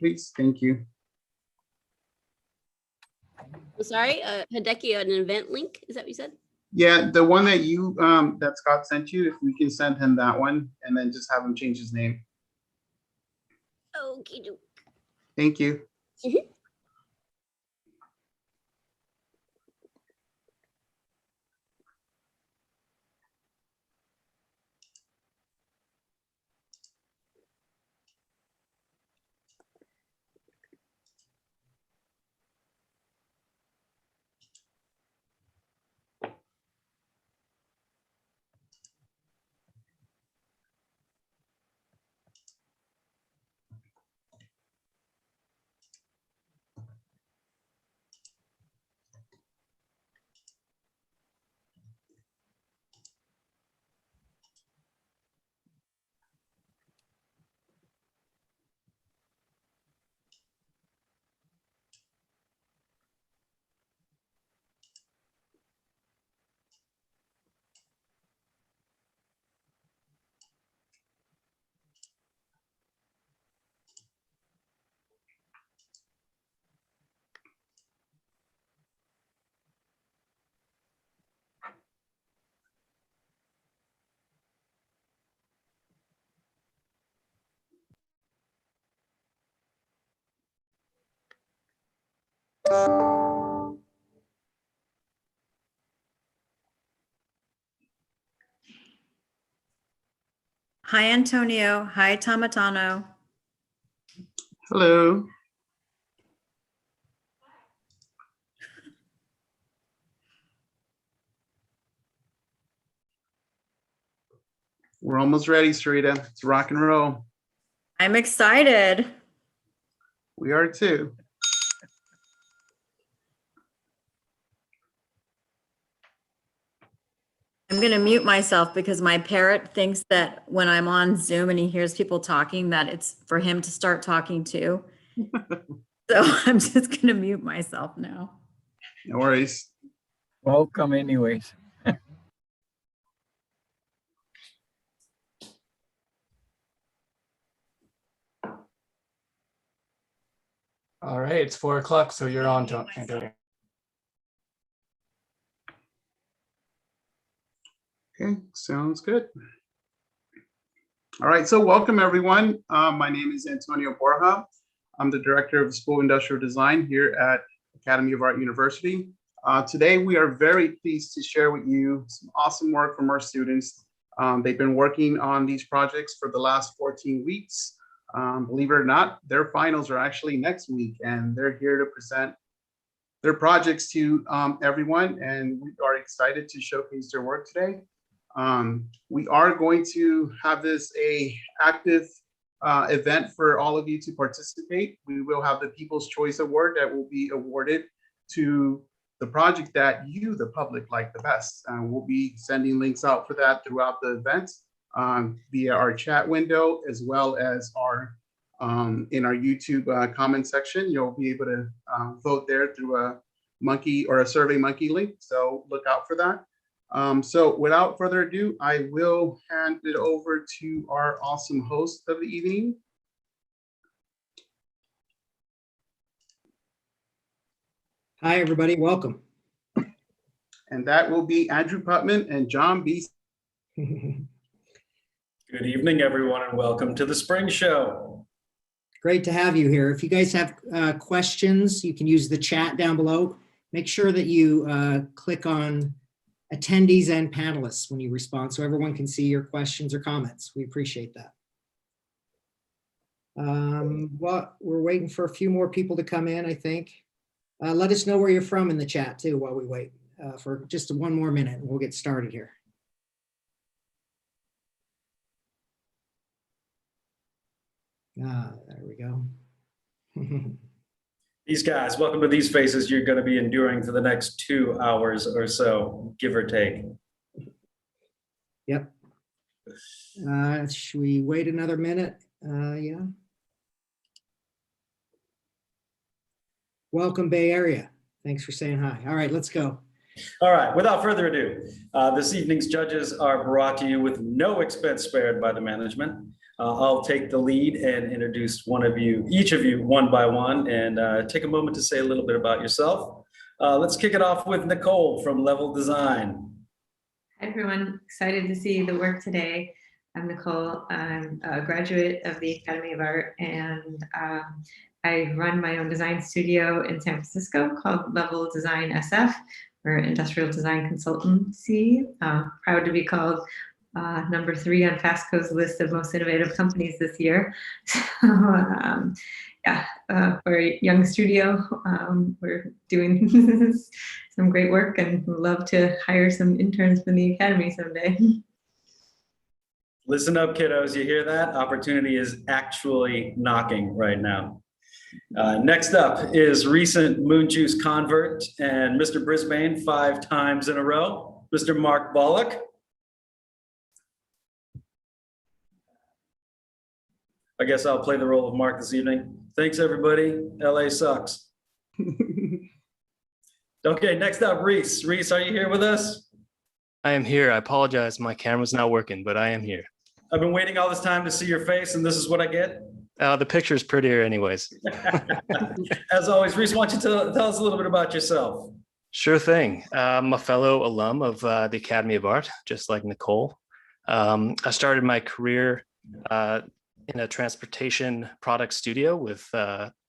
please. Thank you. I'm sorry, Hideki, an event link, is that what you said? Yeah, the one that you that Scott sent you, if we can send him that one and then just have him change his name. Okie doke. Thank you. Mhm. Hi, Antonio. Hi, Tomatano. Hello. We're almost ready, Sarita. It's rock and roll. I'm excited. We are too. I'm going to mute myself because my parrot thinks that when I'm on Zoom and he hears people talking, that it's for him to start talking too. So I'm just going to mute myself now. No worries. Welcome anyways. All right, it's 4 o'clock, so you're on, Antonio. Okay, sounds good. All right, so welcome everyone. My name is Antonio Borja. I'm the Director of School Industrial Design here at Academy of Art University. Today, we are very pleased to share with you some awesome work from our students. They've been working on these projects for the last 14 weeks. Believe it or not, their finals are actually next week, and they're here to present their projects to everyone, and we are excited to showcase their work today. We are going to have this a active event for all of you to participate. We will have the People's Choice Award that will be awarded to the project that you, the public, like the best. We'll be sending links out for that throughout the event via our chat window, as well as our in our YouTube comment section. You'll be able to vote there through a monkey or a Survey Monkey link. So look out for that. So without further ado, I will hand it over to our awesome host of the evening. Hi, everybody. Welcome. And that will be Andrew Putman and John B. Good evening, everyone, and welcome to the Spring Show. Great to have you here. If you guys have questions, you can use the chat down below. Make sure that you click on attendees and panelists when you respond so everyone can see your questions or comments. We appreciate that. Well, we're waiting for a few more people to come in, I think. Let us know where you're from in the chat too while we wait for just one more minute and we'll get started here. There we go. These guys, welcome to these faces you're going to be enduring for the next 2 hours or so, give or take. Yep. Should we wait another minute? Yeah. Welcome, Bay Area. Thanks for saying hi. All right, let's go. All right, without further ado, this evening's judges are brought to you with no expense spared by the management. I'll take the lead and introduce each of you one by one, and take a moment to say a little bit about yourself. Let's kick it off with Nicole from Level Design. Hi, everyone. Excited to see the work today. I'm Nicole. I'm a graduate of the Academy of Art, and I run my own design studio in San Francisco called Level Design SF, or Industrial Design Consultancy. Proud to be called number 3 on Fastco's list of most innovative companies this year. So, we're a young studio. We're doing some great work and would love to hire some interns from the Academy someday. Listen up, kiddos. You hear that? Opportunity is actually knocking right now. Next up is recent Moon Juice convert and Mr. Brisbane 5 times in a row, Mr. Mark Bollock. I guess I'll play the role of Mark this evening. Thanks, everybody. LA sucks. Okay, next up, Reese. Reese, are you here with us? I am here. I apologize. My camera's not working, but I am here. I've been waiting all this time to see your face, and this is what I get. The picture's prettier anyways. As always, Reese, why don't you tell us a little bit about yourself? Sure thing. I'm a fellow alum of the Academy of Art, just like Nicole. I started my career in a transportation product studio with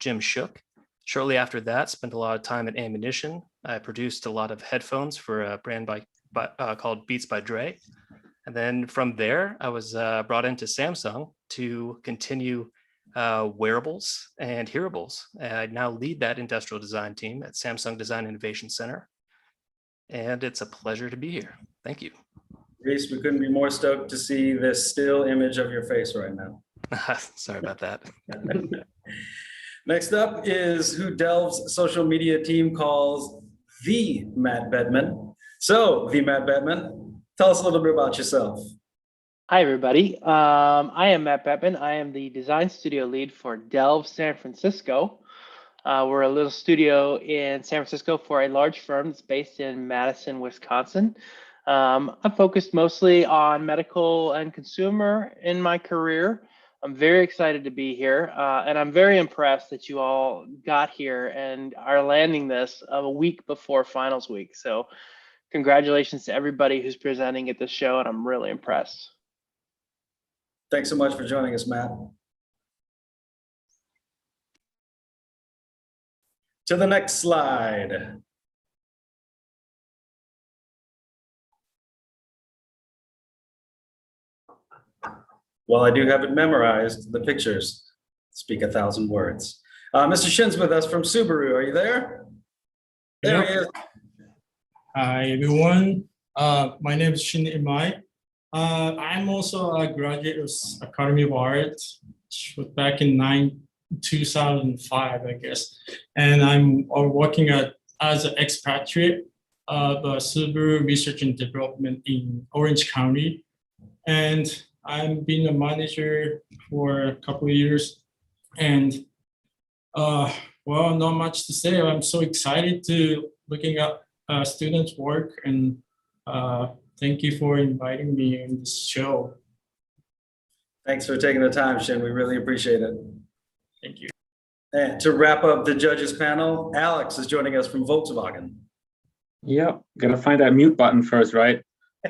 Jim Shook. Shortly after that, spent a lot of time at Ammunition. I produced a lot of headphones for a brand called Beats by Dre. And then from there, I was brought into Samsung to continue wearables and hearables. I now lead that industrial design team at Samsung Design Innovation Center. And it's a pleasure to be here. Thank you. Reese, we couldn't be more stoked to see this still image of your face right now. Sorry about that. Next up is who Delve's social media team calls the Matt Bedman. So, the Matt Bedman, tell us a little bit about yourself. Hi, everybody. I am Matt Bettman. I am the design studio lead for Delve San Francisco. We're a little studio in San Francisco for a large firm that's based in Madison, Wisconsin. I'm focused mostly on medical and consumer in my career. I'm very excited to be here, and I'm very impressed that you all got here and are landing this a week before finals week. So congratulations to everybody who's presenting at this show, and I'm really impressed. Thanks so much for joining us, Matt. To the next slide. Well, I do have it memorized. The pictures speak 1,000 words. Mr. Shin's with us from Subaru. Are you there? There he is. Hi, everyone. My name is Shin Imai. I'm also a graduate of Academy of Art back in 2005, I guess. And I'm working as an expatriate of Subaru Research and Development in Orange County. And I've been a manager for a couple of years. And well, not much to say. I'm so excited to looking at students' work, and thank you for inviting me in this show. Thanks for taking the time, Shin. We really appreciate it. Thank you. And to wrap up the judges panel, Alex is joining us from Volkswagen. Yeah, gotta find that mute button first, right?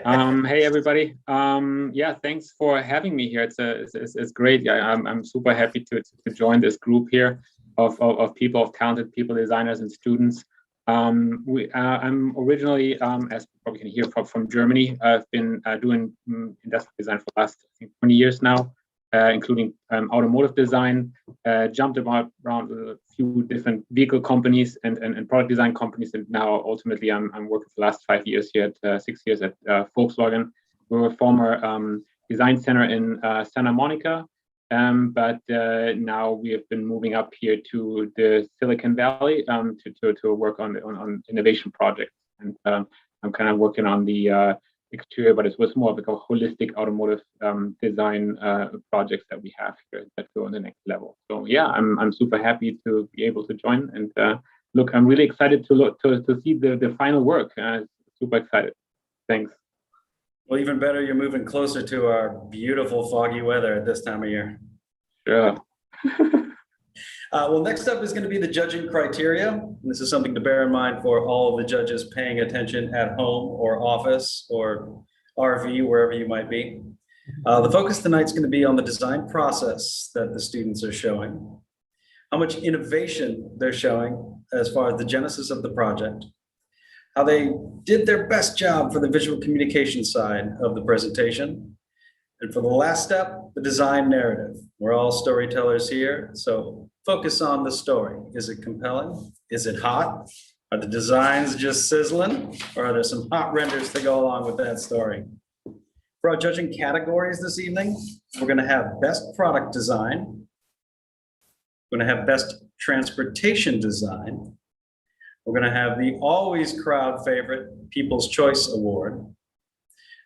Hey everybody. Yeah, thanks for having me here. It's great. Yeah, I'm super happy to join this group here of people, of talented people, designers and students. I'm originally, as you probably can hear, from Germany. I've been doing industrial design for the last, I think, 20 years now, including automotive design. Jumped around a few different vehicle companies and product design companies, and now ultimately I'm working for the last 5 years here at 6 years at Volkswagen. We're a former design center in Santa Monica. But now we have been moving up here to the Silicon Valley to work on innovation projects. And I'm kind of working on the exterior, but it was more of like a holistic automotive design projects that we have here that go on the next level. So yeah, I'm super happy to be able to join. And look, I'm really excited to see the final work. Super excited. Thanks. Well, even better, you're moving closer to our beautiful foggy weather at this time of year. Yeah. Well, next up is going to be the judging criteria. And this is something to bear in mind for all of the judges paying attention at home or office or RV, wherever you might be. The focus tonight is going to be on the design process that the students are showing, how much innovation they're showing as far as the genesis of the project, how they did their best job for the visual communication side of the presentation. And for the last step, the design narrative. We're all storytellers here, so focus on the story. Is it compelling? Is it hot? Are the designs just sizzling? Or are there some hot renders to go along with that story? For our judging categories this evening, we're gonna have best product design. We're gonna have best transportation design. We're gonna have the always crowd favorite People's Choice Award.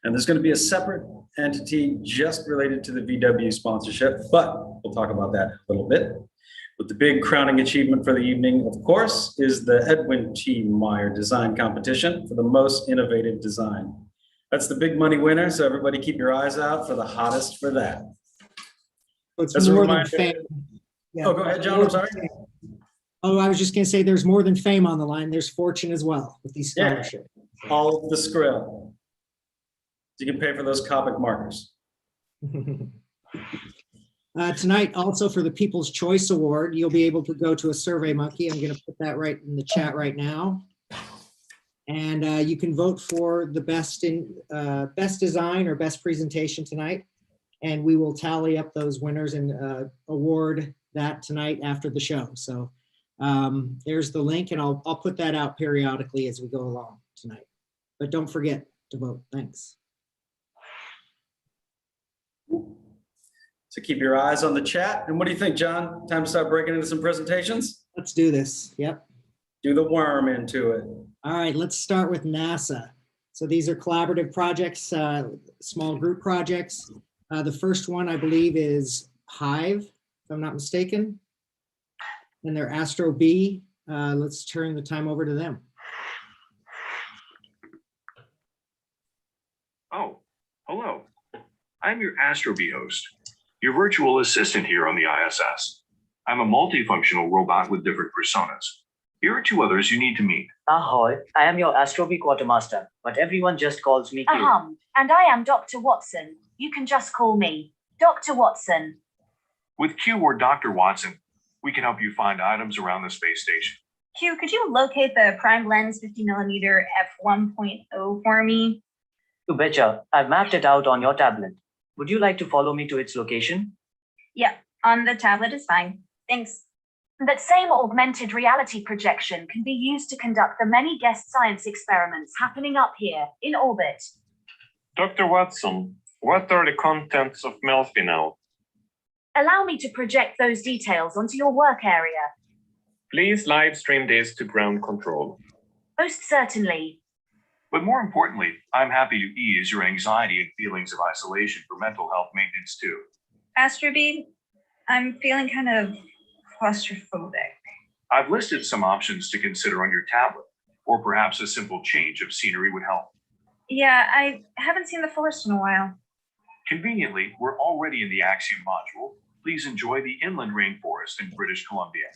And there's gonna be a separate entity just related to the VW sponsorship, but we'll talk about that a little bit. But the big crowning achievement for the evening, of course, is the Edwin T. Meyer Design Competition for the most innovative design. That's the big money winner, so everybody keep your eyes out for the hottest for that. It's As a more than reminder- fame. Yeah. Oh, go ahead, John, I'm sorry. Oh, I was just gonna say, there's more than fame on the line. There's fortune as well with these Yeah. scholarships. All of the skrill. You can pay for those Copic markers. Tonight, also for the People's Choice Award, you'll be able to go to a Survey Monkey. I'm going to put that right in the chat right now. And you can vote for the best design or best presentation tonight. And we will tally up those winners and award that tonight after the show. So there's the link, and I'll put that out periodically as we go along tonight. But don't forget to vote. Thanks. So keep your eyes on the chat. And what do you think, John? Time to start breaking into some presentations? Let's do this. Yep. Do the worm into it. All right, let's start with NASA. So these are collaborative projects, small group projects. The first one, I believe, is Hive, if I'm not mistaken. And they're Astro B. Let's turn the time over to them. Oh, hello. I'm your Astrobee host, your virtual assistant here on the ISS. I'm a multifunctional robot with different personas. Here are two others you need to meet. Ahoy, I am your Astrobee quartermaster, but everyone just calls me Q. And I am Dr. Watson. You can just call me Dr. Watson. With Q or Dr. Watson, we can help you find items around the space station. Q, could you locate the prime lens 50mm f1.0 for me? You betcha, I've mapped it out on your tablet. Would you like to follow me to its location? Yeah, on the tablet is fine. Thanks. That same augmented reality projection can be used to conduct the many guest science experiments happening up here in orbit. Dr. Watson, what are the contents of Melfi now? Allow me to project those details onto your work area. Please live stream this to ground control. Most certainly. But more importantly, I'm happy to ease your anxiety and feelings of isolation for mental health maintenance too. Astrobee, I'm feeling kind of claustrophobic. I've listed some options to consider on your tablet, or perhaps a simple change of scenery would help. Yeah, I haven't seen the forest in a while. Conveniently, we're already in the Axiom module. Please enjoy the inland rainforest in British Columbia.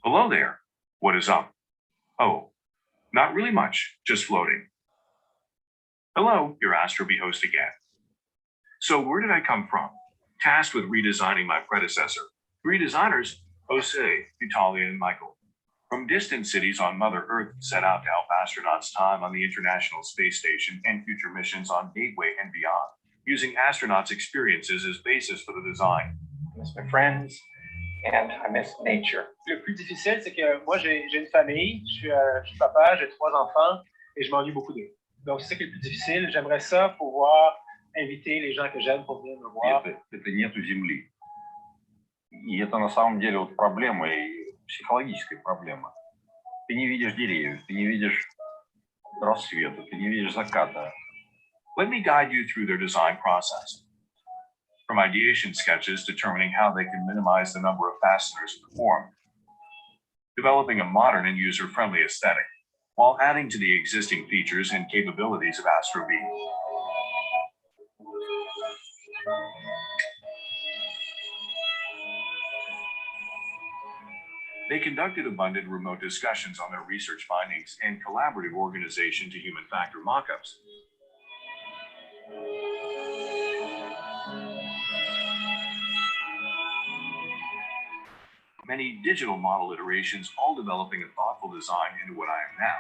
Hello there. What is up? Oh, not really much, just floating. Hello, your Astrobee host again. So where did I come from? Tasked with redesigning my predecessor. Three designers, Jose, Vitalia, and Michael. From distant cities on Mother Earth set out to help astronauts time on the International Space Station and future missions on Gateway and beyond, using astronauts' experiences as basis for the design. I miss my friends and I miss nature. Le plus difficile, c'est que moi, j'ai une famille, je suis papa, j'ai 3 enfants et je m'ennuie beaucoup d'eux. Donc, c'est ça qui est le plus difficile. J'aimerais ça pouvoir inviter les gens que j'aime pour venir me voir. Это нету земли. И это на самом деле вот проблема, и психологическая проблема. Ты не видишь деревьев, ты не видишь рассвета, ты не видишь заката. Let me guide you through their design process. from ideation sketches determining how they can minimize the number of fasteners in the form, developing a modern and user-friendly aesthetic, while adding to the existing features and capabilities of Astro B. They conducted abundant remote discussions on their research findings and collaborative organization to human factor mockups. Many digital model iterations, all developing a thoughtful design into what I am now.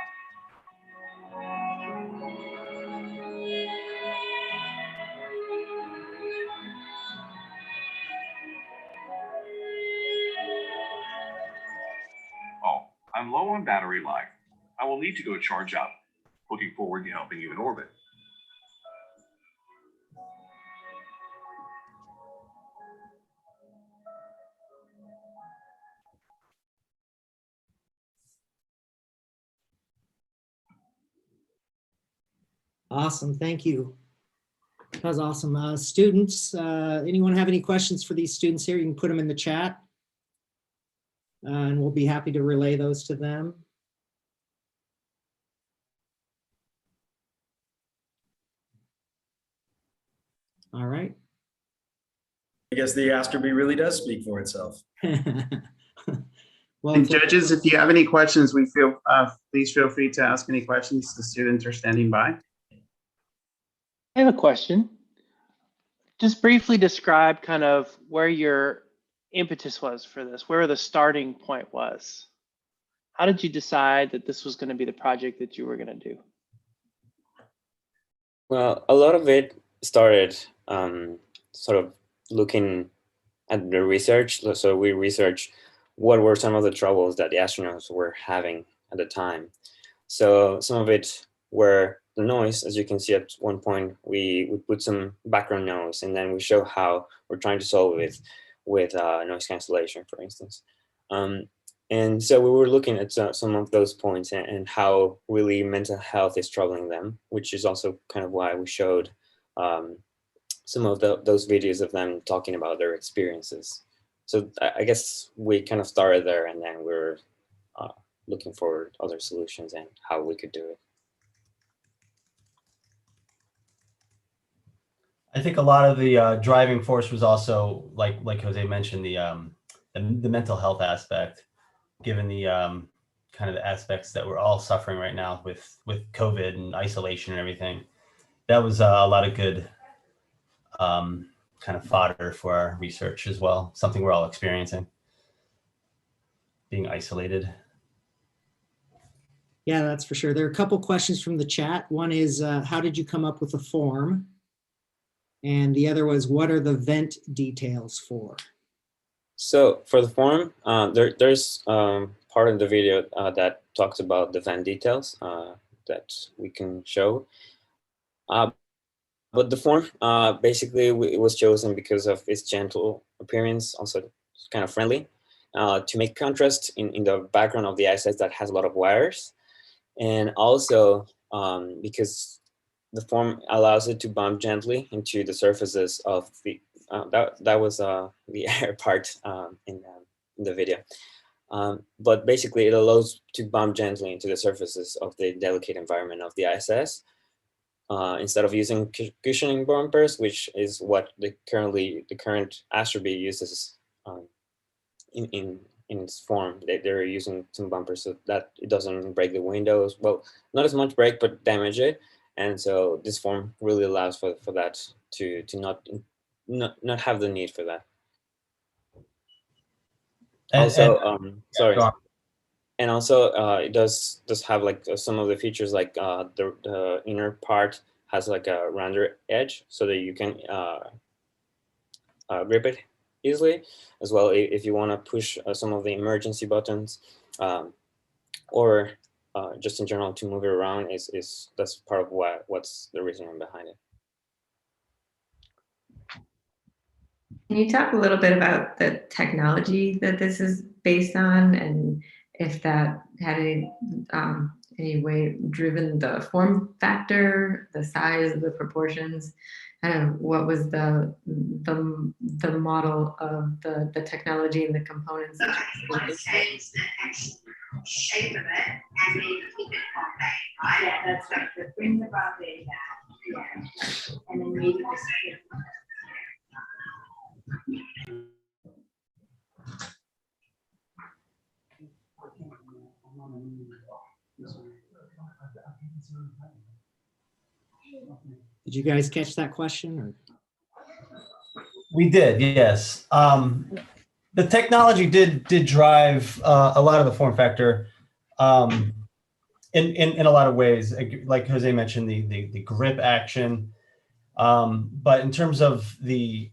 Oh, I'm low on battery life. I will need to go charge up. Looking forward to helping you in orbit. Awesome, thank you. That was awesome. Students, anyone have any questions for these students here? You can put them in the chat. And we'll be happy to relay those to them. All right. I guess the Astro B really does speak for itself. Well, And judges, if you have any questions, please feel free to ask any questions. The students are standing by. I have a question. Just briefly describe kind of where your impetus was for this, where the starting point was. How did you decide that this was going to be the project that you were going to do? Well, a lot of it started sort of looking at the research. So we researched what were some of the troubles that the astronauts were having at the time. So some of it were the noise. As you can see, at one point we put some background noise, and then we show how we're trying to solve it with noise cancellation, for instance. And so we were looking at some of those points and how really mental health is troubling them, which is also kind of why we showed some of those videos of them talking about their experiences. So I guess we kind of started there, and then we're looking for other solutions and how we could do it. I think a lot of the driving force was also, like Jose mentioned, the mental health aspect, given the kind of the aspects that we're all suffering right now with COVID and isolation and everything. That was a lot of good kind of fodder for our research as well, something we're all experiencing, being isolated. Yeah, that's for sure. There are a couple questions from the chat. One is, how did you come up with the form? And the other was, what are the vent details for? So for the form, there's part of the video that talks about the vent details that we can show. But the form, basically, it was chosen because of its gentle appearance, also kind of friendly, to make contrast in the background of the ISS that has a lot of wires. And also because the form allows it to bump gently into the surfaces of the, that was the air part in the video. But basically it allows to bump gently into the surfaces of the delicate environment of the ISS. Instead of using cushioning bumpers, which is what the current Astro B uses in its form. They're using some bumpers so that it doesn't break the windows. Well, not as much break, but damage it. And so this form really allows for that to not have the need for that. Sorry. And also it does have like some of the features, like the inner part has like a rounder edge so that you can grip it easily, as well if you want to push some of the emergency buttons or just in general to move it around. That's part of what's the reasoning behind it. Can you talk a little bit about the technology that this is based on, and if that had any any way driven the form factor, the size, the proportions, and what was the model of the technology and the components? Okay, you want to change the actual shape of it and maybe keep it compact, right? Yeah, that's right. So bring the broadway back. Yeah. And then maybe just. Did you guys catch that question? Or? We did, yes. The technology did drive a lot of the form factor in a lot of ways. Like Jose mentioned, the grip action. But in terms of the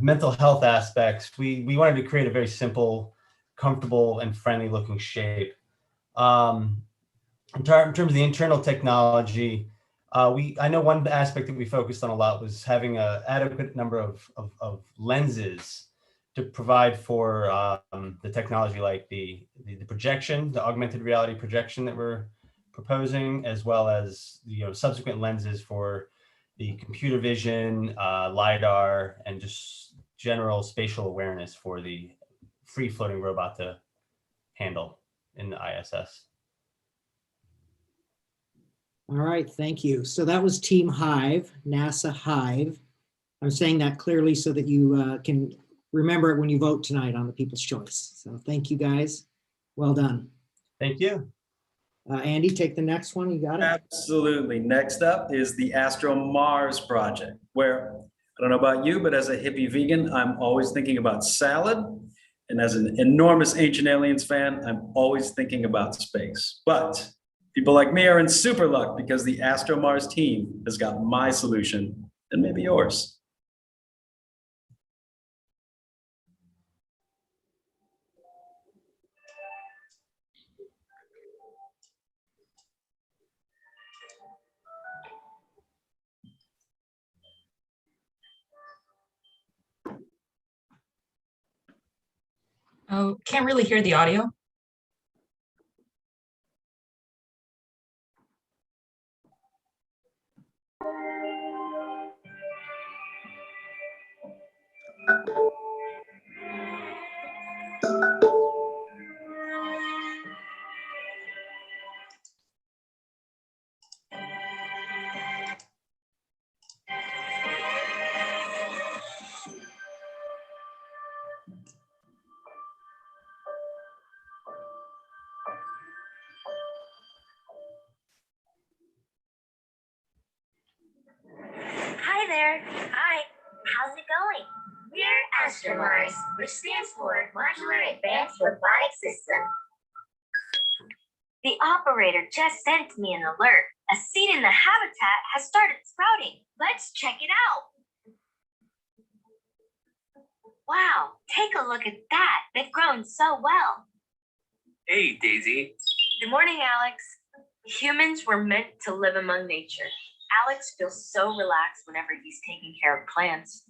mental health aspects, we wanted to create a very simple, comfortable, and friendly looking shape. In terms of the internal technology, I know one aspect that we focused on a lot was having an adequate number of lenses to provide for the technology, like the projection, the augmented reality projection that we're proposing, as well as subsequent lenses for the computer vision, LiDAR, and just general spatial awareness for the free floating robot to handle in the ISS. All right, thank you. So that was Team Hive, NASA Hive. I'm saying that clearly so that you can remember it when you vote tonight on the People's Choice. So thank you guys. Well done. Thank you. Andy, take the next one. You got it? Absolutely. Next up is the Astro Mars project, where I don't know about you, but as a hippie vegan, I'm always thinking about salad. And as an enormous Ancient Aliens fan, I'm always thinking about space. But people like me are in super luck because the Astro Mars team has got my solution and maybe yours. Oh, can't really hear the audio. Hi there. Hi. How's it going? We're AstroMars, which stands for Modular Advanced Robotic System. The operator just sent me an alert. A seed in the habitat has started sprouting. Let's check it out. Wow, take a look at that. They've grown so well. Hey, Daisy. Good morning, Alex. Humans were meant to live among nature. Alex feels so relaxed whenever he's taking care of plants.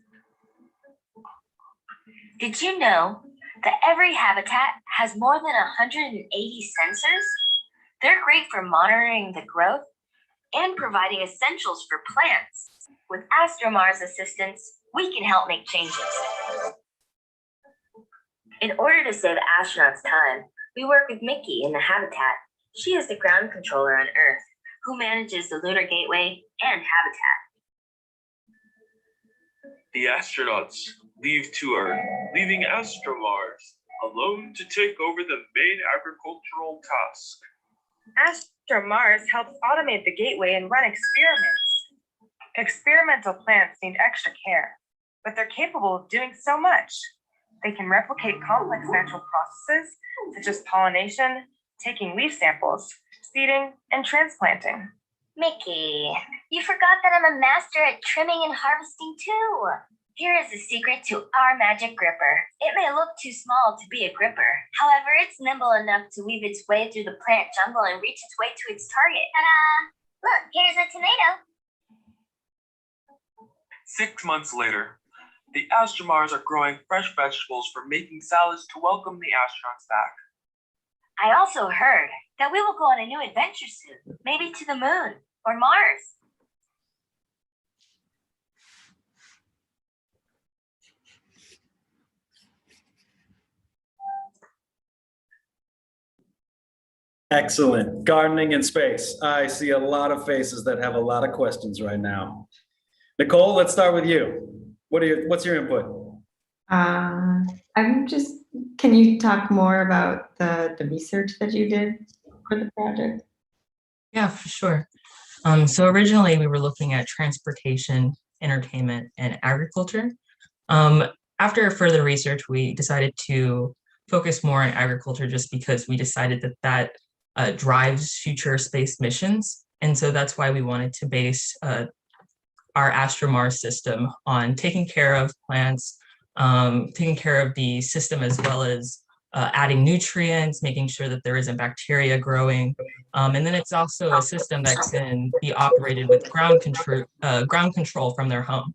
Did you know that every habitat has more than 180 sensors? They're great for monitoring the growth and providing essentials for plants. With AstroMars assistance, we can help make changes. In order to save astronauts time, we work with Mickey in the habitat. She is the ground controller on Earth, who manages the Lunar Gateway and habitat. The astronauts leave to Earth, leaving AstroMars alone to take over the main agricultural task. AstroMars helps automate the gateway and run experiments. Experimental plants need extra care, but they're capable of doing so much. They can replicate complex natural processes such as pollination, taking leaf samples, seeding, and transplanting. Mickey, you forgot that I'm a master at trimming and harvesting too. Here is the secret to our magic gripper. It may look too small to be a gripper. However, it's nimble enough to weave its way through the plant jungle and reach its way to its target. Ta-da! Look, here's a tomato. 6 months later, the AstroMars are growing fresh vegetables for making salads to welcome the astronauts back. I also heard that we will go on a new adventure soon, maybe to the moon or Mars. Excellent. Gardening in space. I see a lot of faces that have a lot of questions right now. Nicole, let's start with you. What's your input? Can you talk more about the research that you did for the project? Yeah, for sure. So originally we were looking at transportation, entertainment, and agriculture. After further research, we decided to focus more on agriculture just because we decided that drives future space missions. And so that's why we wanted to base our AstroMars system on taking care of plants, taking care of the system, as well as adding nutrients, making sure that there isn't bacteria growing. And then it's also a system that can be operated with ground control from their home.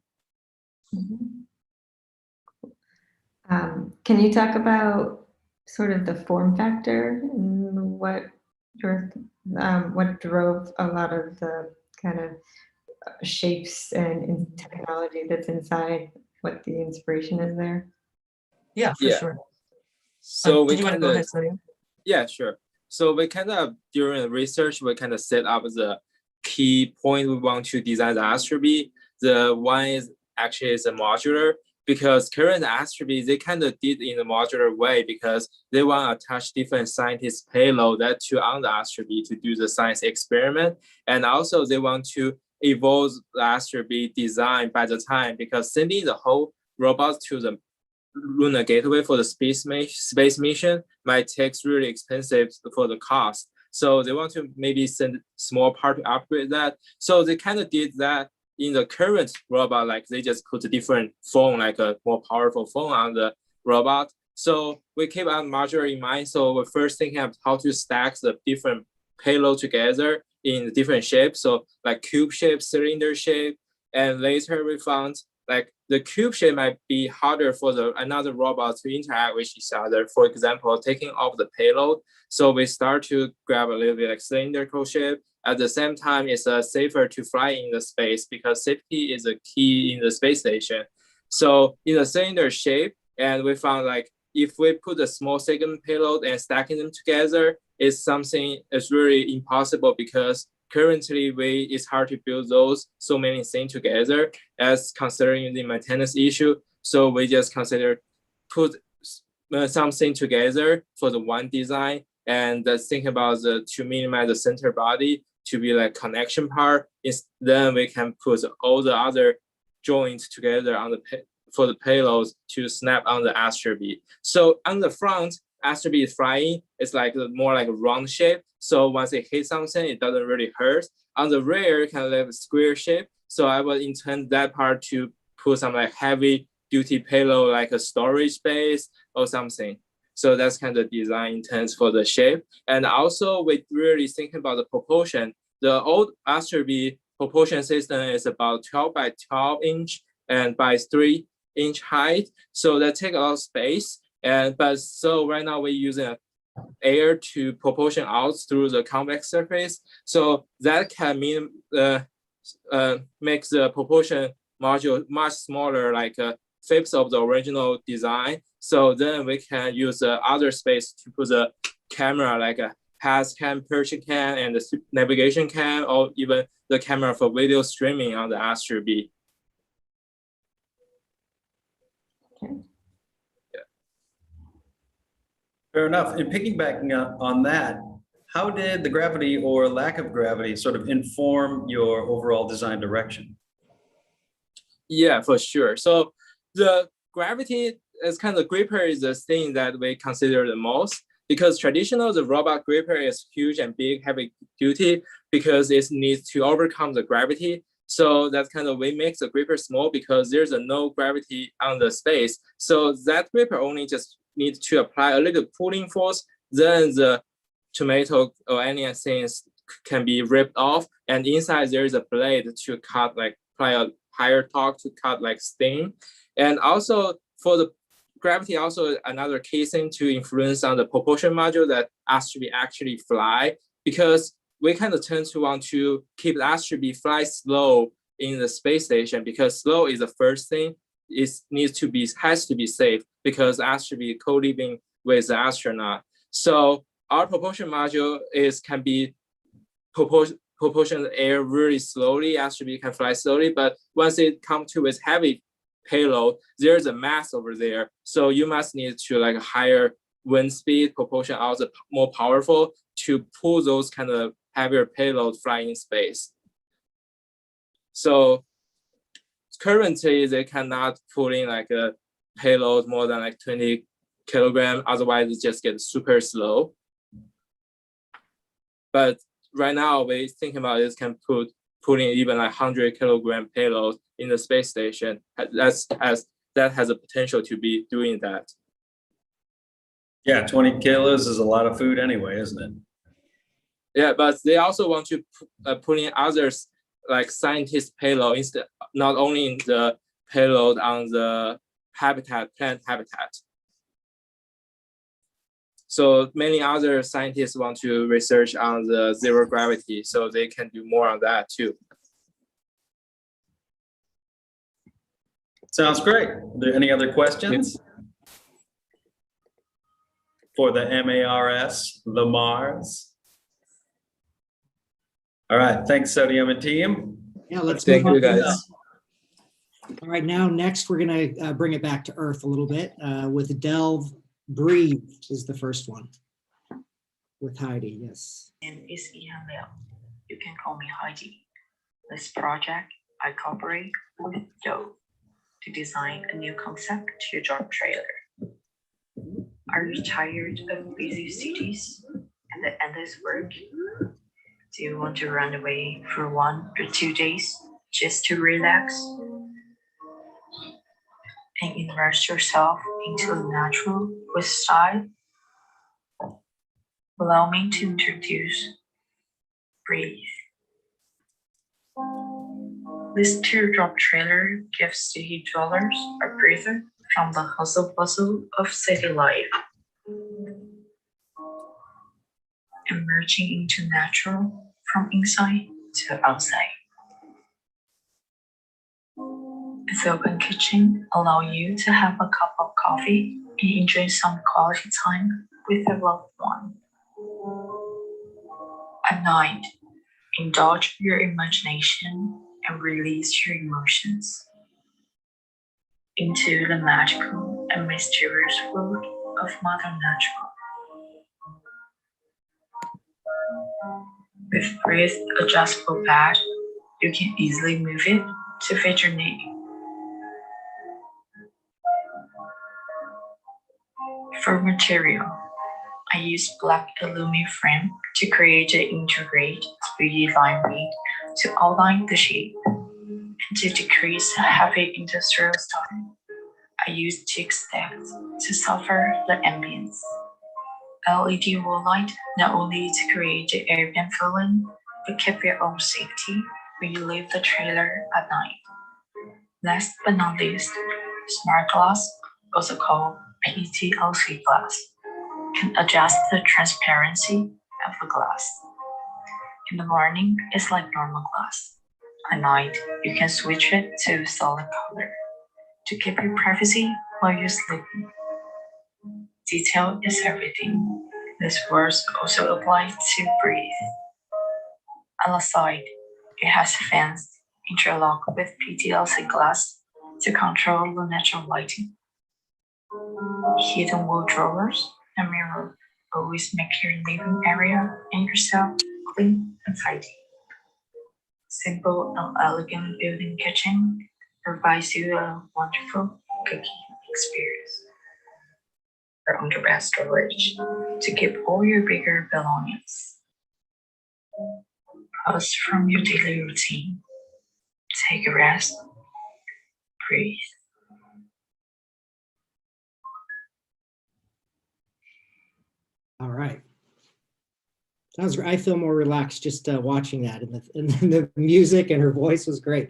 Can you talk about sort of the form factor and what drove a lot of the kind of shapes and technology that's inside, what the inspiration is there? Yeah, for sure. So did you want to go ahead, Sadia? Yeah, sure. So we kind of, during the research, we kind of set up the key point we want to design the Astrobee. The one is actually is a modular, because current Astrobee, they kind of did in a modular way because they want to attach different scientist payload that to on the Astrobee to do the science experiment. And also they want to evolve the Astrobee design by the time, because sending the whole robot to the lunar gateway for the space mission might take really expensive for the cost. So they want to maybe send small part to upgrade that. So they kind of did that in the current robot, like they just put a different phone, like a more powerful phone on the robot. So we keep our modular in mind. So we're first thinking of how to stack the different payload together in different shapes. So like cube shape, cylinder shape, and later we found like the cube shape might be harder for another robot to interact with each other. For example, taking off the payload. So we start to grab a little bit like cylindrical shape. At the same time, it's safer to fly in the space because safety is a key in the space station. So in the cylinder shape, and we found like if we put a small segment payload and stacking them together, is something that's really impossible because currently it's hard to build those so many things together as considering the maintenance issue. So we just consider put something together for the one design and think about to minimize the center body to be like connection part. Then we can put all the other joints together on for the payloads to snap on the Astrobee. So on the front, Astrobee is flying. It's like more like a round shape. So once it hits something, it doesn't really hurt. On the rear, it can have a square shape. So I will intend that part to put some like heavy duty payload, like a storage space or something. So that's kind of design intent for the shape. And also we really thinking about the proportion. The old Astrobee propulsion system is about 12 by 12 inch and by 3 inch height. So that take a lot of space. So right now we're using air to propulsion out through the convex surface. So that can mean make the propulsion module much smaller, like a fifth of the original design. So then we can use other space to put the camera, like a HAZ cam, Perch cam, and the navigation cam, or even the camera for video streaming on the Astrobee. Fair enough. And piggybacking on that, how did the gravity or lack of gravity sort of inform your overall design direction? Yeah, for sure. So the gravity is kind of gripper is the thing that we consider the most, because traditional the robot gripper is huge and big, heavy duty, because it needs to overcome the gravity. So that's kind of we make the gripper small because there's no gravity on the space. So that gripper only just needs to apply a little pulling force, then the tomato or any things can be ripped off, and inside there is a blade to cut, like apply a higher torque to cut like sting. And also for the gravity also another key thing to influence on the propulsion module that astronaut actually fly, because we kind of tend to want to keep the astronaut fly slow in the space station, because slow is the first thing. It has to be safe, because astronaut co-living with the astronaut. So our propulsion module can be propulsion the air really slowly. Astronaut can fly slowly, but once it comes to its heavy payload, there's a mass over there. So you must need to like higher wind speed, propulsion also more powerful to pull those kind of heavier payload flying in space. So currently they cannot pull in like a payload more than like 20 kilograms, otherwise it just gets super slow. But right now we think about it can put in even like 100 kilogram payload in the space station. That has a potential to be doing that. Yeah, 20 kilos is a lot of food anyway, isn't it? Yeah, but they also want to put in others like scientist payload instead, not only in the payload on the plant habitat. So many other scientists want to research on the zero gravity, so they can do more on that too. Sounds great. Are there any other questions? For the MARS, the Mars. All right, thanks, Sodium and team. Yeah, let's Thank move you, on. guys. All right, now next we're going to bring it back to Earth a little bit with Delve. Breathe is the first one with Heidi. Yes. And it's Ian Liao. You can call me Heidi. This project, I cooperate with Joe to design a new concept teardrop trailer. Are you tired of busy cities and the endless work? Do you want to run away for 1 or 2 days just to relax and immerse yourself into the natural with style? Allow me to introduce Breathe. This teardrop trailer gives city dwellers a breather from the hustle bustle of city life, emerging into natural from inside to outside. Its open kitchen allow you to have a cup of coffee and enjoy some quality time with a loved one. At night, indulge your imagination and release your emotions into the magical and mysterious world of Mother Nature. With Breathe adjustable pad, you can easily move it to fit your need. For material, I use black aluminum frame to create an integrated 3D line read to outline the shape. And to decrease heavy industrial style, I use teak stacks to suffer the ambience. LED wall light not only to create the ambient feeling, but keep your own safety when you leave the trailer at night. Last but not least, smart glass, also called PTLC glass, can adjust the transparency of the glass. In the morning, it's like normal glass. At night, you can switch it to solid color to keep your privacy while you're sleeping. Detail is everything. This words also apply to Breathe. On the side, it has fans interlocked with PTLC glass to control the natural lighting. Hidden wall drawers and mirror always make your living area and yourself clean and tidy. Simple and elegant built-in kitchen provides you a wonderful cooking experience. Or underbed storage to keep all your bigger belongings. Pause from your daily routine. Take a rest. Breathe. All right. Sounds great. I feel more relaxed just watching that, and the music and her voice was great.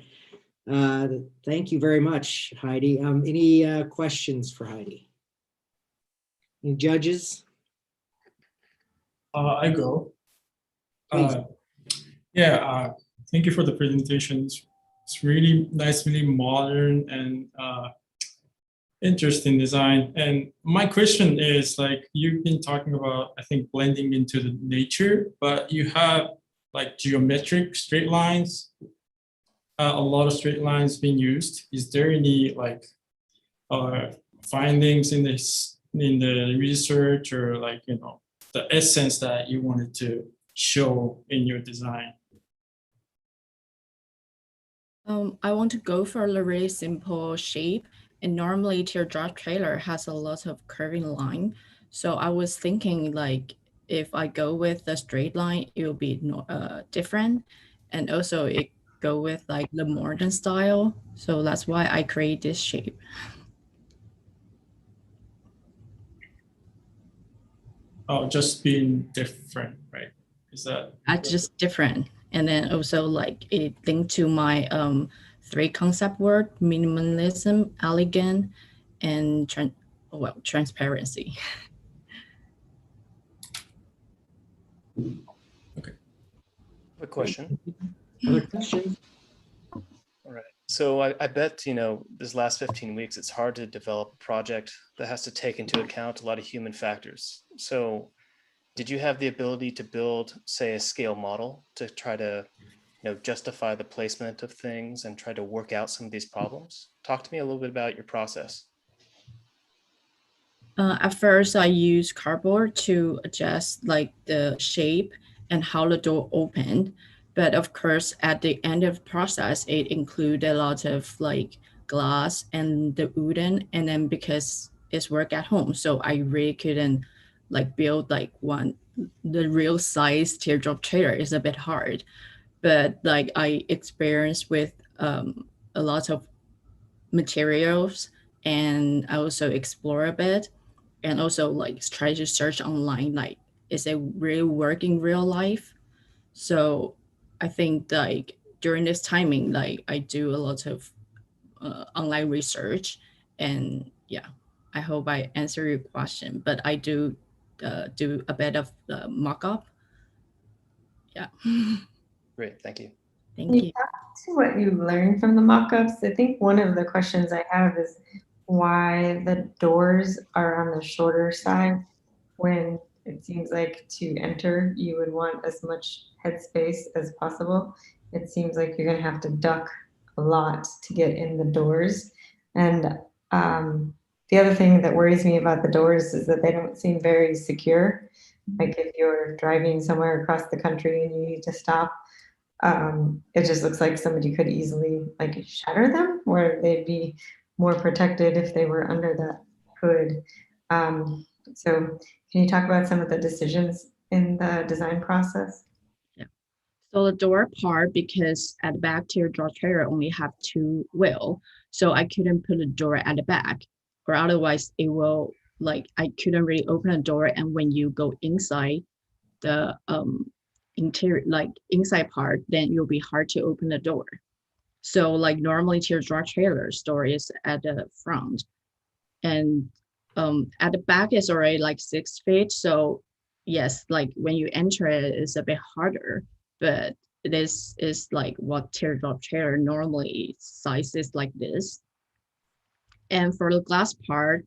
Thank you very much, Heidi. Any questions for Heidi? Any judges? I go. Please. Thank you for the presentation. It's really nice, really modern and interesting design. And my question is, like, you've been talking about, I think, blending into the nature, but you have like geometric straight lines, a lot of straight lines being used. Is there any like findings in the research, or like, you know, the essence that you wanted to show in your design? I want to go for a really simple shape, and normally teardrop trailer has a lot of curving line. So I was thinking, like, if I go with the straight line, it will be different, and also it go with like the modern style. So that's why I create this shape. Oh, just being different, right? Is that? That's just different. And then also like it linked to my 3 concept word: minimalism, elegant, and transparency. Okay. A question. Other questions? All right. So I bet, you know, this last 15 weeks, it's hard to develop a project that has to take into account a lot of human factors. So did you have the ability to build, say, a scale model to try to, you know, justify the placement of things and try to work out some of these problems? Talk to me a little bit about your process. At first, I used cardboard to adjust like the shape and how the door opened. But of course, at the end of the process, it included a lot of like glass and the wooden. And then because it's work at home, so I really couldn't like build like the real size teardrop trailer is a bit hard. But like I experienced with a lot of materials, and I also explore a bit, and also like try to search online, like, is it really work in real life? So I think like during this timing, like I do a lot of online research, and yeah, I hope I answer your question, but I do do a bit of the mock-up. Yeah. Great, thank you. Thank you. Talk to what you learned from the mock-ups. I think one of the questions I have is why the doors are on the shorter side when it seems like to enter you would want as much headspace as possible. It seems like you're gonna have to duck a lot to get in the doors. And the other thing that worries me about the doors is that they don't seem very secure. Like if you're driving somewhere across the country and you need to stop, it just looks like somebody could easily like shatter them, where they'd be more protected if they were under that hood. So can you talk about some of the decisions in the design process? Yeah. So the door part, because at the back teardrop trailer only have 2 wheel, so I couldn't put a door at the back, or otherwise it will like I couldn't really open a door, and when you go inside the interior, like inside part, then it'll be hard to open the door. So like normally teardrop trailer's door is at the front, and at the back is already like 6 feet. So yes, like when you enter it, it's a bit harder, but this is like what teardrop trailer normally sizes like this. And for the glass part,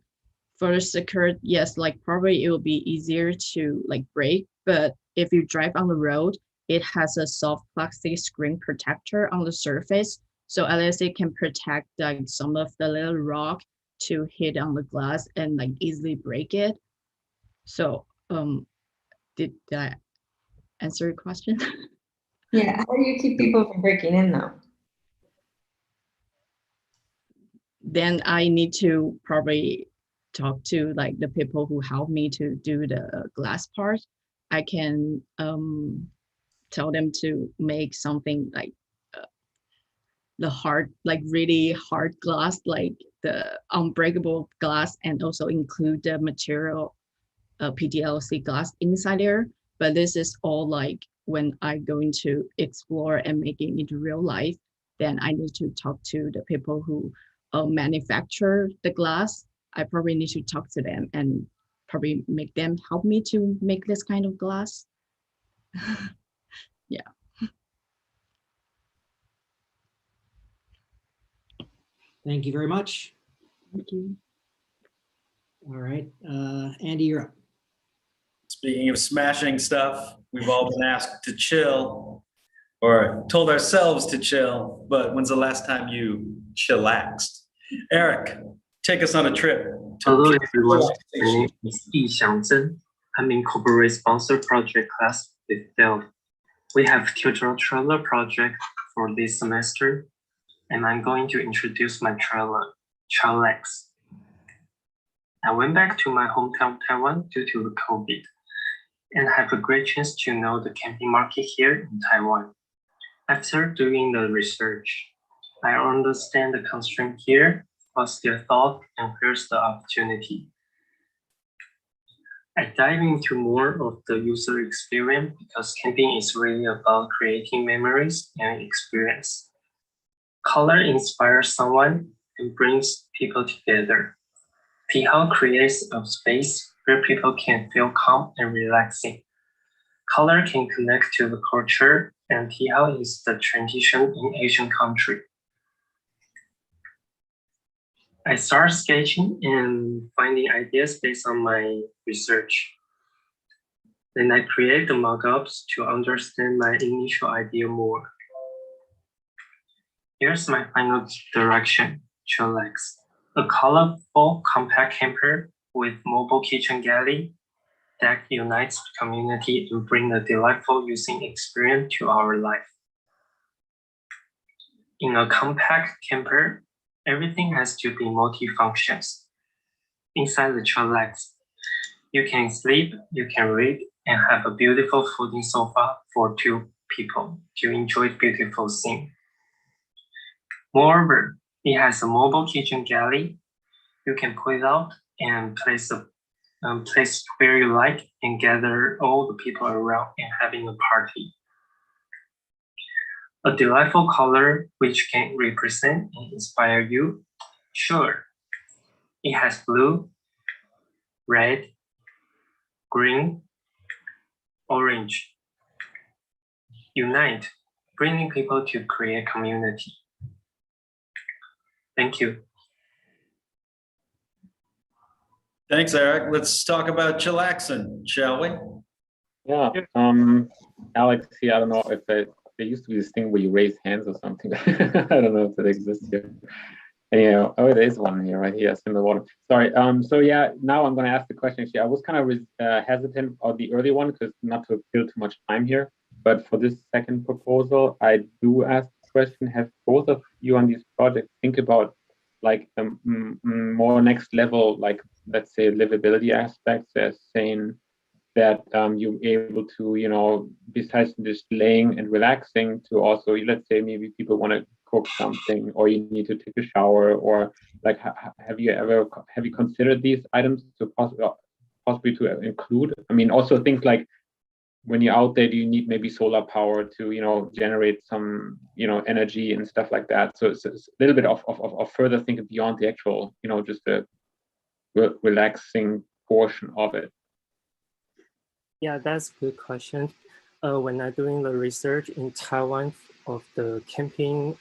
for the secured, yes, like probably it will be easier to like break, but if you drive on the road, it has a soft plastic screen protector on the surface. So at least it can protect like some of the little rock to hit on the glass and like easily break it. So did that answer your question? Yeah, how do you keep people from breaking in though? Then I need to probably talk to like the people who help me to do the glass part. I can tell them to make something like the hard, like really hard glass, like the unbreakable glass, and also include the material PDLC glass inside there. But this is all like when I going to explore and making it real life, then I need to talk to the people who manufacture the glass. I probably need to talk to them and probably make them help me to make this kind of glass. Yeah. Thank you very much. Thank you. All right, Andy, you're up. Speaking of smashing stuff, we've all been asked to chill or told ourselves to chill, but when's the last time you chillaxed? Eric, take us on a trip. Hello everyone, my name is Yi Xiangzhen. I'm in corporate sponsor project class with Delve. We have tutorial trailer project for this semester, and I'm going to introduce my trailer, Chillax. I went back to my hometown Taiwan due to the COVID, and have a great chance to know the camping market here in Taiwan. After doing the research, I understand the constraint here, what's their thought, and where's the opportunity. I dive into more of the user experience because camping is really about creating memories and experience. Color inspires someone and brings people together. Pihao creates a space where people can feel calm and relaxing. Color can connect to the culture, and Pihao is the tradition in Asian country. I start sketching and finding ideas based on my research. Then I create the mockups to understand my initial idea more. Here's my final direction, Chillax. A colorful, compact camper with mobile kitchen galley that unites the community and brings a delightful using experience to our life. In a compact camper, everything has to be multi-functions. Inside the Chillax, you can sleep, you can read, and have a beautiful folding sofa for 2 people to enjoy beautiful scene. Moreover, it has a mobile kitchen galley. You can pull it out and place where you like and gather all the people around and having a party. A delightful color which can represent and inspire you. Sure, it has blue, red, green, orange. Unite, bringing people to create community. Thank you. Thanks, Eric. Let's talk about chillaxing, shall we? Yeah. Alex here, I don't know if there used to be this thing where you raise hands or something. I don't know if it exists here. Anyhow, oh, there is one here, right here, similar one. Sorry. So yeah, now I'm going to ask the question. Actually, I was kind of hesitant on the early one because not to kill too much time here. But for this second proposal, I do ask the question: have both of you on these projects think about like more next level, like let's say livability aspects, as saying that you're able to, you know, besides just laying and relaxing, to also, let's say maybe people want to cook something, or you need to take a shower, or like have you considered these items to possibly to include? I mean, also things like when you're out there, do you need maybe solar power to, you know, generate some, you know, energy and stuff like that? So it's a little bit of further thinking beyond the actual, you know, just the relaxing portion of it. Yeah, that's a good question. When I'm doing the research in Taiwan of the camping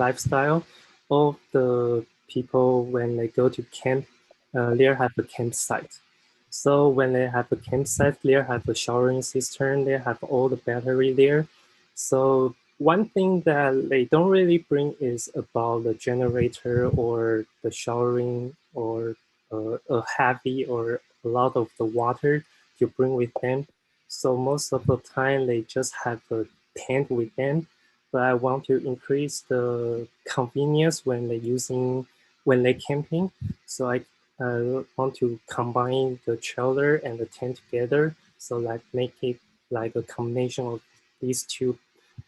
lifestyle, all the people when they go to camp, they have a campsite. So when they have a campsite, they have a showering cistern, they have all the battery there. So one thing that they don't really bring is about the generator or the showering or a heavy or a lot of the water to bring with them. So most of the time they just have a tent with them. But I want to increase the convenience when they're camping. So I want to combine the trailer and the tent together. So like make it like a combination of these two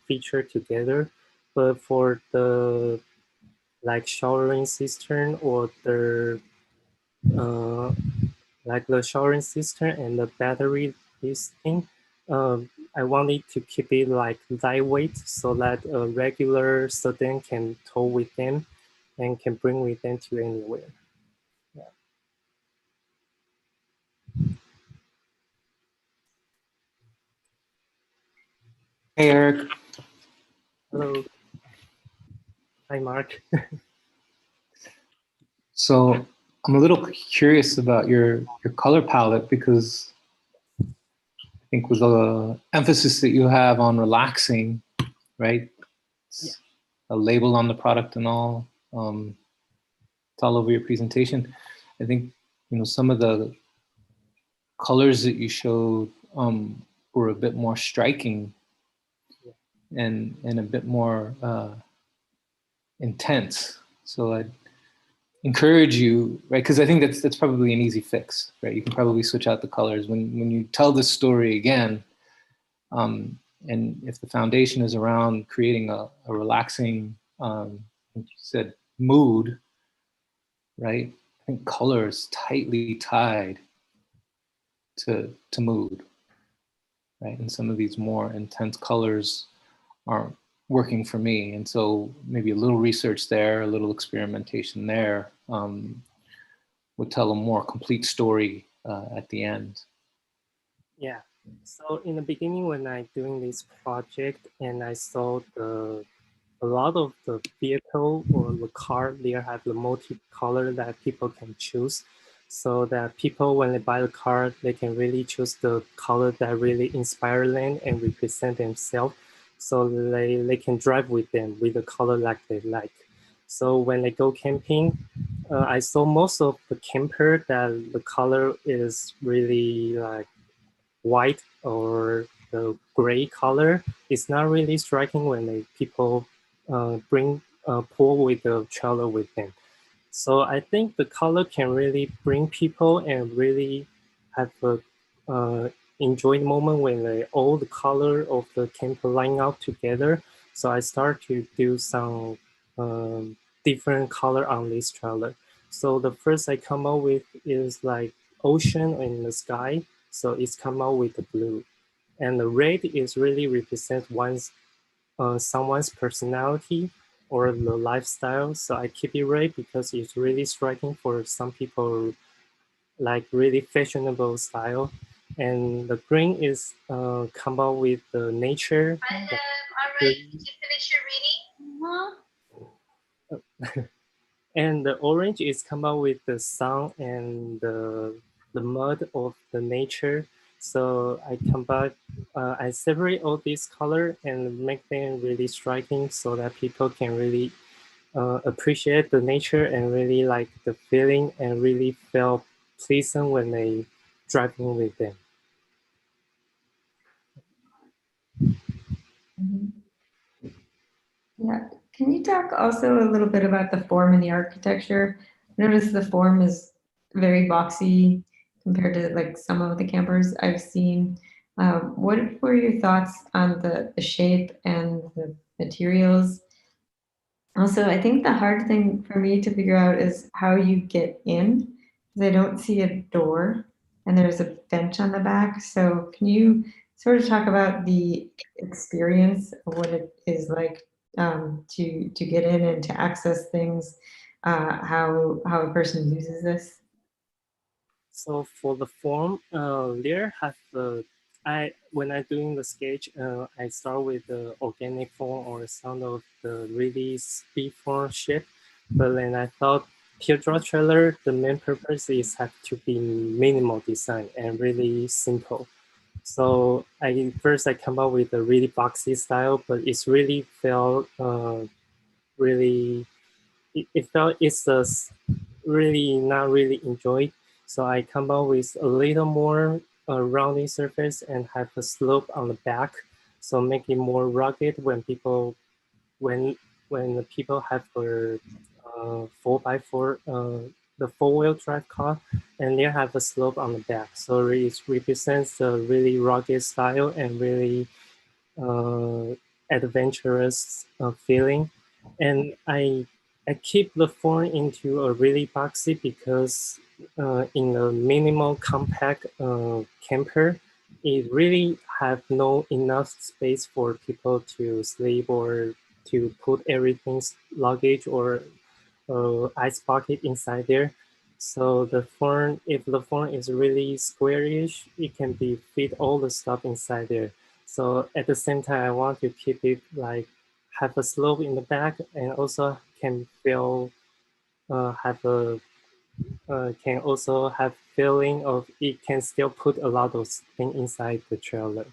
features together. But for the like showering cistern or the like the showering cistern and the battery, this thing, I wanted to keep it like lightweight so that a regular sedan can tow with them and can bring with them to anywhere. Yeah. Hey, Eric. Hello. Hi, Mark. So I'm a little curious about your color palette because I think with the emphasis that you have on relaxing, right? It's a label on the product and all. It's all over your presentation. I think, you know, some of the colors that you showed were a bit more striking and a bit more intense. So I'd encourage you, right? Because I think that's probably an easy fix, right? You can probably switch out the colors when you tell this story again. And if the foundation is around creating a relaxing, like you said, mood, right? I think color is tightly tied to mood, right? And some of these more intense colors aren't working for me. And so maybe a little research there, a little experimentation there would tell a more complete story at the end. Yeah. So in the beginning, when I doing this project and I saw a lot of the vehicle or the car, they have the multi-color that people can choose. So that people, when they buy the car, they can really choose the color that really inspire them and represent themselves. So they can drive with them with the color like they like. So when they go camping, I saw most of the camper that the color is really like white or the gray color. It's not really striking when people pull with the trailer with them. So I think the color can really bring people and really have a enjoy the moment when all the color of the camper line up together. So I start to do some different color on this trailer. So the first I come up with is like ocean in the sky. So it's come out with the blue. And the red is really represent someone's personality or the lifestyle. So I keep it red because it's really striking for some people, like really fashionable style. And the green is come out with the nature. Are ready to finish your reading? And the orange is come out with the sun and the mud of the nature. So I separate all these color and make them really striking so that people can really appreciate the nature and really like the feeling and really feel pleasant when they driving with them. Yeah. Can you talk also a little bit about the form and the architecture? I noticed the form is very boxy compared to like some of the campers I've seen. What were your thoughts on the shape and the materials? Also, I think the hard thing for me to figure out is how you get in, because I don't see a door and there's a bench on the back. So can you sort of talk about the experience of what it is like to get in and to access things, how a person uses this? So for the form, there have when I doing the sketch, I start with the organic form or some of the really speed form shape. But then I thought teardrop trailer, the main purpose is have to be minimal design and really simple. So I come up with a really boxy style, but it's really felt really it felt it's really not really enjoyed. So I come up with a little more rounding surface and have a slope on the back. So make it more rugged when when the people have a 4x4, the 4-wheel drive car, and they have a slope on the back. So it represents the really rugged style and really adventurous feeling. And I keep the form into a really boxy because in a minimal compact camper, it really have no enough space for people to sleep or to put everything's luggage or ice bucket inside there. So the if the form is really squarish, it can be fit all the stuff inside there. So at the same time, I want to keep it like have a slope in the back and also can feel have a can also have feeling of it can still put a lot of things inside the trailer.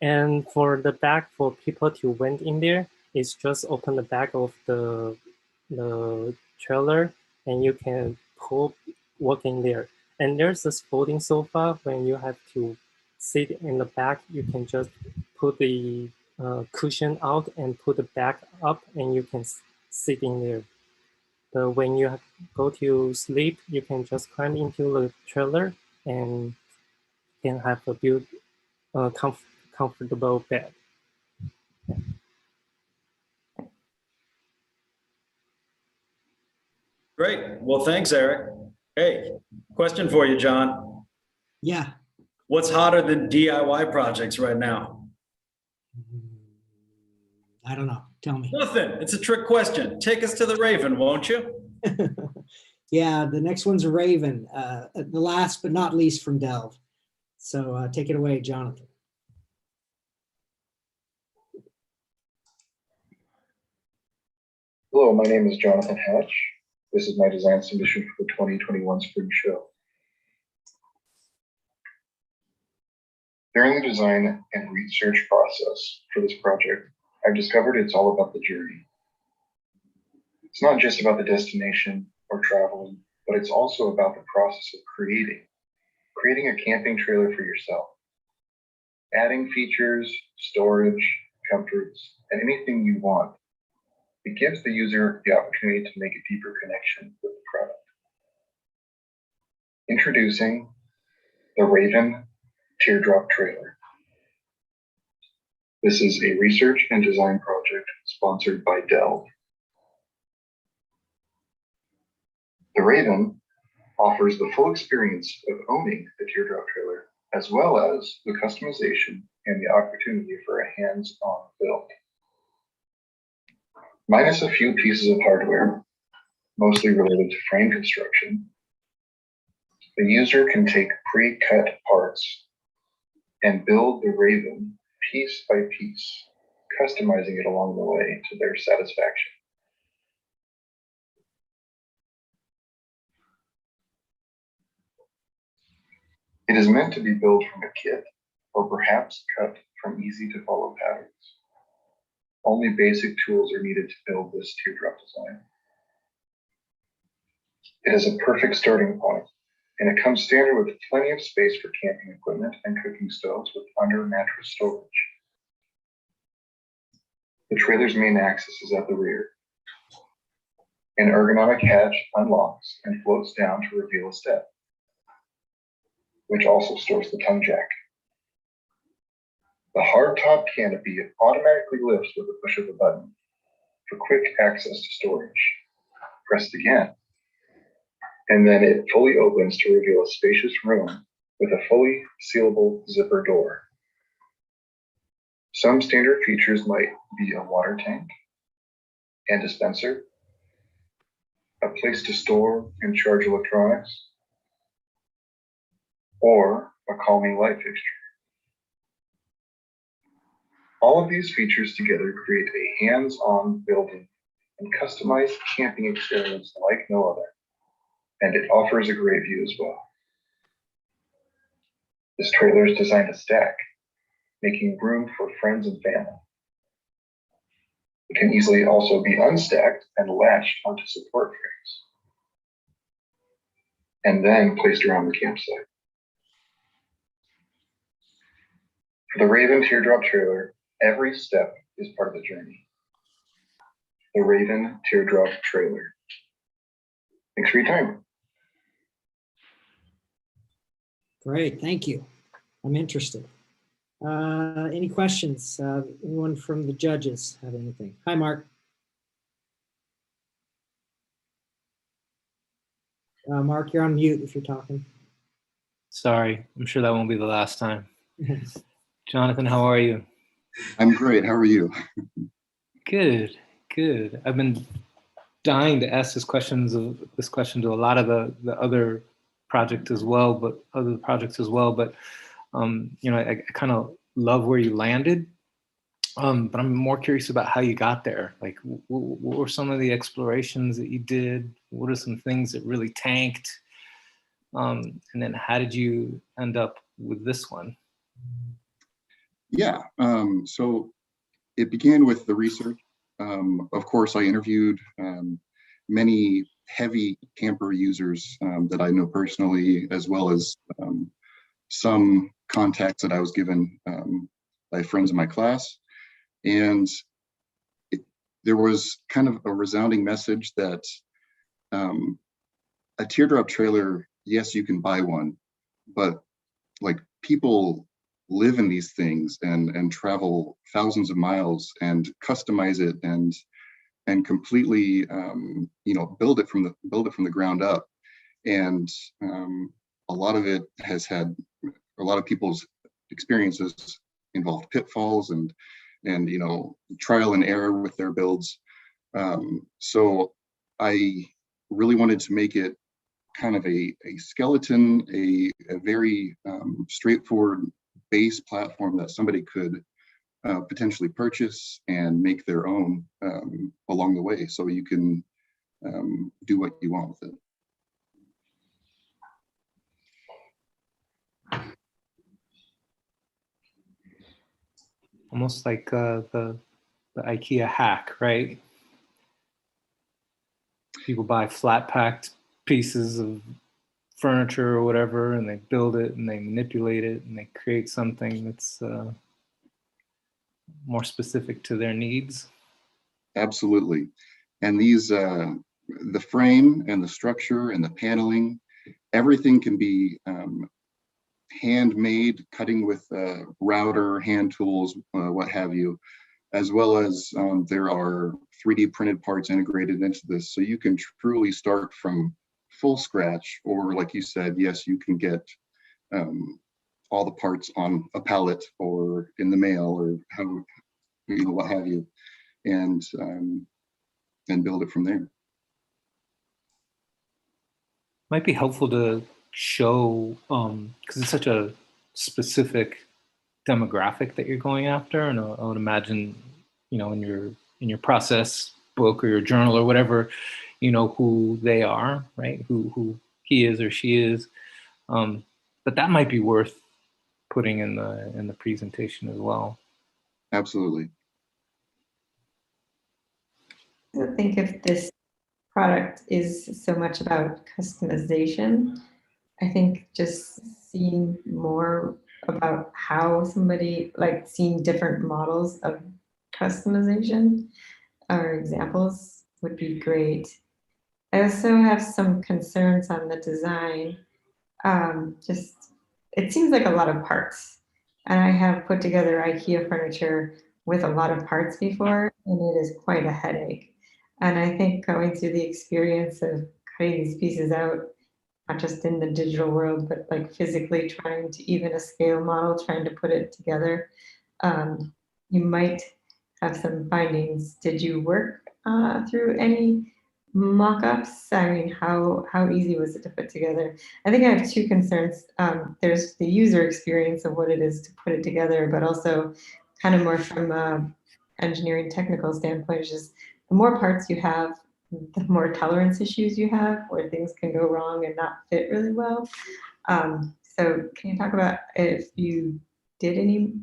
And for the back, for people to went in there, it's just open the back of the trailer and you can walk in there. And there's this folding sofa. When you have to sit in the back, you can just put the cushion out and put the back up and you can sit in there. But when you go to sleep, you can just climb into the trailer and can have a comfortable bed. Great. Well, thanks, Eric. Hey, question for you, John. Yeah. What's hotter than DIY projects right now? I don't know. Tell me. Nothing. It's a trick question. Take us to the Raven, won't you? Yeah, the next one's a Raven, the last but not least from Delve. So take it away, Jonathan. Hello, my name is Jonathan Hatch. This is my design submission for the 2021 Spring Show. During the design and research process for this project, I've discovered it's all about the journey. It's not just about the destination or traveling, but it's also about the process of creating a camping trailer for yourself. Adding features, storage, comforts, and anything you want. It gives the user the opportunity to make a deeper connection with the product. Introducing the Raven Teardrop Trailer. This is a research and design project sponsored by Dell. The Raven offers the full experience of owning the teardrop trailer, as well as the customization and the opportunity for a hands-on build. Minus a few pieces of hardware, mostly related to frame construction, the user can take pre-cut parts and build the Raven piece by piece, customizing it along the way to their satisfaction. It is meant to be built from a kit or perhaps cut from easy to follow patterns. Only basic tools are needed to build this teardrop design. It is a perfect starting point, and it comes standard with plenty of space for camping equipment and cooking stoves with under mattress storage. The trailer's main access is at the rear. An ergonomic hatch unlocks and floats down to reveal a step, which also stores the tongue jack. The hardtop canopy automatically lifts with the push of a button for quick access to storage. Press it again, and then it fully opens to reveal a spacious room with a fully sealable zipper door. Some standard features might be a water tank and dispenser, a place to store and charge electronics, or a calming light fixture. All of these features together create a hands-on building and customized camping experience like no other, and it offers a great view as well. This trailer is designed to stack, making room for friends and family. It can easily also be unstacked and latched onto support frames, and then placed around the campsite. For the Raven Teardrop Trailer, every step is part of the journey. The Raven Teardrop Trailer. Thanks for your time. Great, thank you. I'm interested. Any questions? Anyone from the judges have anything? Hi, Mark. Mark, you're on mute if you're talking. Sorry, I'm sure that won't be the last time. Jonathan, how are you? I'm great. How are you? Good, good. I've been dying to ask this question to a lot of the other project as well, but other projects as well. But I kind of love where you landed, but I'm more curious about how you got there. Like, what were some of the explorations that you did? What are some things that really tanked? And then how did you end up with this one? Yeah, so it began with the research. Of course, I interviewed many heavy camper users that I know personally, as well as some contacts that I was given by friends in my class. And there was kind of a resounding message that a teardrop trailer, yes, you can buy one, but like people live in these things and travel thousands of miles and customize it and completely build it from the ground up. And a lot of it has had a lot of people's experiences involved pitfalls and trial and error with their builds. So I really wanted to make it kind of a skeleton, a very straightforward base platform that somebody could potentially purchase and make their own along the way, so you can do what you want with it. Almost like the IKEA hack, right? People buy flat packed pieces of furniture or whatever, and they build it and they manipulate it and they create something that's more specific to their needs. Absolutely. And these, the frame and the structure and the paneling, everything can be handmade, cutting with router, hand tools, what have you, as well as there are 3D printed parts integrated into this. So you can truly start from full scratch, or like you said, yes, you can get all the parts on a pallet or in the mail or how, what have you, and build it from there. Might be helpful to show, because it's such a specific demographic that you're going after, and I would imagine, in your process book or your journal or whatever, who they are, right? Who he is or she is, but that might be worth putting in the presentation as well. Absolutely. I don't think if this product is so much about customization. I think just seeing more about how somebody, like seeing different models of customization or examples would be great. I also have some concerns on the design. It seems like a lot of parts. And I have put together IKEA furniture with a lot of parts before, and it is quite a headache. And I think going through the experience of cutting these pieces out, not just in the digital world, but like physically trying to even a scale model, trying to put it together, you might have some findings. Did you work through any mock-ups? I mean, how easy was it to put together? I think I have two concerns. There's the user experience of what it is to put it together, but also kind of more from a engineering technical standpoint, is just the more parts you have, the more tolerance issues you have, where things can go wrong and not fit really well. So can you talk about if you did any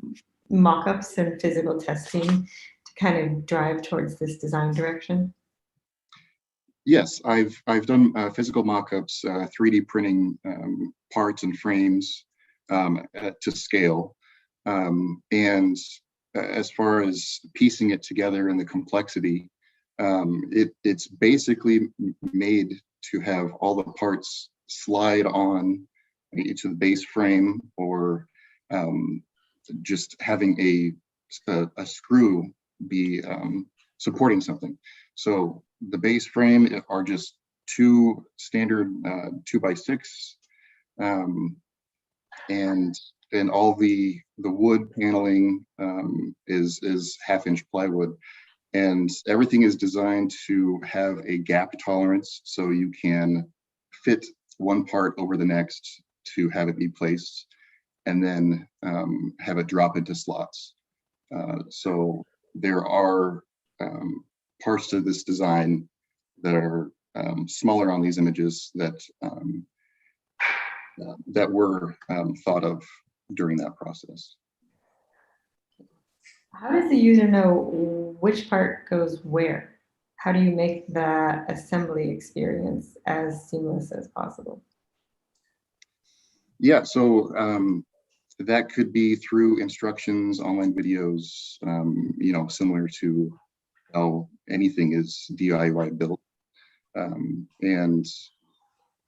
mock-ups and physical testing to kind of drive towards this design direction? Yes, I've done physical mock-ups, 3D printing parts and frames to scale. And as far as piecing it together and the complexity, it's basically made to have all the parts slide on each of the base frame, or just having a screw be supporting something. So the base frame are just two standard 2x6, and all the wood paneling is 1/2-inch plywood. And everything is designed to have a gap tolerance, so you can fit one part over the next to have it be placed. and then have it drop into slots. So there are parts to this design that are smaller on these images that that were thought of during that process. How does the user know which part goes where? How do you make the assembly experience as seamless as possible? Yeah, so that could be through instructions, online videos, you know, similar to how anything is DIY built. And,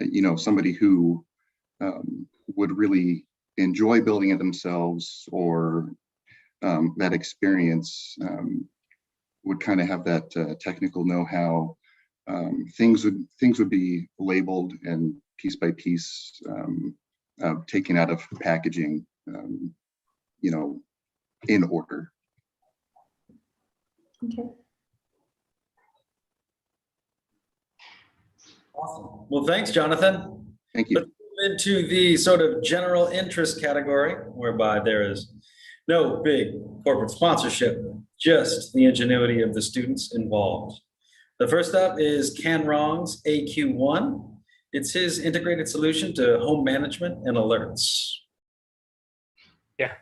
you know, somebody who would really enjoy building it themselves, or that experience would kind of have that technical know-how. Things would be labeled and piece by piece taken out of packaging, you know, in order. Okay. Awesome. Well, thanks, Jonathan. Thank you. Let's move into the sort of general interest category, whereby there is no big corporate sponsorship, just the ingenuity of the students involved. The first up is Can Rong's AQ1. It's his integrated solution to home management and alerts. Yeah.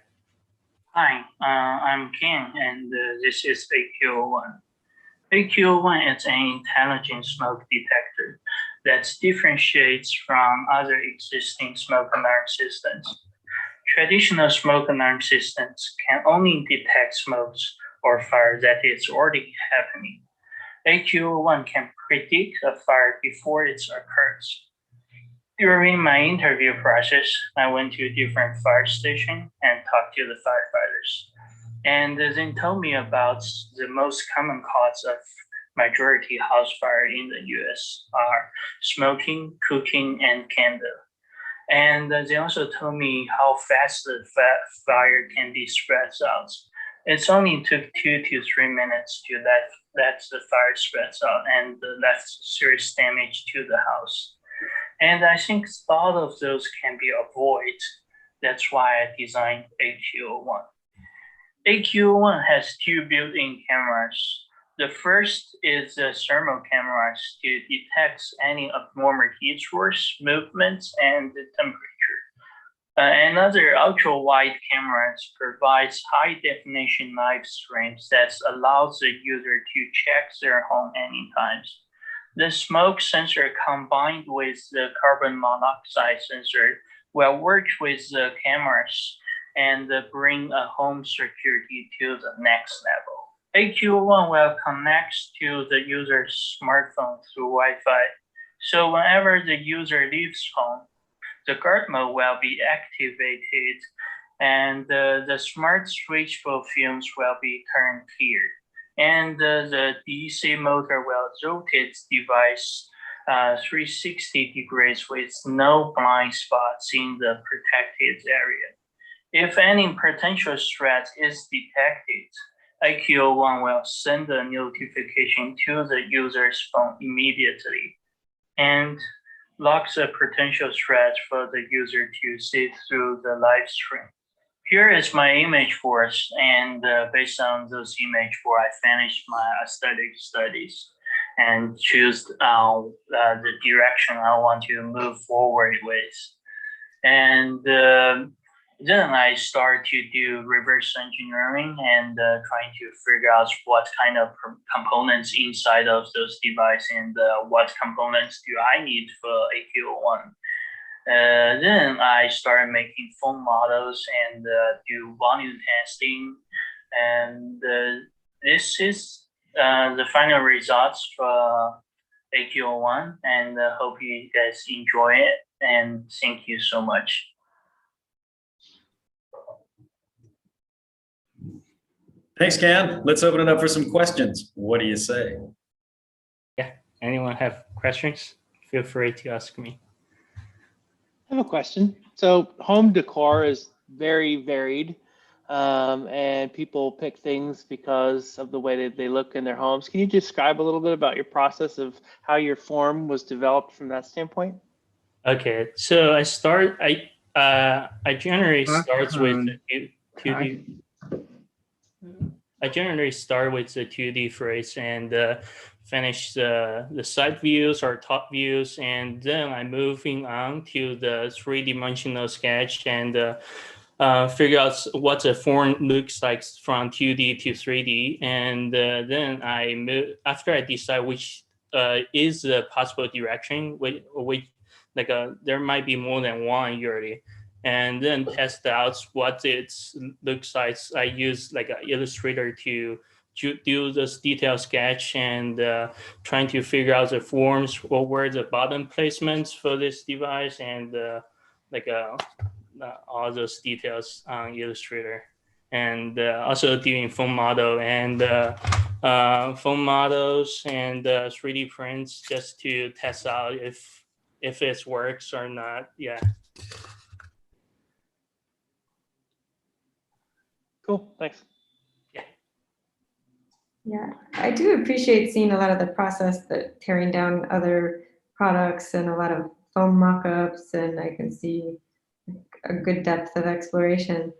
Hi, I'm Ken, and this is AQ1. AQ1 is an intelligent smoke detector that differentiates from other existing smoke alarm systems. Traditional smoke alarm systems can only detect smokes or fire that is already happening. AQ1 can predict a fire before it occurs. During my interview process, I went to different fire stations and talked to the firefighters. And they told me about the most common cause of majority house fire in the US are smoking, cooking, and candle. And they also told me how fast the fire can be spread out. It's only took 2 to 3 minutes to let the fire spread out and left serious damage to the house. And I think a lot of those can be avoided. That's why I designed AQ1. AQ1 has 2 built-in cameras. The first is the thermal cameras to detect any abnormal heat source, movements, and the temperature. Another ultra-wide camera provides high-definition live streams that allows the user to check their home anytime. The smoke sensor combined with the carbon monoxide sensor will work with the cameras and bring a home security to the next level. AQ1 will connect to the user's smartphone through Wi-Fi. So whenever the user leaves home, the guard mode will be activated and the smart switchable fumes will be turned clear. And the DC motor will rotate device 360 degrees with no blind spots in the protected area. If any potential threat is detected, AQ1 will send a notification to the user's phone immediately and locks a potential threat for the user to see through the live stream. Here is my image course, and based on those image course, I finished my aesthetic studies and choose the direction I want to move forward with. And then I start to do reverse engineering and trying to figure out what kind of components inside of those devices and what components do I need for AQ1. Then I started making foam models and do volume testing. And this is the final results for AQ1, and hope you guys enjoy it. And thank you so much. Thanks, Ken. Let's open it up for some questions. What do you say? Yeah, anyone have questions? Feel free to ask me. I have a question. So home decor is very varied, and people pick things because of the way that they look in their homes. Can you describe a little bit about your process of how your form was developed from that standpoint? Okay, so I I generally starts with the 2D. I generally start with the 2D phrase and finish the side views or top views, and then I'm moving on to the 3-dimensional sketch and figure out what the form looks like from 2D to 3D, and then I move after I decide which is the possible direction, which like there might be more than one usually, and then test out what it looks like. I use like an Illustrator to do this detailed sketch and trying to figure out the forms or where the button placements for this device and all those details on Illustrator, and also doing foam model and foam models and 3D prints just to test out if it works or not. Yeah. Cool. Thanks. Yeah, I do appreciate seeing a lot of the process, that tearing down other products and a lot of foam mock-ups, and I can see a good depth of exploration.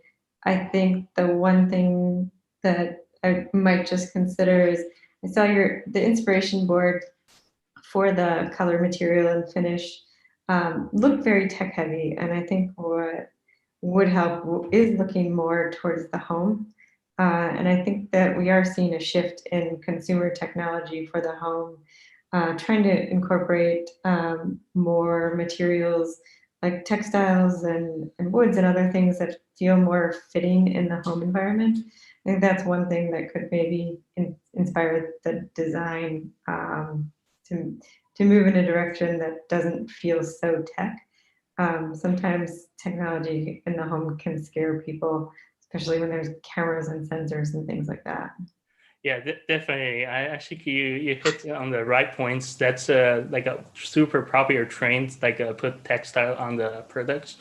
I think the one thing that I might just consider is I saw the inspiration board for the color material and finish looked very tech heavy, and I think what would help is looking more towards the home. And I think that we are seeing a shift in consumer technology for the home, trying to incorporate more materials like textiles and woods and other things that feel more fitting in the home environment. I think that's one thing that could maybe inspire the design to move in a direction that doesn't feel so tech. Sometimes technology in the home can scare people, especially when there's cameras and sensors and things like that. Yeah, definitely. I think you hit on the right points. That's like a super popular trend, like put textile on the products.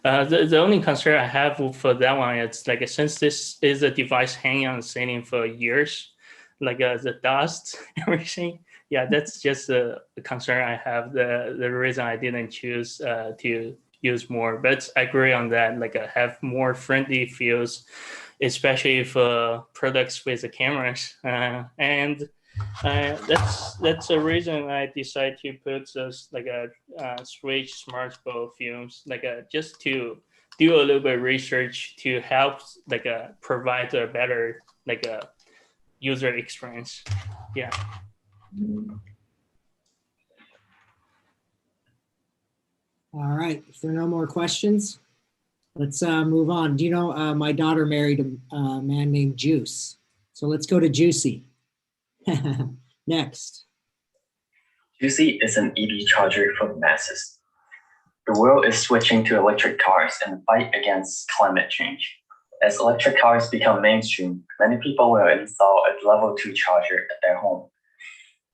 The only concern I have for that one is like since this is a device hanging on the ceiling for years, like the dust, everything. Yeah, that's just a concern I have. The reason I didn't choose to use more, but I agree on that. Like have more friendly feels, especially for products with the cameras, and that's a reason I decided to put this like a switch smart bow films, like just to do a little bit of research to help like provide a better like a user experience. Yeah. All right, if there are no more questions, let's move on. Do you know my daughter married a man named Juice? So let's go to Juicy. Next. Juicy is an EV charger for the masses. The world is switching to electric cars in the fight against climate change. As electric cars become mainstream, many people will install a level 2 charger at their home.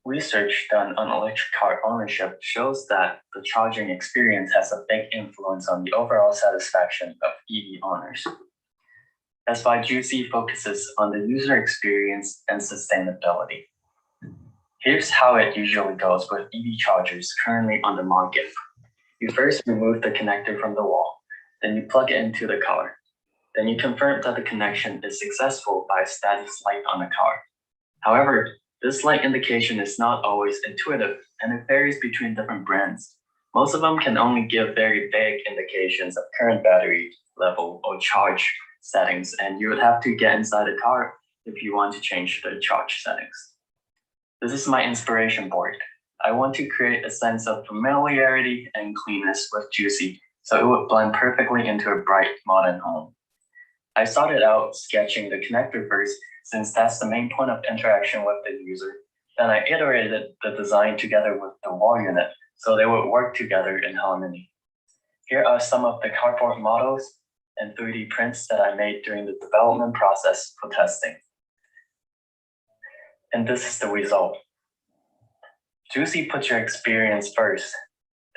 Research done on electric car ownership shows that the charging experience has a big influence on the overall satisfaction of EV owners. That's why Juicy focuses on the user experience and sustainability. Here's how it usually goes with EV chargers currently on the market. You first remove the connector from the wall, then you plug it into the car. Then you confirm that the connection is successful by a status light on the car. However, this light indication is not always intuitive, and it varies between different brands. Most of them can only give very vague indications of current battery level or charge settings, and you would have to get inside the car if you want to change the charge settings. This is my inspiration board. I want to create a sense of familiarity and cleanness with Juicy, so it would blend perfectly into a bright, modern home. I started out sketching the connector first, since that's the main point of interaction with the user. Then I iterated the design together with the wall unit, so they would work together in harmony. Here are some of the cardboard models and 3D prints that I made during the development process for testing. And this is the result. Juicy puts your experience first.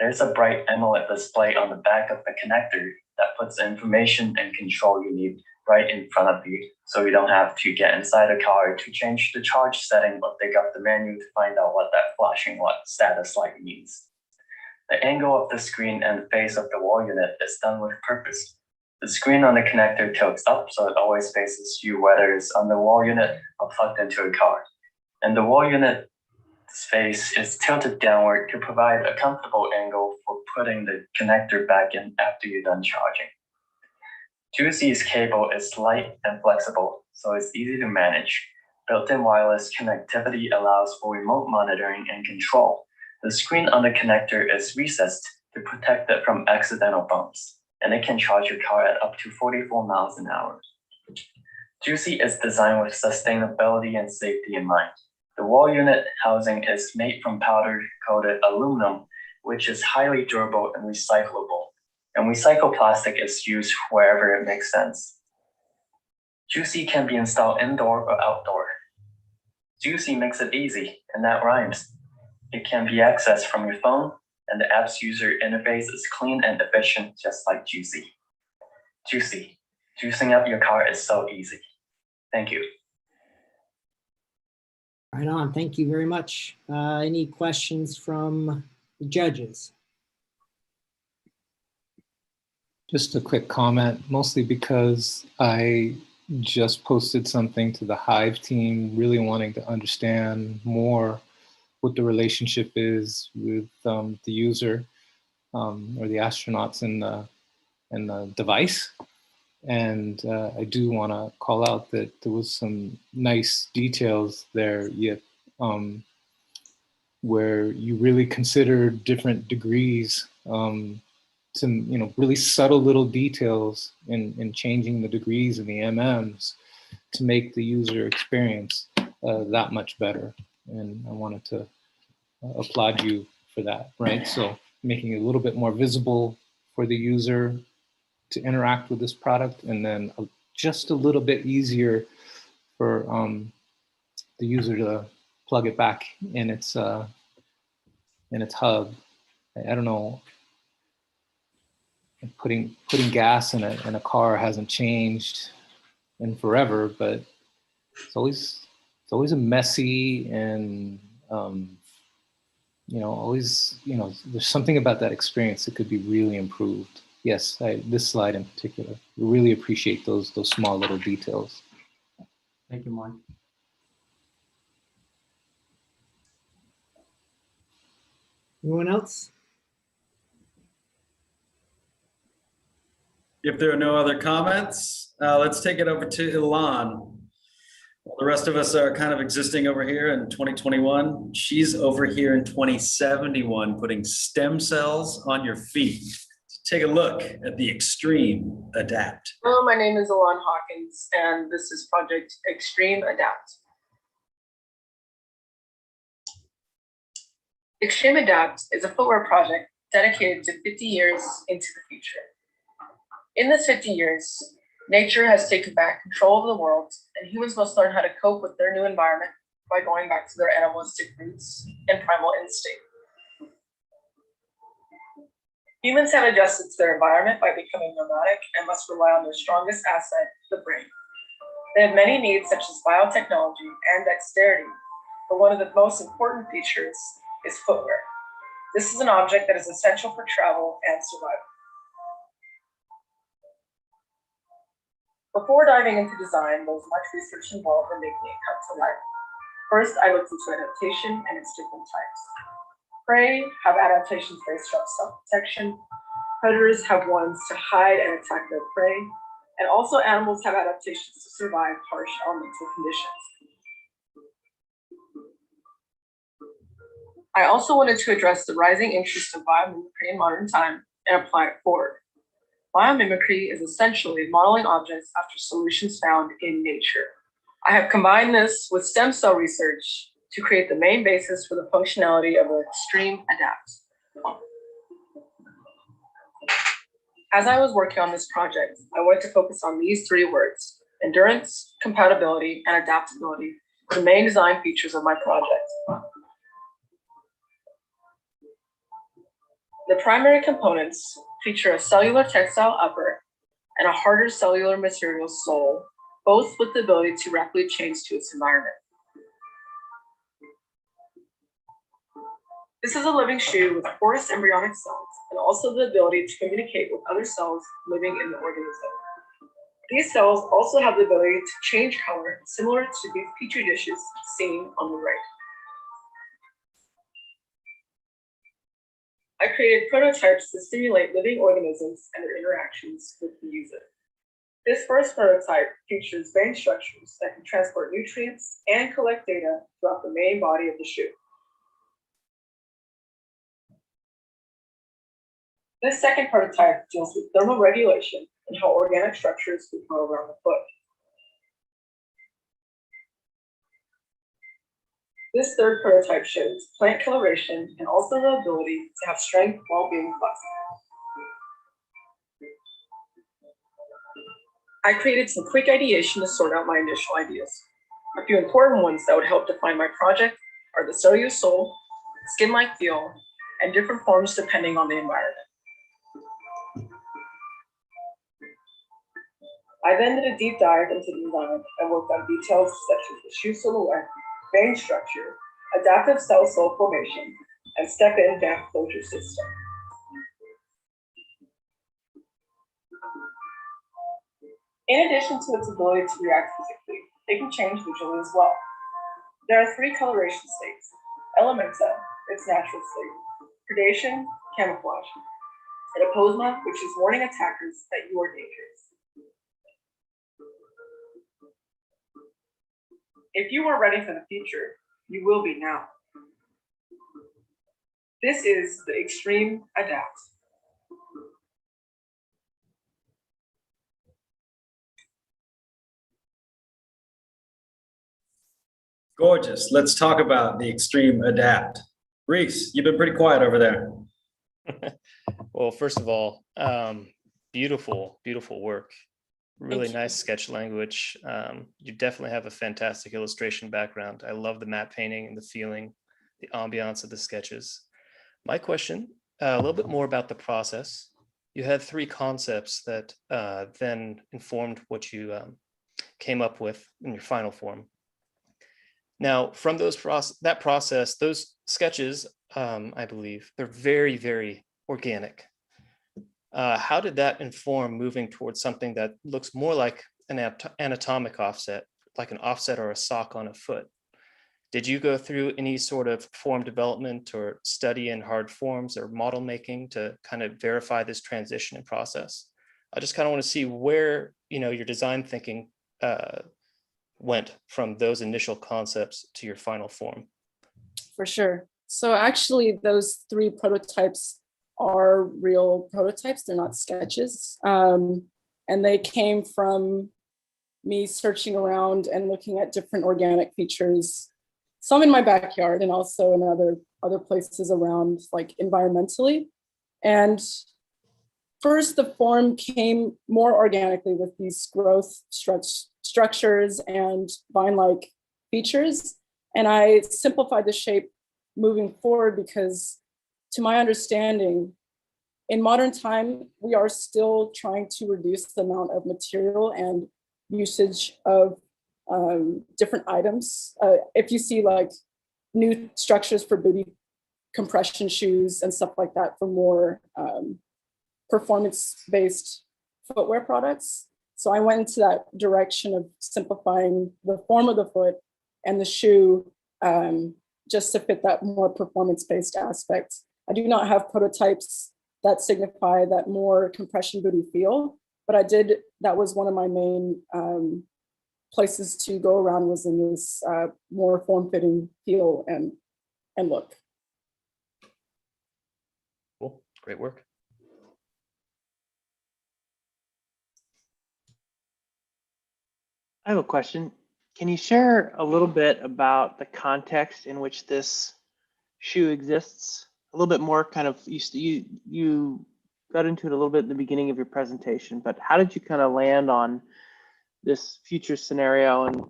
There's a bright AMOLED display on the back of the connector that puts the information and control you need right in front of you, so you don't have to get inside a car to change the charge setting or pick up the menu to find out what that flashing status light means. The angle of the screen and face of the wall unit is done with purpose. The screen on the connector tilts up so it always faces you, whether it's on the wall unit or plugged into a car. And the wall unit's face is tilted downward to provide a comfortable angle for putting the connector back in after you're done charging. Juicy's cable is light and flexible, so it's easy to manage. Built-in wireless connectivity allows for remote monitoring and control. The screen on the connector is recessed to protect it from accidental bumps, and it can charge your car at up to 44 miles an hour. Juicy is designed with sustainability and safety in mind. The wall unit housing is made from powder-coated aluminum, which is highly durable and recyclable. And recycled plastic is used wherever it makes sense. Juicy can be installed indoor or outdoor. Juicy makes it easy, and that rhymes. It can be accessed from your phone, and the app's user interface is clean and efficient, just like Juicy. Juicy, juicing up your car is so easy. Thank you. Right on. Thank you very much. Any questions from the judges? Just a quick comment, mostly because I just posted something to the Hive team, really wanting to understand more what the relationship is with the user or the astronauts in the device. And I do want to call out that there was some nice details there, yet where you really consider different degrees, some really subtle little details in changing the degrees and the MMs to make the user experience that much better. And I wanted to applaud you for that, right? So making it a little bit more visible for the user to interact with this product, and then just a little bit easier for the user to plug it back in its hub. I don't know, putting gas in a car hasn't changed in forever, but it's always a messy and always there's something about that experience that could be really improved. Yes, this slide in particular. We really appreciate those small little details. Thank you, Mark. Anyone else? If there are no other comments, let's take it over to Ilan. Well, the rest of us are kind of existing over here in 2021. She's over here in 2071, putting stem cells on your feet. Take a look at the Extreme Adapt. Hello, my name is Alon Hawkins, and this is Project Extreme Adapt. Extreme Adapt is a footwear project dedicated to 50 years into the future. In this 50 years, nature has taken back control of the world, and humans must learn how to cope with their new environment by going back to their animalistic roots and primal instinct. Humans have adjusted to their environment by becoming nomadic and must rely on their strongest asset, the brain. They have many needs such as biotechnology and dexterity, but one of the most important features is footwear. This is an object that is essential for travel and survival. Before diving into design, there was much research involved in making it come to life. First, I looked into adaptation and its different types. Prey have adaptations based on self-protection. Predators have ones to hide and attack their prey. And also animals have adaptations to survive harsh elemental conditions. I also wanted to address the rising interest of biomimicry in modern time and apply it forward. Biomimicry is essentially modeling objects after solutions found in nature. I have combined this with stem cell research to create the main basis for the functionality of an Extreme Adapt. As I was working on this project, I wanted to focus on these three words: endurance, compatibility, and adaptability, the main design features of my project. The primary components feature a cellular textile upper and a harder cellular material sole, both with the ability to rapidly change to its environment. This is a living shoe with porous embryonic cells and also the ability to communicate with other cells living in the organism. These cells also have the ability to change color, similar to these petri dishes seen on the right. I created prototypes to simulate living organisms and their interactions with the user. This first prototype features vein structures that can transport nutrients and collect data throughout the main body of the shoe. This second prototype deals with thermal regulation and how organic structures can grow around the foot. This third prototype shows plant coloration and also the ability to have strength while being flexible. I created some quick ideation to sort out my initial ideas. A few important ones that would help define my project are the cellulose sole, skin-like feel, and different forms depending on the environment. I then did a deep dive into the design and worked on details such as the shoe silhouette, vein structure, adaptive cell formation, and step-in gap closure system. In addition to its ability to react physically, it can change visually as well. There are 3 coloration states: elementa, its natural state; predation, camouflage; and aposma, which is warning attackers that you are dangerous. If you are ready for the future, you will be now. This is the extreme adapt. Gorgeous. Let's talk about the extreme adapt. Reese, you've been pretty quiet over there. Well, first of all, beautiful, beautiful work. Really nice sketch language. You definitely have a fantastic illustration background. I love the matte painting and the feeling, the ambiance of the sketches. My question, a little bit more about the process. You had 3 concepts that then informed what you came up with in your final form. Now, from that process, those sketches, I believe, they're very, very organic. How did that inform moving towards something that looks more like an anatomic offset, like an offset or a sock on a foot? Did you go through any sort of form development or study in hard forms or model making to kind of verify this transition and process? I just kind of want to see where, your design thinking went from those initial concepts to your final form. For sure. So actually those 3 prototypes are real prototypes. They're not sketches. And they came from me searching around and looking at different organic features, some in my backyard and also in other places around, like environmentally. And first, the form came more organically with these growth structures and vine-like features. And I simplified the shape moving forward because, to my understanding, in modern time, we are still trying to reduce the amount of material and usage of different items. If you see like new structures for booty compression shoes and stuff like that for more performance-based footwear products. So I went into that direction of simplifying the form of the foot and the shoe just to fit that more performance-based aspect. I do not have prototypes that signify that more compression booty feel, but that was one of my main places to go around, was in this more form-fitting feel and look. Cool, great work. I have a question. Can you share a little bit about the context in which this shoe exists? A little bit more, kind of, you got into it a little bit in the beginning of your presentation, but how did you kind of land on this future scenario and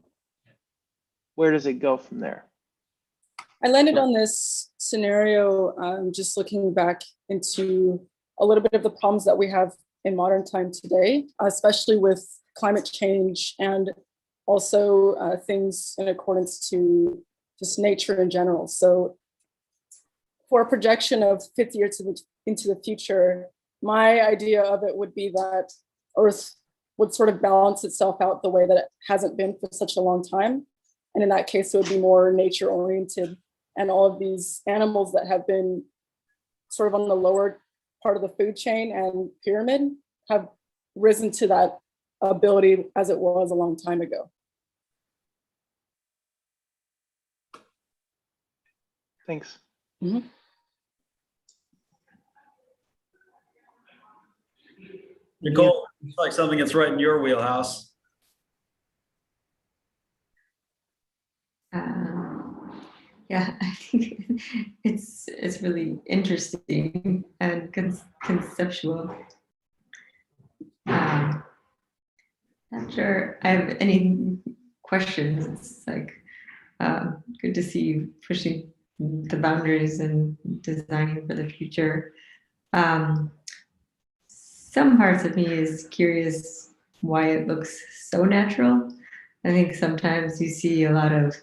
where does it go from there? I landed on this scenario just looking back into a little bit of the problems that we have in modern time today, especially with climate change and also things in accordance to just nature in general. So for a projection of 50 years into the future, my idea of it would be that Earth would sort of balance itself out the way that it hasn't been for such a long time. And in that case, it would be more nature oriented. And all of these animals that have been sort of on the lower part of the food chain and pyramid have risen to that ability as it was a long time ago. Thanks. Mm-hmm. Nicole, it's like something that's right in your wheelhouse. Yeah, I think it's really interesting and conceptual. Not sure I have any questions. It's like good to see you pushing the boundaries and designing for the future. Some parts of me is curious why it looks so natural. I think sometimes you see a lot of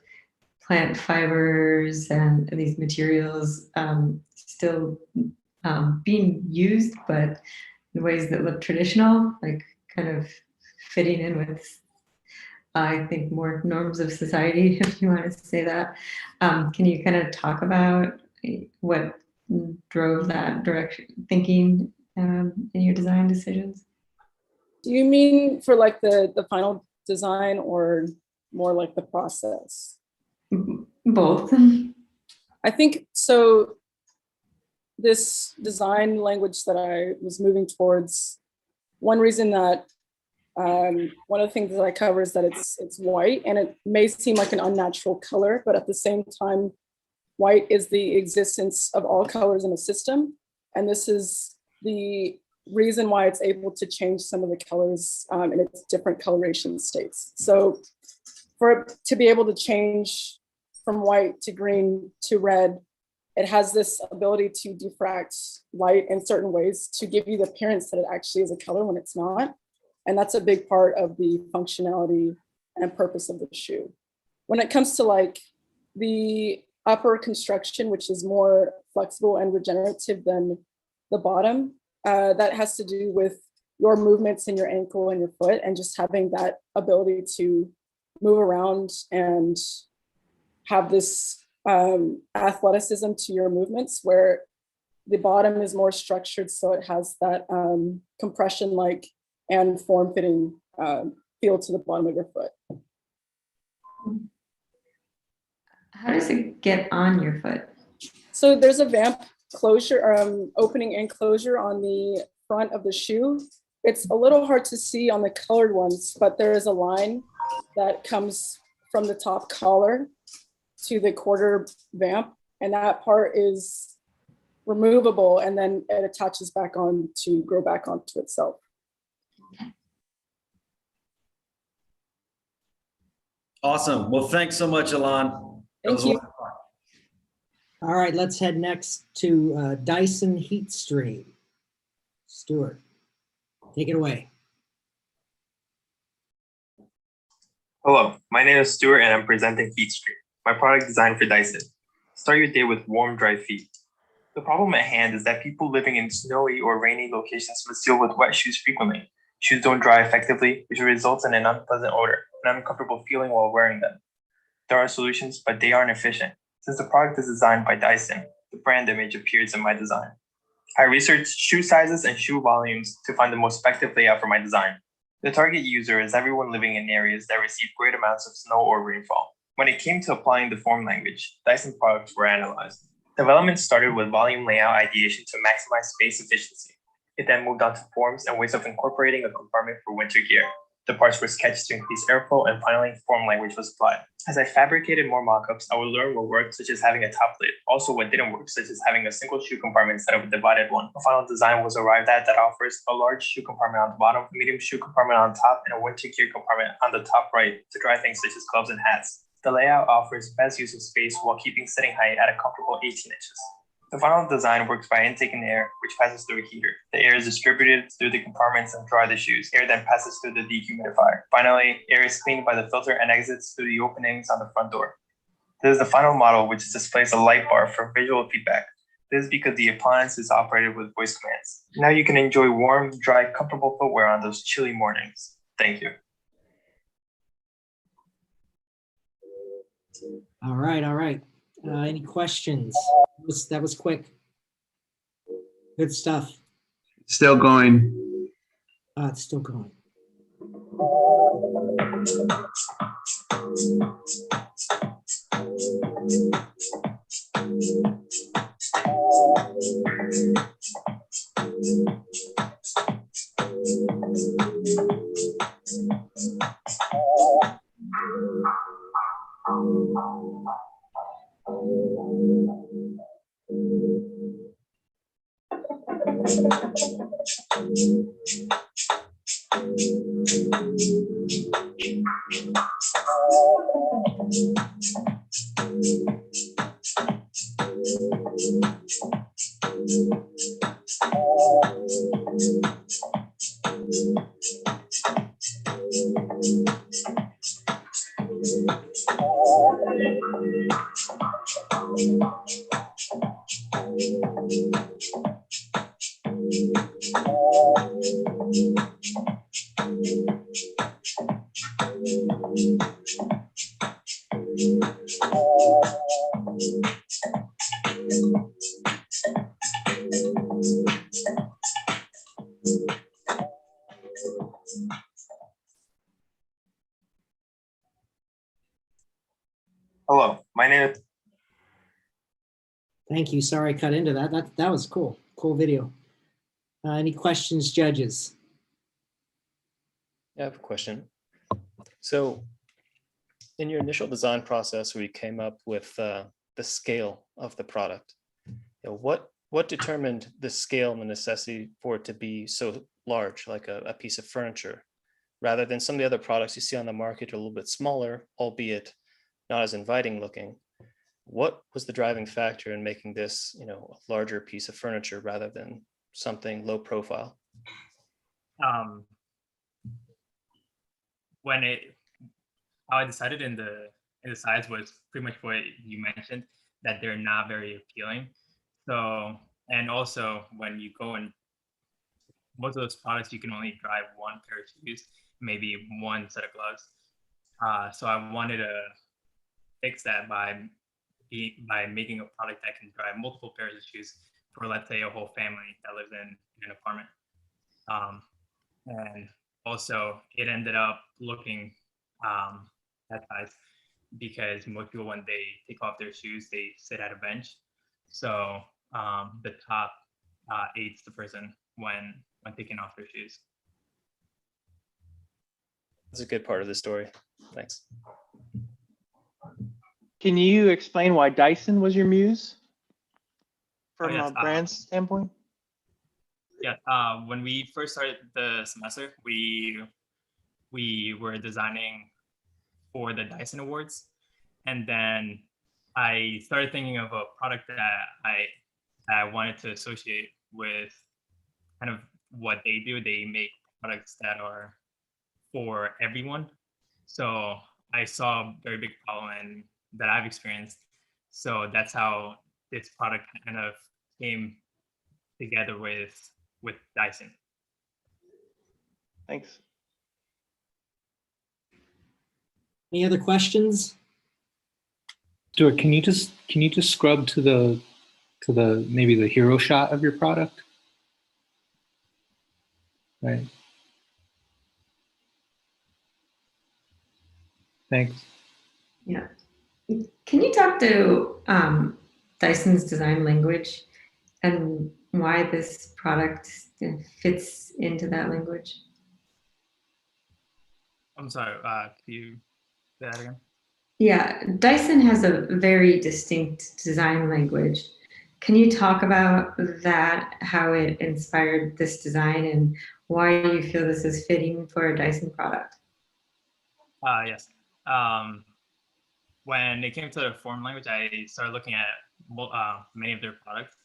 plant fibers and these materials still being used, but in ways that look traditional, like kind of fitting in with, I think, more norms of society, if you want to say that. Can you kind of talk about what drove that direction thinking in your design decisions? Do you mean for like the final design or more like the process? Both. I think so. This design language that I was moving towards, one reason that one of the things that I cover is that it's white, and it may seem like an unnatural color, but at the same time, white is the existence of all colors in a system. And this is the reason why it's able to change some of the colors in its different coloration states. So for it to be able to change from white to green to red, it has this ability to diffract light in certain ways to give you the appearance that it actually is a color when it's not. And that's a big part of the functionality and purpose of the shoe. When it comes to like the upper construction, which is more flexible and regenerative than the bottom, that has to do with your movements in your ankle and your foot, and just having that ability to move around and have this athleticism to your movements, where the bottom is more structured, so it has that compression-like and form-fitting feel to the bottom of your foot. How does it get on your foot? So there's a vamp closure, opening and closure on the front of the shoe. It's a little hard to see on the colored ones, but there is a line that comes from the top collar to the quarter vamp, and that part is removable, and then it attaches back on to grow back onto itself. Awesome. Well, thanks so much, Alon. Thank you. All right, let's head next to Dyson HeatStream. Stuart, take it away. Hello, my name is Stuart and I'm presenting HeatStream, my product designed for Dyson. Start your day with warm, dry feet. The problem at hand is that people living in snowy or rainy locations must deal with wet shoes frequently. Shoes don't dry effectively, which results in an unpleasant odor and uncomfortable feeling while wearing them. There are solutions, but they aren't efficient. Since the product is designed by Dyson, the brand image appears in my design. I researched shoe sizes and shoe volumes to find the most effective layout for my design. The target user is everyone living in areas that receive great amounts of snow or rainfall. When it came to applying the form language, Dyson products were analyzed. Development started with volume layout ideation to maximize space efficiency. It then moved on to forms and ways of incorporating a compartment for winter gear. The parts were sketched to increase airflow, and finally, form language was applied. As I fabricated more mockups, I would learn what worked, such as having a top lid, also what didn't work, such as having a single shoe compartment instead of a divided one. A final design was arrived at that offers a large shoe compartment on the bottom, a medium shoe compartment on top, and a winter gear compartment on the top right to dry things such as gloves and hats. The layout offers best use of space while keeping sitting height at a comfortable 18 inches. The final design works by intaking air, which passes through a heater. The air is distributed through the compartments and dry the shoes. Air then passes through the dehumidifier. Finally, air is cleaned by the filter and exits through the openings on the front door. This is the final model, which displays a light bar for visual feedback. This is because the appliance is operated with voice commands. Now you can enjoy warm, dry, comfortable footwear on those chilly mornings. Thank you. All right, all right. Any questions? That was quick. Good stuff. Still going. It's still going. Hello, my name is... Thank you. Sorry I cut into that. That was cool. Cool video. Any questions, judges? I have a question. So in your initial design process where you came up with the scale of the product, what determined the scale and the necessity for it to be so large, like a piece of furniture, rather than some of the other products you see on the market are a little bit smaller, albeit not as inviting looking? What was the driving factor in making this, a larger piece of furniture rather than something low profile? How I decided in the size was pretty much what you mentioned, that they're not very appealing. So, and also when you go and most of those products, you can only drive one pair of shoes, maybe one set of gloves. So I wanted to fix that by making a product that can drive multiple pairs of shoes for, let's say, a whole family that lives in an apartment. And also, it ended up looking that size because most people, when they take off their shoes, they sit at a bench. So the top aids the person when taking off their shoes. That's a good part of the story. Thanks. Can you explain why Dyson was your muse from a brand standpoint? Yeah, when we first started the semester, we were designing for the Dyson Awards, and then I started thinking of a product that I wanted to associate with kind of what they do. They make products that are for everyone. So I saw a very big problem that I've experienced. So that's how this product kind of came together with Dyson. Thanks. Any other questions? Stuart, can you just scrub to the maybe the hero shot of your product? Right. Thanks. Yeah. Can you talk to Dyson's design language and why this product fits into that language? I'm sorry, can you say that again? Yeah, Dyson has a very distinct design language. Can you talk about that, how it inspired this design and why you feel this is fitting for a Dyson product? Yes. When it came to the form language, I started looking at many of their products,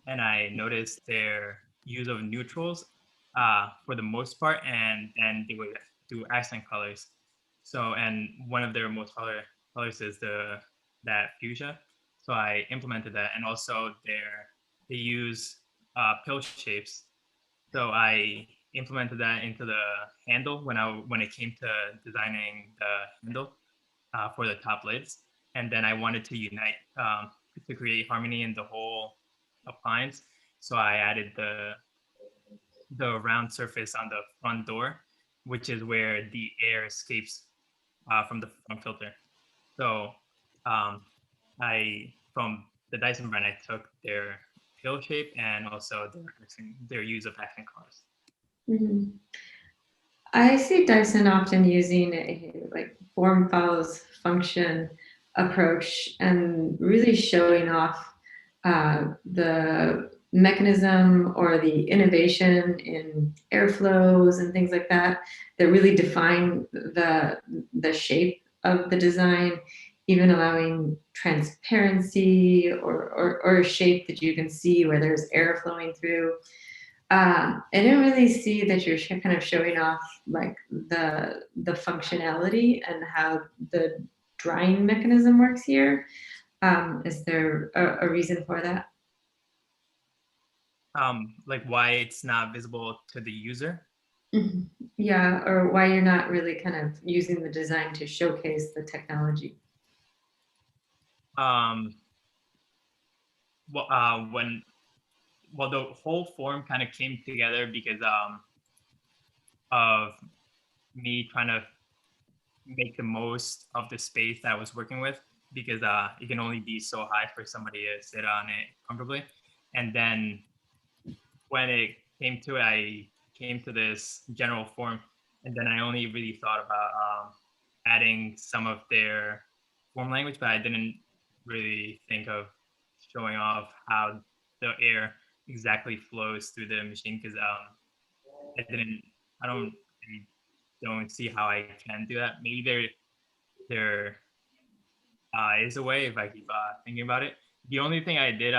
and I noticed their use of neutrals for the most part, and they would do accent colors. So, and one of their most popular colors is that fuchsia. So I implemented that, and also they use pill shapes. So I implemented that into the handle when it came to designing the handle for the top lids. And then I wanted to unite to create harmony in the whole appliance. So I added the round surface on the front door, which is where the air escapes from the front filter. So from the Dyson brand, I took their pill shape and also their use of accent colors. Mhm. I see Dyson often using a like form follows function approach and really showing off the mechanism or the innovation in airflows and things like that that really define the shape of the design, even allowing transparency or a shape that you can see where there's air flowing through. I didn't really see that you're kind of showing off like the functionality and how the drying mechanism works here. Is there a reason for that? Like why it's not visible to the user? Mhm. Yeah, or why you're not really kind of using the design to showcase the technology. Well, the whole form kind of came together because of me trying to make the most of the space that I was working with, because it can only be so high for somebody to sit on it comfortably. And then when it came to it, I came to this general form, and then I only really thought about adding some of their form language, but I didn't really think of showing off how the air exactly flows through the machine, because I don't see how I can do that. Maybe there is a way if I keep thinking about it. The only thing I did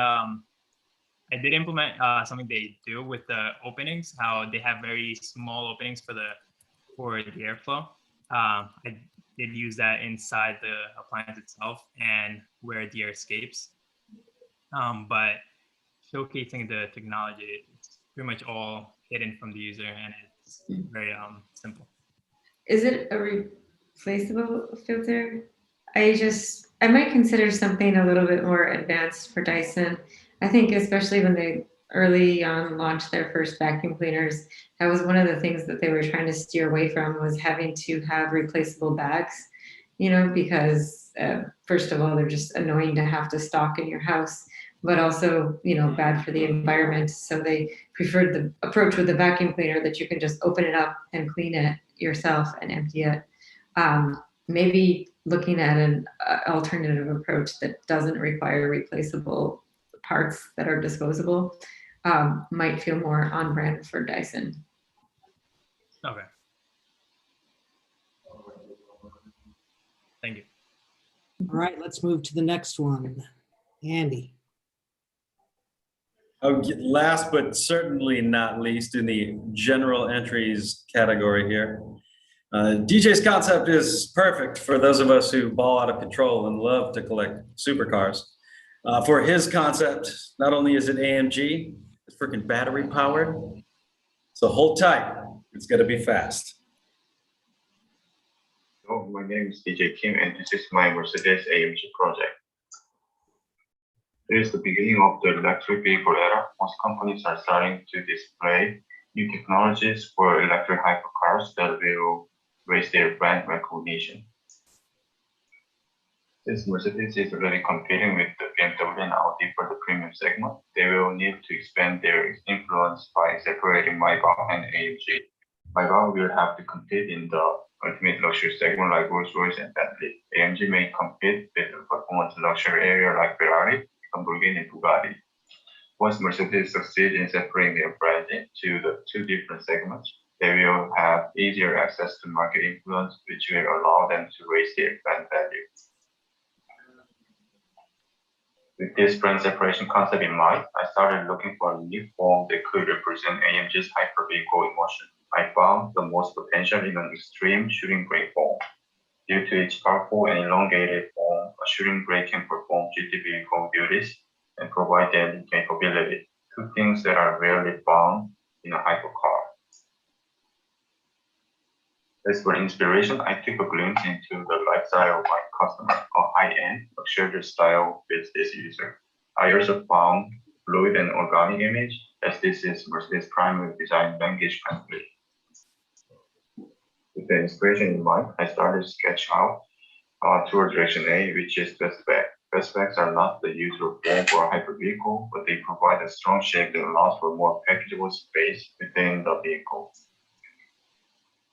implement something they do with the openings, how they have very small openings for the airflow. I did use that inside the appliance itself and where the air escapes. But showcasing the technology, it's pretty much all hidden from the user, and it's very simple. Is it a replaceable filter? I might consider something a little bit more advanced for Dyson. I think especially when they early on launched their first vacuum cleaners, that was one of the things that they were trying to steer away from, was having to have replaceable bags, because first of all, they're just annoying to have to stock in your house, but also, bad for the environment. So they preferred the approach with the vacuum cleaner that you can just open it up and clean it yourself and empty it. Maybe looking at an alternative approach that doesn't require replaceable parts that are disposable might feel more on brand for Dyson. Okay. Thank you. All right, let's move to the next one. Andy. Last but certainly not least in the general entries category here. DJ's concept is perfect for those of us who ball out of control and love to collect supercars. For his concept, not only is it AMG, it's freaking battery powered. So hold tight, it's gonna be fast. Hello, my name is DJ Kim, and this is my Mercedes AMG project. It is the beginning of the electric vehicle era. Most companies are starting to display new technologies for electric hypercars that will raise their brand recognition. Since Mercedes is already competing with the BMW and Audi for the premium segment, they will need to expand their influence by separating Maybach and AMG. Maybach will have to compete in the ultimate luxury segment like Rolls-Royce and Bentley. AMG may compete with the performance luxury area like Ferrari, Lamborghini, and Bugatti. Once Mercedes succeeds in separating their brand into the two different segments, they will have easier access to market influence, which will allow them to raise their brand value. With this brand separation concept in mind, I started looking for a new form that could represent AMG's hypervehicle emotion. I found the most potential in an extreme shooting brake form. Due to its powerful and elongated form, a shooting brake can perform GT vehicle duties and provide daily capability, two things that are rarely found in a hypercar. As for inspiration, I took a glimpse into the lifestyle of my customer, a high-end, luxurious style business user. I also found fluid and organic image, as this is Mercedes' primary design language family. With the inspiration in mind, I started to sketch out toward direction A, which is fastback. Fastbacks are not the usual form for a hypervehicle, but they provide a strong shape that allows for more packageable space within the vehicle.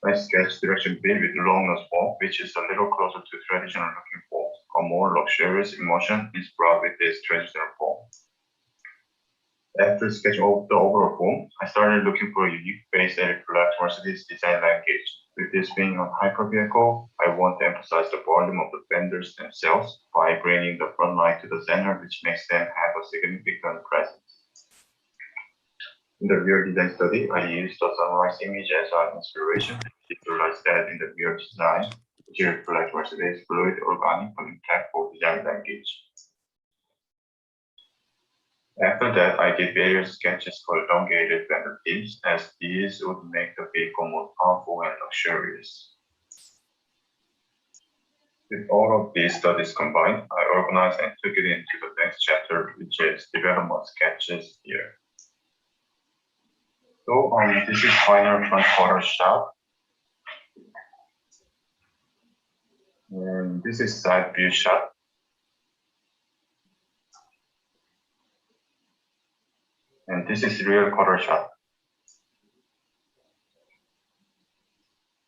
I sketched direction B with long nose form, which is a little closer to traditional looking form. A more luxurious emotion is brought with this traditional form. After sketching the overall form, I started looking for a unique face that reflects Mercedes' design language. With this being a hypervehicle, I want to emphasize the volume of the fenders themselves by bringing the front light to the center, which makes them have a significant presence. In the rear design study, I used the sunrise image as an inspiration to visualize that in the rear design, which reflects Mercedes' fluid, organic, and impactful design language. After that, I did various sketches for elongated fender tips, as these would make the vehicle more powerful and luxurious. With all of these studies combined, I organized and took it into the next chapter, which is development sketches here. So this is final front quarter shot. And this is side view shot. And this is rear quarter shot.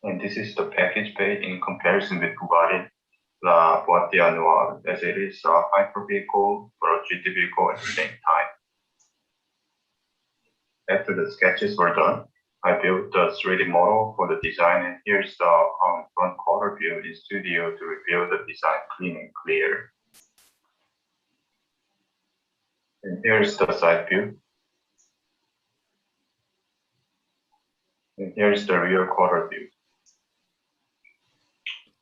And this is the package bay in comparison with Bugatti La Boitia Noir, as it is a hyper vehicle for a GT vehicle at the same time. After the sketches were done, I built the 3D model for the design, and here's the front quarter view in studio to reveal the design clean and clear. And here's the side view. And here's the rear quarter view.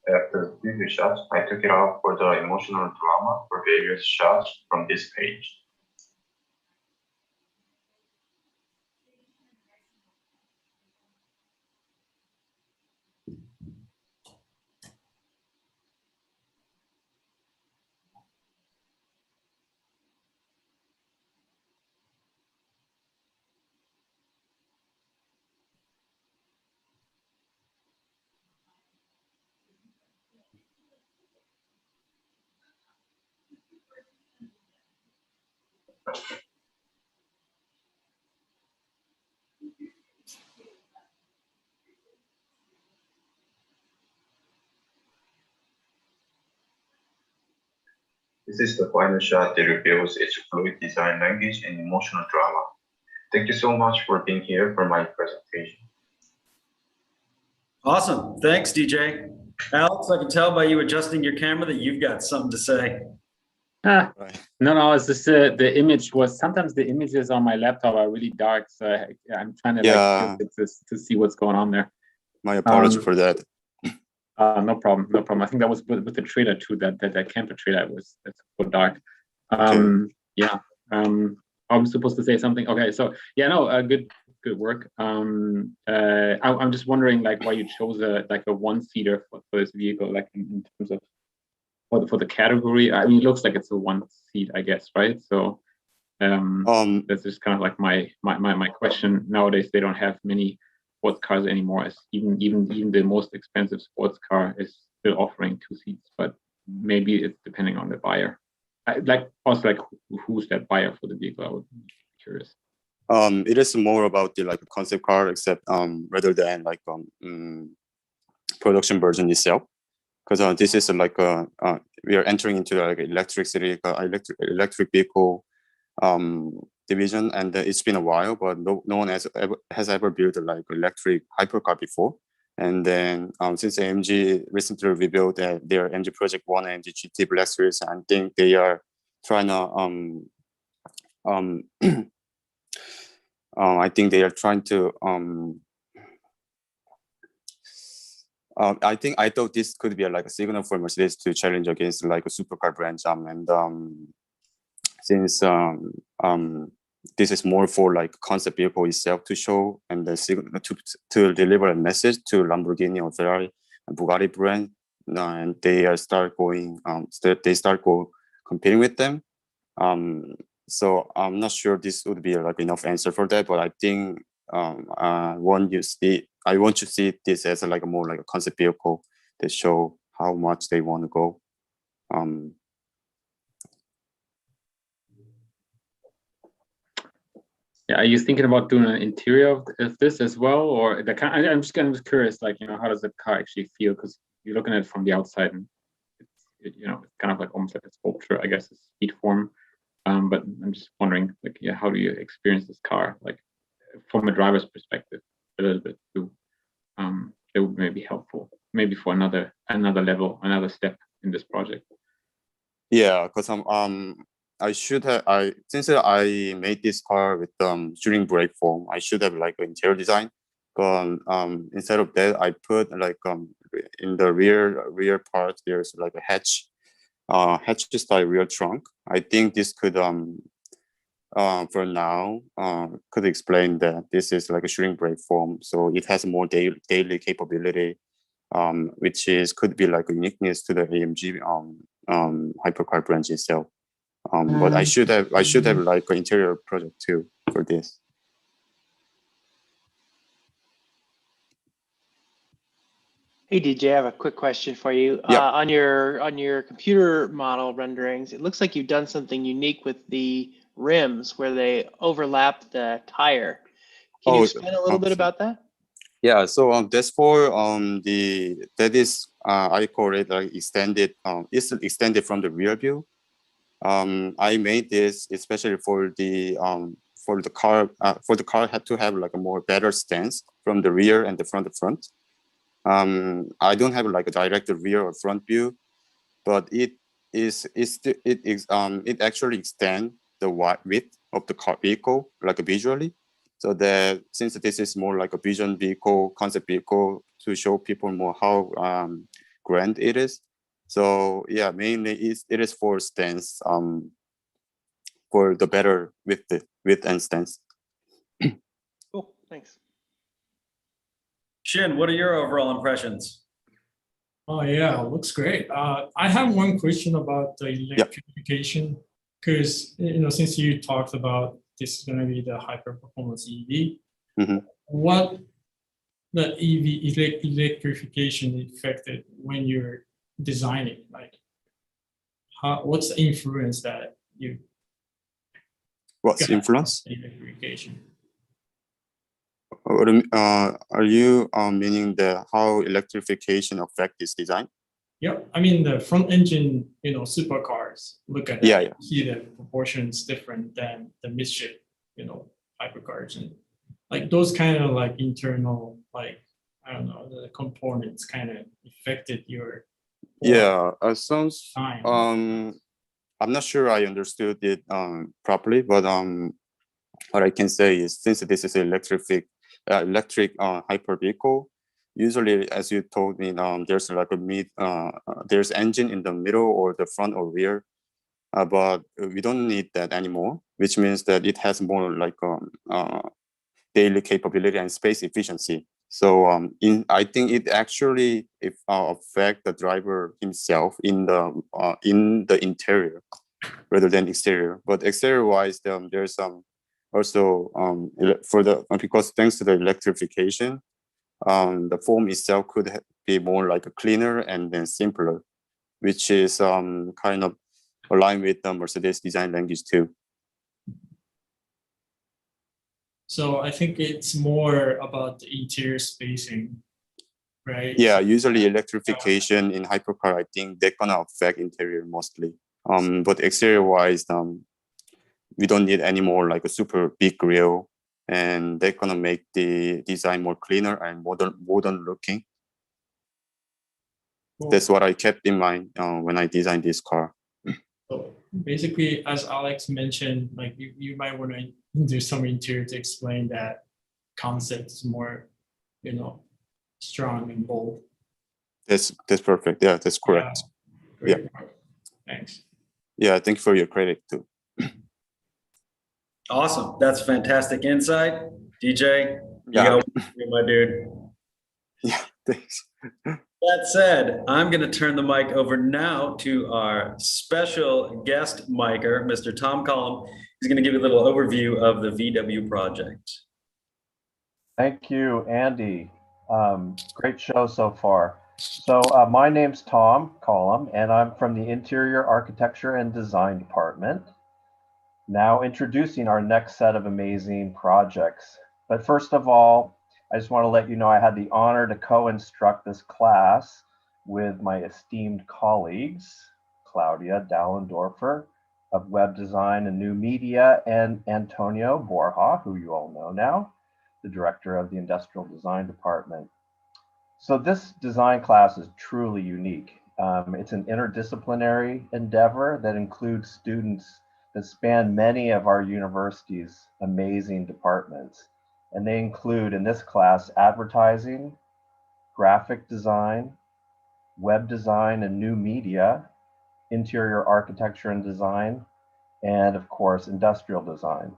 After preview shots, I took it out for the emotional drama for various shots from this page. This is the final shot that reveals its fluid design language and emotional drama. Thank you so much for being here for my presentation. Awesome. Thanks, DJ. Alex, I can tell by you adjusting your camera that you've got something to say. No, it's just the image was, sometimes the images on my laptop are really dark, so I'm trying to like to see what's going on there. My apology for that. No problem. I think that was with the trailer too. That camper trailer that's so dark. Yeah. I was supposed to say something. Okay, so yeah, no, good work. I'm just wondering like why you chose a one-seater for this vehicle, like in terms of for the category. I mean, it looks like it's a one seat, I guess, right? So that's just kind of like my question. Nowadays, they don't have many sports cars anymore. As even the most expensive sports car is still offering 2 seats, but maybe it's depending on the buyer. Who's that buyer for the vehicle? I would be curious. It is more about the like concept car, except rather than like production version itself. Because this is like we are entering into like electric vehicle division, and it's been a while, but no one has ever built a like electric hypercar before. And then since AMG recently revealed their AMG Project 1 and AMG GT Black Series, I think they are trying to I think they are trying to I thought this could be like a signal for Mercedes to challenge against like a supercar brand, since this is more for like concept vehicle itself to show and the to deliver a message to Lamborghini or Ferrari and Bugatti brand, and they start competing with them. So I'm not sure this would be like enough answer for that, but I think I want to see this as like a more like a concept vehicle that show how much they want to go. Yeah, are you thinking about doing an interior of this as well, or the kind? I'm just kind of curious, like, you know, how does the car actually feel? Because you're looking at it from the outside, and it's kind of like almost like a sculpture, I guess, it's heat form. But I'm just wondering, like, yeah, how do you experience this car, like, from a driver's perspective, a little bit too? It would maybe helpful, maybe for another level, another step in this project. Yeah, because since I made this car with steering brake form, I should have like an interior design. But instead of that, I put like in the rear part there's like a hatch style rear trunk. I think this could for now could explain that this is like a steering brake form, so it has more daily capability, which could be like a uniqueness to the AMG hypercar branch itself. But I should have like an interior project too for this. Hey DJ, I have a quick question for you. Yeah. On your computer model renderings, it looks like you've done something unique with the rims where they overlap the tire. Can you explain a little bit about that? Yeah, so that's for I call it like extended. It's extended from the rear view. I made this especially for the car. For the car had to have like a more better stance from the rear and the front. I don't have like a direct rear or front view, but it actually extends the width of the car vehicle like visually. So that since this is more like a vision vehicle, concept vehicle to show people more how grand it is. So yeah, mainly it is for stance, for the better width and stance. Cool, thanks. Shin, what are your overall impressions? Oh yeah, looks great. I have one question about the electrification, because since you talked about this is going to be the hyper performance EV, what the EV electrification affected when you're designing? Like, what's the influence that you? What's influence? Electrification. Are you meaning how electrification affect this design? Yep, I mean the front engine, supercars. Look at that. Yeah. You see the proportions different than the midship, hypercars, and like those kind of like internal, like I don't know, the components kind of affected your. Yeah, sounds. I'm not sure I understood it properly, but what I can say is since this is electric hyper vehicle, usually as you told me, there's like there's engine in the middle or the front or rear, but we don't need that anymore, which means that it has more like daily capability and space efficiency. So I think it actually affect the driver himself in the interior rather than exterior. But exterior wise, there's also because thanks to the electrification, the form itself could be more like a cleaner and then simpler, which is kind of aligned with the Mercedes design language too. So I think it's more about the interior spacing, right? Yeah, usually electrification in hypercar, I think they're gonna affect interior mostly. But exterior wise, we don't need any more like a super big grille, and they're gonna make the design more cleaner and modern looking. Cool. That's what I kept in mind when I designed this car. So basically, as Alex mentioned, like you might want to do some interior to explain that concept is more, strong and bold. That's perfect. Yeah, that's correct. Yeah. Yeah. Thanks. Yeah, thank you for your credit too. Awesome. That's fantastic insight. DJ, you Yeah. got one for me, my dude. Yeah, thanks. That said, I'm going to turn the mic over now to our special guest micer, Mr. Tom Collum. He's going to give you a little overview of the VW project. Thank you, Andy. Great show so far. So my name's Tom Collum, and I'm from the Interior Architecture and Design Department. Now introducing our next set of amazing projects. But first of all, I just want to let you know I had the honor to co-instruct this class with my esteemed colleagues, Claudia Dallendorfer of Web Design and New Media, and Antonio Borja, who you all know now, the director of the Industrial Design Department. So this design class is truly unique. It's an interdisciplinary endeavor that includes students that span many of our university's amazing departments. And they include in this class advertising, graphic design, web design and new media, interior architecture and design, and of course, industrial design.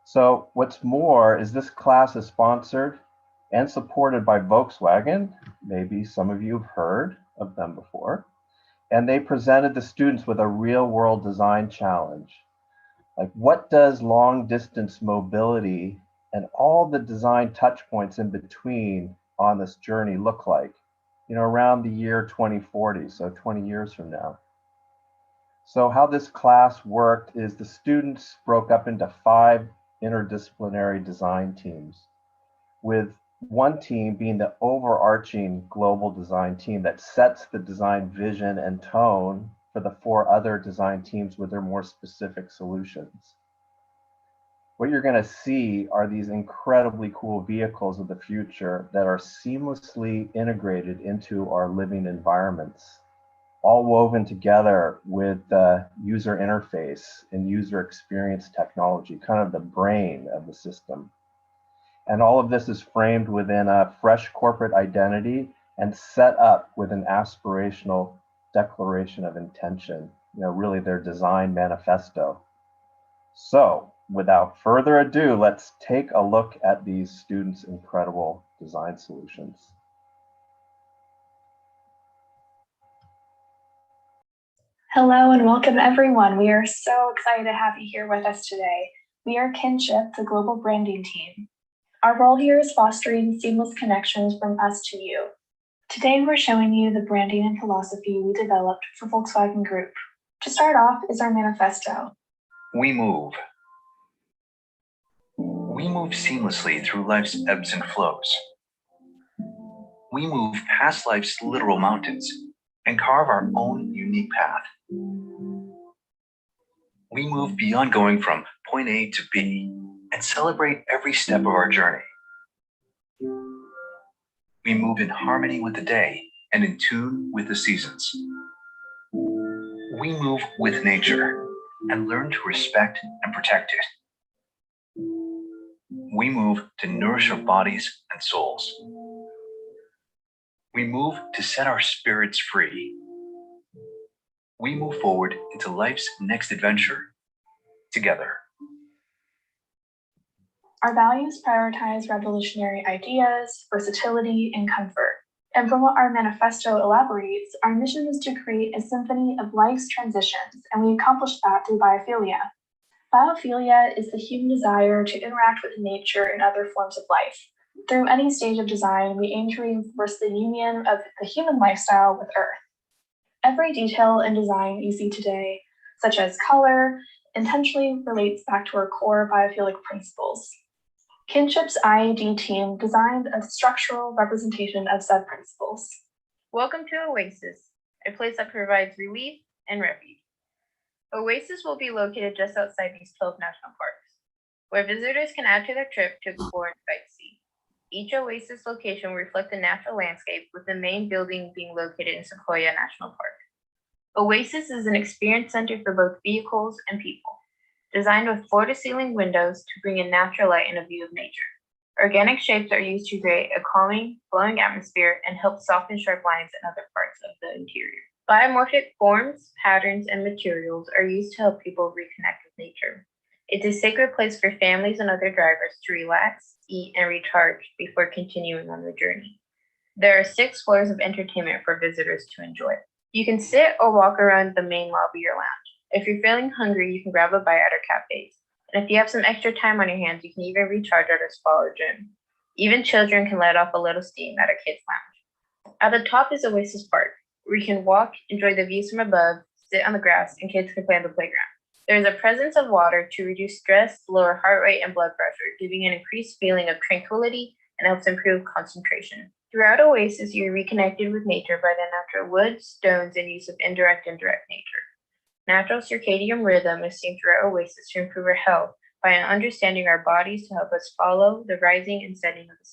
So what's more is this class is sponsored and supported by Volkswagen. Maybe some of you have heard of them before. And they presented the students with a real world design challenge. Like, what does long distance mobility and all the design touch points in between on this journey look like, you know, around the year 2040, so 20 years from now. So how this class worked is the students broke up into 5 interdisciplinary design teams, with one team being the overarching global design team that sets the design vision and tone for the 4 other design teams with their more specific solutions. What you're going to see are these incredibly cool vehicles of the future that are seamlessly integrated into our living environments, all woven together with the user interface and user experience technology, kind of the brain of the system. And all of this is framed within a fresh corporate identity and set up with an aspirational declaration of intention, you know, really their design manifesto. So without further ado, let's take a look at these students' incredible design solutions. Hello and welcome everyone. We are so excited to have you here with us today. We are Kinship, the global branding team. Our role here is fostering seamless connections from us to you. Today we're showing you the branding and philosophy we developed for Volkswagen Group. To start off is our manifesto. We move. We move seamlessly through life's ebbs and flows. We move past life's literal mountains and carve our own unique path. We move beyond going from point A to B and celebrate every step of our journey. We move in harmony with the day and in tune with the seasons. We move with nature and learn to respect and protect it. We move to nourish our bodies and souls. We move to set our spirits free. We move forward into life's next adventure together. Our values prioritize revolutionary ideas, versatility, and comfort. And from what our manifesto elaborates, our mission is to create a symphony of life's transitions, and we accomplish that through biophilia. Biophilia is the human desire to interact with nature and other forms of life. Through any stage of design, we aim to reinforce the union of the human lifestyle with Earth. Every detail in design you see today, such as color, intentionally relates back to our core biophilic principles. Kinship's IND team designed a structural representation of said principles. Welcome to Oasis, a place that provides relief and refuge. Oasis will be located just outside these 12 national parks, where visitors can add to their trip to explore and sightsee. Each Oasis location will reflect the natural landscape, with the main building being located in Sequoia National Park. Oasis is an experience center for both vehicles and people, designed with floor-to-ceiling windows to bring in natural light and a view of nature. Organic shapes are used to create a calming, flowing atmosphere and help soften sharp lines in other parts of the interior. Biomorphic forms, patterns, and materials are used to help people reconnect with nature. It's a sacred place for families and other drivers to relax, eat, and recharge before continuing on the journey. There are 6 floors of entertainment for visitors to enjoy. You can sit or walk around the main lobby or lounge. If you're feeling hungry, you can grab a bite at our cafes. And if you have some extra time on your hands, you can even recharge at our spa or gym. Even children can let off a little steam at our kids' lounge. At the top is Oasis Park, where you can walk, enjoy the views from above, sit on the grass, and kids can play on the playground. There is a presence of water to reduce stress, lower heart rate, and blood pressure, giving an increased feeling of tranquility and helps improve concentration. Throughout Oasis, you're reconnected with nature by the natural woods, stones, and use of indirect and direct nature. Natural circadian rhythm is seen throughout Oasis to improve our health by understanding our bodies to help us follow the rising and setting of the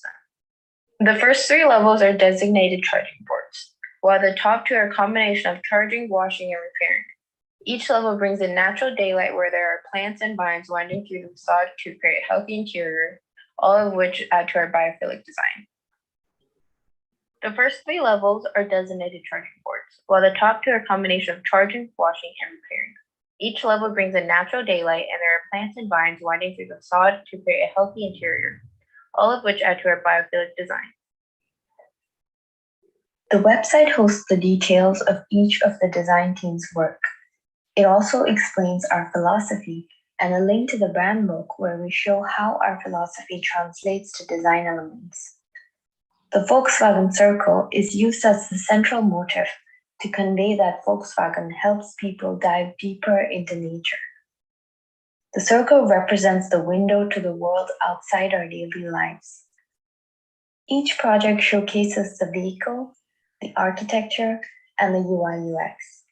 sun. The first 3 levels are designated charging ports, while the top 2 are a combination of charging, washing, and repairing. Each level brings in natural daylight where there are plants and vines winding through the facade to create a healthy interior, all of which add to our biophilic design. The first 3 levels are designated charging ports, while the top 2 are a combination of charging, washing, and repairing. Each level brings in natural daylight and there are plants and vines winding through the facade to create a healthy interior, all of which add to our biophilic design. The website hosts the details of each of the design team's work. It also explains our philosophy and a link to the brand book where we show how our philosophy translates to design elements. The Volkswagen Circle is used as the central motif to convey that Volkswagen helps people dive deeper into nature. The circle represents the window to the world outside our daily lives. Each project showcases the vehicle, the architecture, and the UI/UX.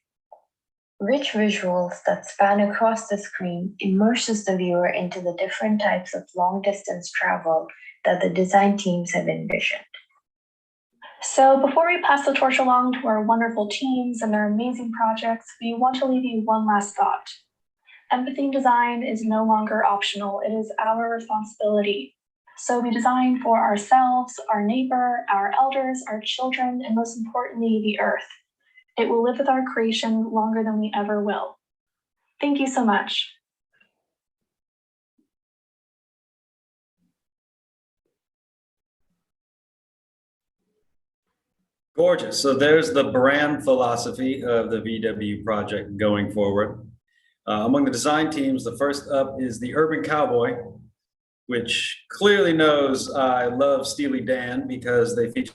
Rich visuals that span across the screen immerses the viewer into the different types of long-distance travel that the design teams have envisioned. So before we pass the torch along to our wonderful teams and their amazing projects, we want to leave you one last thought. Empathy in design is no longer optional. It is our responsibility. So we design for ourselves, our neighbor, our elders, our children, and most importantly, the earth. It will live with our creation longer than we ever will. Thank you so much. Gorgeous. So there's the brand philosophy of the VW project going forward. Among the design teams, the first up is the Urban Cowboy, which clearly knows I love Steely Dan because they feature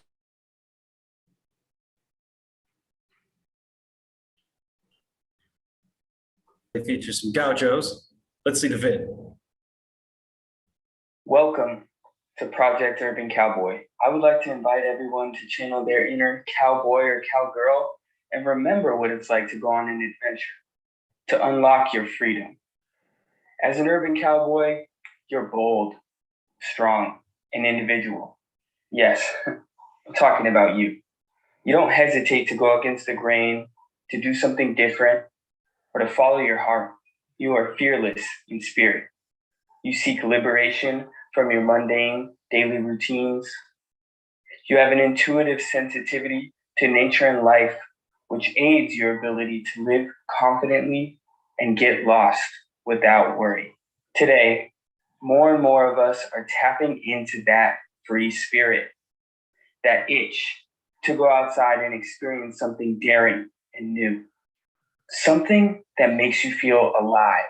some gauchos. Let's see the vid. Welcome to Project Urban Cowboy. I would like to invite everyone to channel their inner cowboy or cowgirl and remember what it's like to go on an adventure, to unlock your freedom. As an urban cowboy, you're bold, strong, and individual. Yes, I'm talking about you. You don't hesitate to go against the grain, to do something different, or to follow your heart. You are fearless in spirit. You seek liberation from your mundane daily routines. You have an intuitive sensitivity to nature and life, which aids your ability to live confidently and get lost without worry. Today, more and more of us are tapping into that free spirit, that itch to go outside and experience something daring and new, something that makes you feel alive.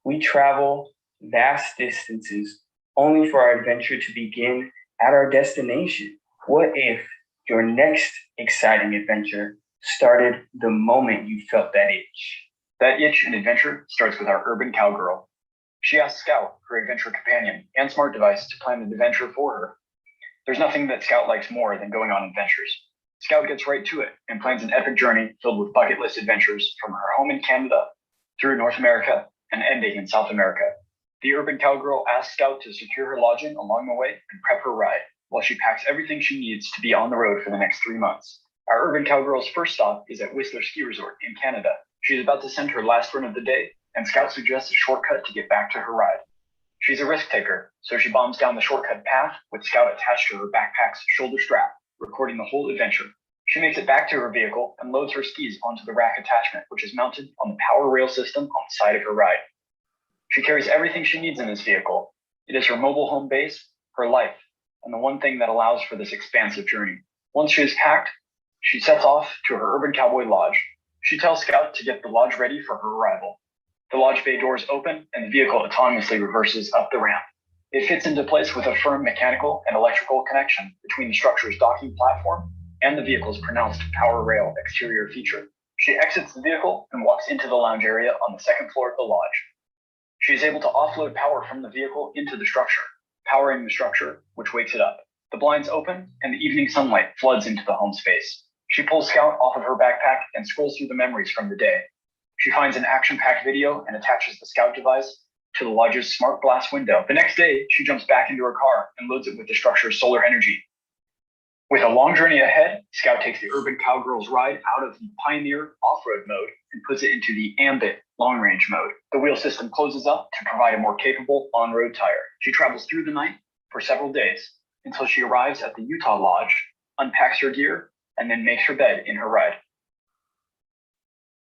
We travel vast distances only for our adventure to begin at our destination. What if your next exciting adventure started the moment you felt that itch? That itch and adventure starts with our urban cowgirl. She asks Scout, her adventure companion and smart device, to plan an adventure for her. There's nothing that Scout likes more than going on adventures. Scout gets right to it and plans an epic journey filled with bucket list adventures from her home in Canada through North America and ending in South America. The urban cowgirl asks Scout to secure her lodging along the way and prep her ride, while she packs everything she needs to be on the road for the next 3 months. Our urban cowgirl's first stop is at Whistler Ski Resort in Canada. She's about to send her last run of the day, and Scout suggests a shortcut to get back to her ride. She's a risk taker, so she bombs down the shortcut path with Scout attached to her backpack's shoulder strap, recording the whole adventure. She makes it back to her vehicle and loads her skis onto the rack attachment, which is mounted on the power rail system on the side of her ride. She carries everything she needs in this vehicle. It is her mobile home base, her life, and the one thing that allows for this expansive journey. Once she is packed, she sets off to her urban cowboy lodge. She tells Scout to get the lodge ready for her arrival. The lodge bay doors open and the vehicle autonomously reverses up the ramp. It fits into place with a firm mechanical and electrical connection between the structure's docking platform and the vehicle's pronounced power rail exterior feature. She exits the vehicle and walks into the lounge area on the second floor of the lodge. She is able to offload power from the vehicle into the structure, powering the structure, which wakes it up. The blinds open and the evening sunlight floods into the home space. She pulls Scout off of her backpack and scrolls through the memories from the day. She finds an action-packed video and attaches the Scout device to the lodge's smart glass window. The next day, she jumps back into her car and loads it with the structure's solar energy. With a long journey ahead, Scout takes the urban cowgirl's ride out of the Pioneer off-road mode and puts it into the Ambit long-range mode. The wheel system closes up to provide a more capable on-road tire. She travels through the night for several days until she arrives at the Utah Lodge, unpacks her gear, and then makes her bed in her ride.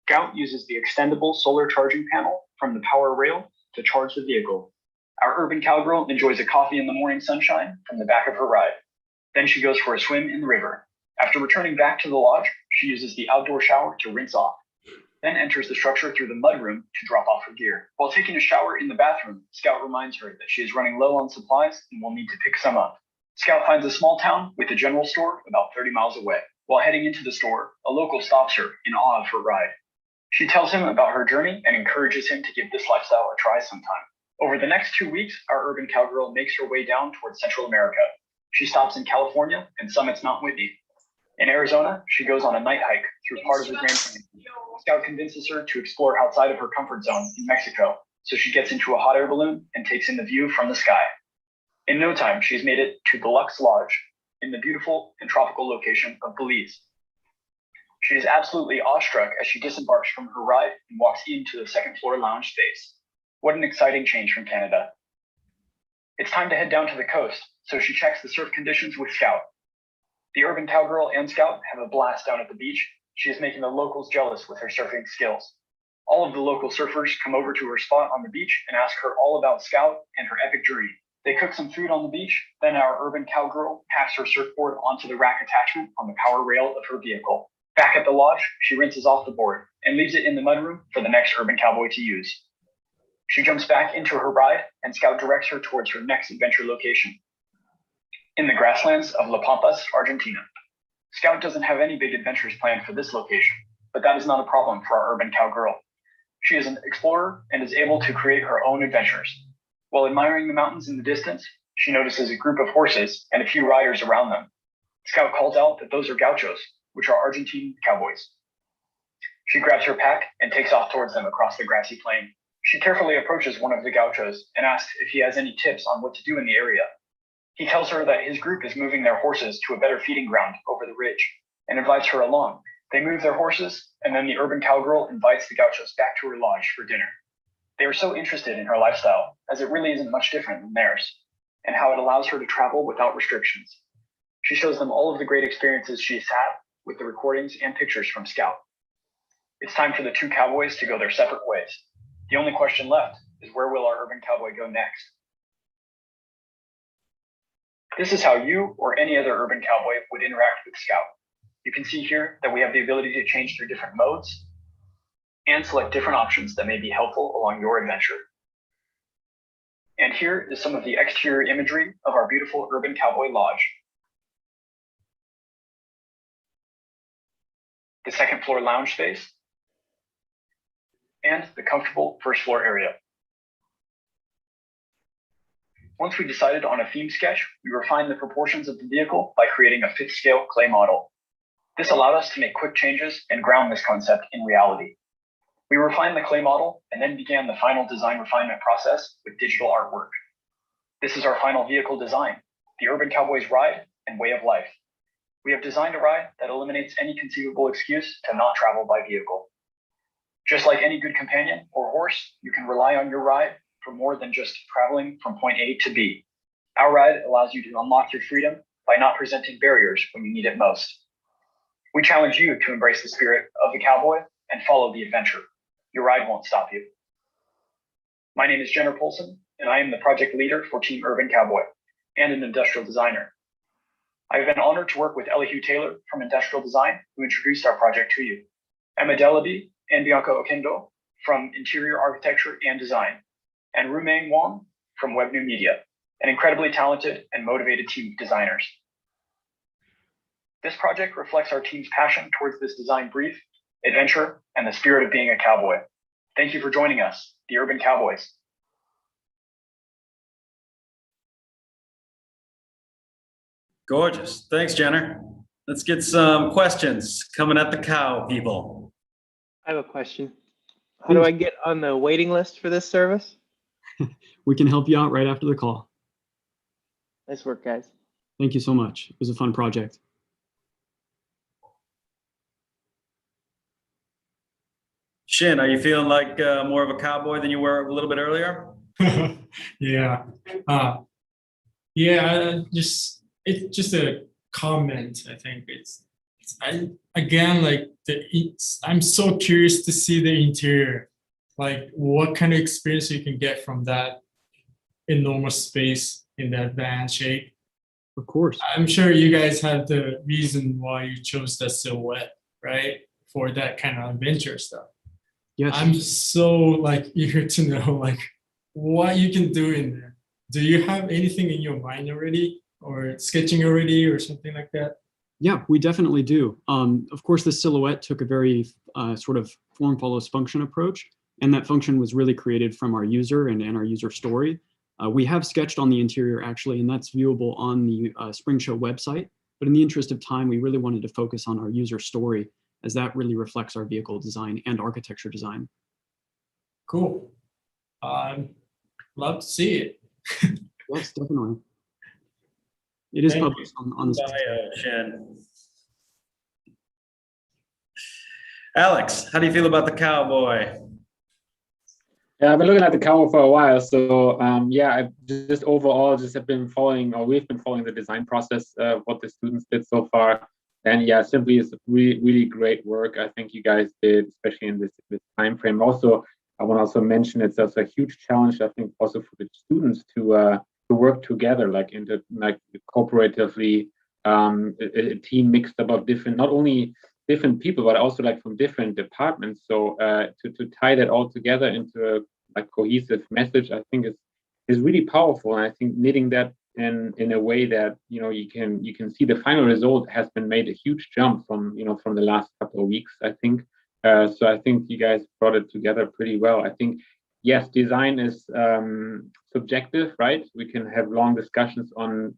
Scout uses the extendable solar charging panel from the power rail to charge the vehicle. Our urban cowgirl enjoys a coffee in the morning sunshine from the back of her ride. Then she goes for a swim in the river. After returning back to the lodge, she uses the outdoor shower to rinse off, then enters the structure through the mudroom to drop off her gear. While taking a shower in the bathroom, Scout reminds her that she is running low on supplies and will need to pick some up. Scout finds a small town with a general store about 30 miles away. While heading into the store, a local stops her in awe of her ride. She tells him about her journey and encourages him to give this lifestyle a try sometime. Over the next 2 weeks, our urban cowgirl makes her way down towards Central America. She stops in California and summits Mount Whitney. In Arizona, she goes on a night hike through part of the Grand Canyon. Scout convinces her to explore outside of her comfort zone in Mexico, so she gets into a hot air balloon and takes in the view from the sky. In no time, she's made it to the Lux Lodge in the beautiful and tropical location of Belize. She is absolutely awestruck as she disembarks from her ride and walks into the second floor lounge space. What an exciting change from Canada. It's time to head down to the coast, so she checks the surf conditions with Scout. The urban cowgirl and Scout have a blast down at the beach. She is making the locals jealous with her surfing skills. All of the local surfers come over to her spot on the beach and ask her all about Scout and her epic journey. They cook some food on the beach, then our urban cowgirl packs her surfboard onto the rack attachment on the power rail of her vehicle. Back at the lodge, she rinses off the board and leaves it in the mudroom for the next urban cowboy to use. She jumps back into her ride and Scout directs her towards her next adventure location. In the grasslands of La Pampas, Argentina. Scout doesn't have any big adventures planned for this location, but that is not a problem for our urban cowgirl. She is an explorer and is able to create her own adventures. While admiring the mountains in the distance, she notices a group of horses and a few riders around them. Scout calls out that those are gauchos, which are Argentine cowboys. She grabs her pack and takes off towards them across the grassy plain. She carefully approaches one of the gauchos and asks if he has any tips on what to do in the area. He tells her that his group is moving their horses to a better feeding ground over the ridge and invites her along. They move their horses, and then the urban cowgirl invites the gauchos back to her lodge for dinner. They are so interested in her lifestyle, as it really isn't much different than theirs, and how it allows her to travel without restrictions. She shows them all of the great experiences she has had with the recordings and pictures from Scout. It's time for the two cowboys to go their separate ways. The only question left is, where will our urban cowboy go next? This is how you or any other urban cowboy would interact with Scout. You can see here that we have the ability to change through different modes and select different options that may be helpful along your adventure. And here is some of the exterior imagery of our beautiful urban cowboy lodge. The second floor lounge space, and the comfortable first floor area. Once we decided on a theme sketch, we refined the proportions of the vehicle by creating a 5th scale clay model. This allowed us to make quick changes and ground this concept in reality. We refined the clay model and then began the final design refinement process with digital artwork. This is our final vehicle design, the Urban Cowboy's ride and way of life. We have designed a ride that eliminates any conceivable excuse to not travel by vehicle. Just like any good companion or horse, you can rely on your ride for more than just traveling from point A to B. Our ride allows you to unlock your freedom by not presenting barriers when you need it most. We challenge you to embrace the spirit of the cowboy and follow the adventure. Your ride won't stop you. My name is Jenner Polson, and I am the project leader for Team Urban Cowboy and an industrial designer. I've been honored to work with Elihu Taylor from Industrial Design, who introduced our project to you, Emma Delaby and Bianca Okendo from Interior Architecture and Design, and Rumeng Wong from Web New Media, an incredibly talented and motivated team of designers. This project reflects our team's passion towards this design brief, adventure, and the spirit of being a cowboy. Thank you for joining us, the Urban Cowboys. Gorgeous. Thanks, Jenner. Let's get some questions coming at the cow people. I have a question. How do I get on the waiting list for this service? We can help you out right after the call. Nice work, guys. Thank you so much. It was a fun project. Shin, are you feeling like more of a cowboy than you were a little bit earlier? Yeah. Yeah, it's just a comment. I think I'm so curious to see the interior, like what kind of experience you can get from that enormous space in that van shape. Of course. I'm sure you guys have the reason why you chose that silhouette, right? For that kind of adventure stuff. Yes. I'm so eager to know what you can do in there. Do you have anything in your mind already, or sketching already, or something like that? Yeah, we definitely do. Of course, the silhouette took a very sort of form follows function approach, and that function was really created from our user and our user story. We have sketched on the interior actually, and that's viewable on the Spring Show website. But in the interest of time, we really wanted to focus on our user story, as that really reflects our vehicle design and architecture design. Cool. Love to see it. Yes, definitely. It is published on the Shin. Alex, how do you feel about the cowboy? Yeah, I've been looking at the cowboy for a while. So yeah, I've just overall have been following, or we've been following the design process of what the students did so far. And yeah, simply it's really, really great work. I think you guys did, especially in this time frame. Also, I want to also mention it's also a huge challenge, I think, also for the students to work together, cooperatively, a team mixed up of not only different people, but also from different departments. So to tie that all together into a cohesive message, I think is really powerful. And I think knitting that in a way that you can see the final result has been made a huge jump from the last couple of weeks, I think. So I think you guys brought it together pretty well. I think, yes, design is subjective, right? We can have long discussions on,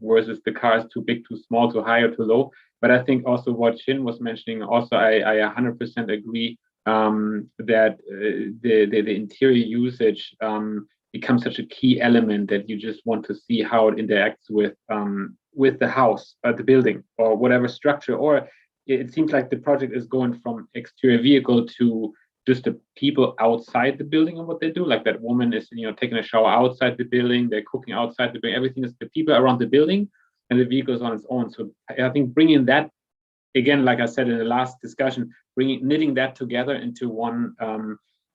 versus the car is too big, too small, too high, or too low. But I think also what Shin was mentioning, also I 100% agree that the interior usage becomes such a key element that you just want to see how it interacts with the house, the building, or whatever structure. Or it seems like the project is going from exterior vehicle to just the people outside the building and what they do. Like that woman is, taking a shower outside the building, they're cooking outside the building, everything is the people around the building, and the vehicle is on its own. So I think bringing that, again, like I said in the last discussion, knitting that together into one,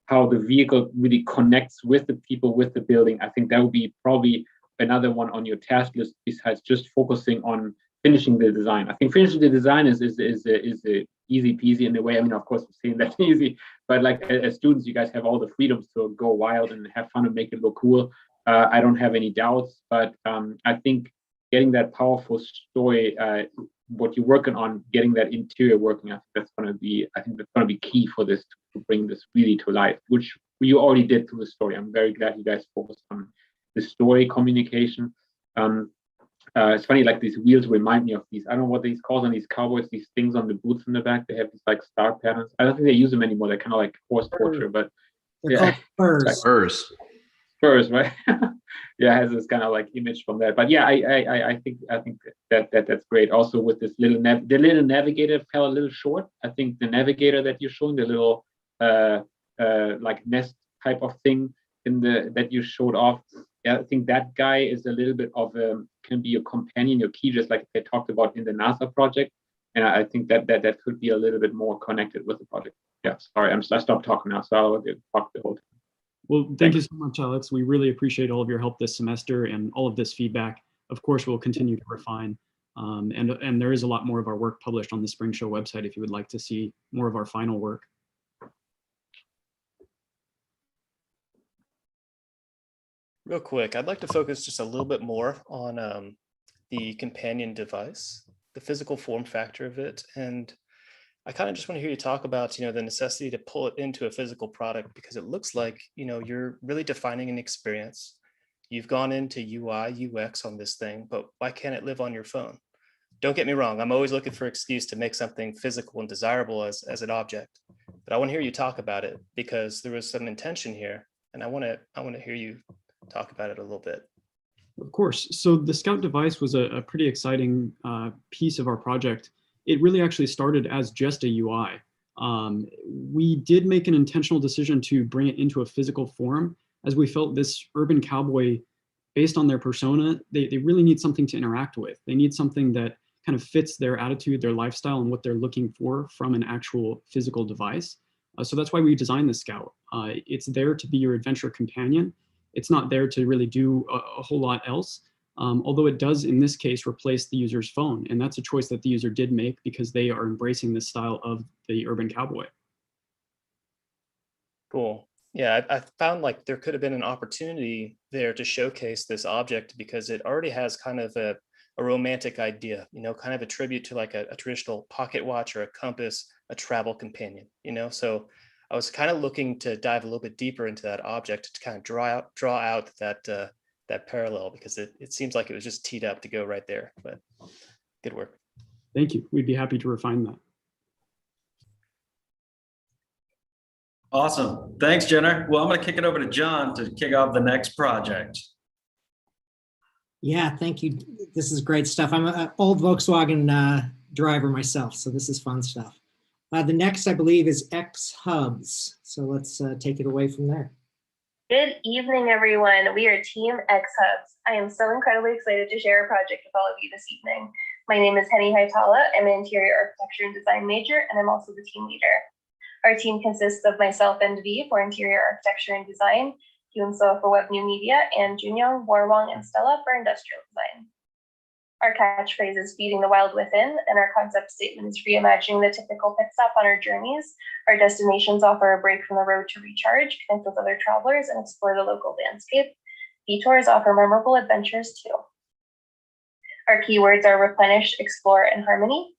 how the vehicle really connects with the people, with the building, I think that would be probably another one on your task list besides just focusing on finishing the design. I think finishing the design is easy peasy in a way. I mean, of course, we're saying that's easy, but as students, you guys have all the freedoms to go wild and have fun and make it look cool. I don't have any doubts, but I think getting that powerful story, what you're working on, getting that interior working, I think that's going to be key for this to bring this really to life, which you already did through the story. I'm very glad you guys focused on the story communication. It's funny, these wheels remind me of these, I don't know what these called on these cowboys, these things on the boots in the back. They have these star patterns. I don't think they use them anymore. They're kind of like horse torture, but they're called spurs. Spurs, right? Yeah, it has this kind of image from that. But yeah, I think that's great. Also with this the little navigator fell a little short. I think the navigator that you're showing, the little nest type of thing that you showed off. Yeah, I think that guy is a little bit of can be your companion, your key, just like they talked about in the NASA project. And I think that could be a little bit more connected with the project. Yeah, sorry, I stopped talking now, so I'll talk the whole time. Well, thank you so much, Alex. We really appreciate all of your help this semester and all of this feedback. Of course, we'll continue to refine. And there is a lot more of our work published on the Spring Show website if you would like to see more of our final work. Real quick, I'd like to focus just a little bit more on the companion device, the physical form factor of it. And I kind of just want to hear you talk about, the necessity to pull it into a physical product, because it looks like, you're really defining an experience. You've gone into UI, UX on this thing, but why can't it live on your phone? Don't get me wrong. I'm always looking for an excuse to make something physical and desirable as an object, but I want to hear you talk about it because there was some intention here, and I want to hear you talk about it a little bit. Of course. So the Scout device was a pretty exciting piece of our project. It really actually started as just a UI. We did make an intentional decision to bring it into a physical form, as we felt this urban cowboy, based on their persona, they really need something to interact with. They need something that kind of fits their attitude, their lifestyle, and what they're looking for from an actual physical device. So that's why we designed the Scout. It's there to be your adventure companion. It's not there to really do a whole lot else, although it does, in this case, replace the user's phone. And that's a choice that the user did make because they are embracing the style of the urban cowboy. Cool. Yeah, I found like there could have been an opportunity there to showcase this object because it already has kind of a romantic idea, kind of a tribute to like a traditional pocket watch or a compass, a travel companion, So I was kind of looking to dive a little bit deeper into that object to kind of draw out that parallel, because it seems like it was just teed up to go right there. But good work. Thank you. We'd be happy to refine that. Awesome. Thanks, Jenner. Well, I'm going to kick it over to John to kick off the next project. Yeah, thank you. This is great stuff. I'm an old Volkswagen driver myself, so this is fun stuff. The next, I believe, is X Hubs. So let's take it away from there. Good evening, everyone. We are Team X Hubs. I am so incredibly excited to share a project with all of you this evening. My name is Henny Haitala. I'm an interior architecture and design major, and I'm also the team leader. Our team consists of myself and V for interior architecture and design, Hyun-So for web new media, and Junyoung, Warwang, and Stella for industrial design. Our catchphrase is feeding the wild within, and our concept statement is reimagining the typical pit stop on our journeys. Our destinations offer a break from the road to recharge, connect with other travelers, and explore the local landscape. Detours offer memorable adventures too. Our keywords are replenish, explore, and harmony.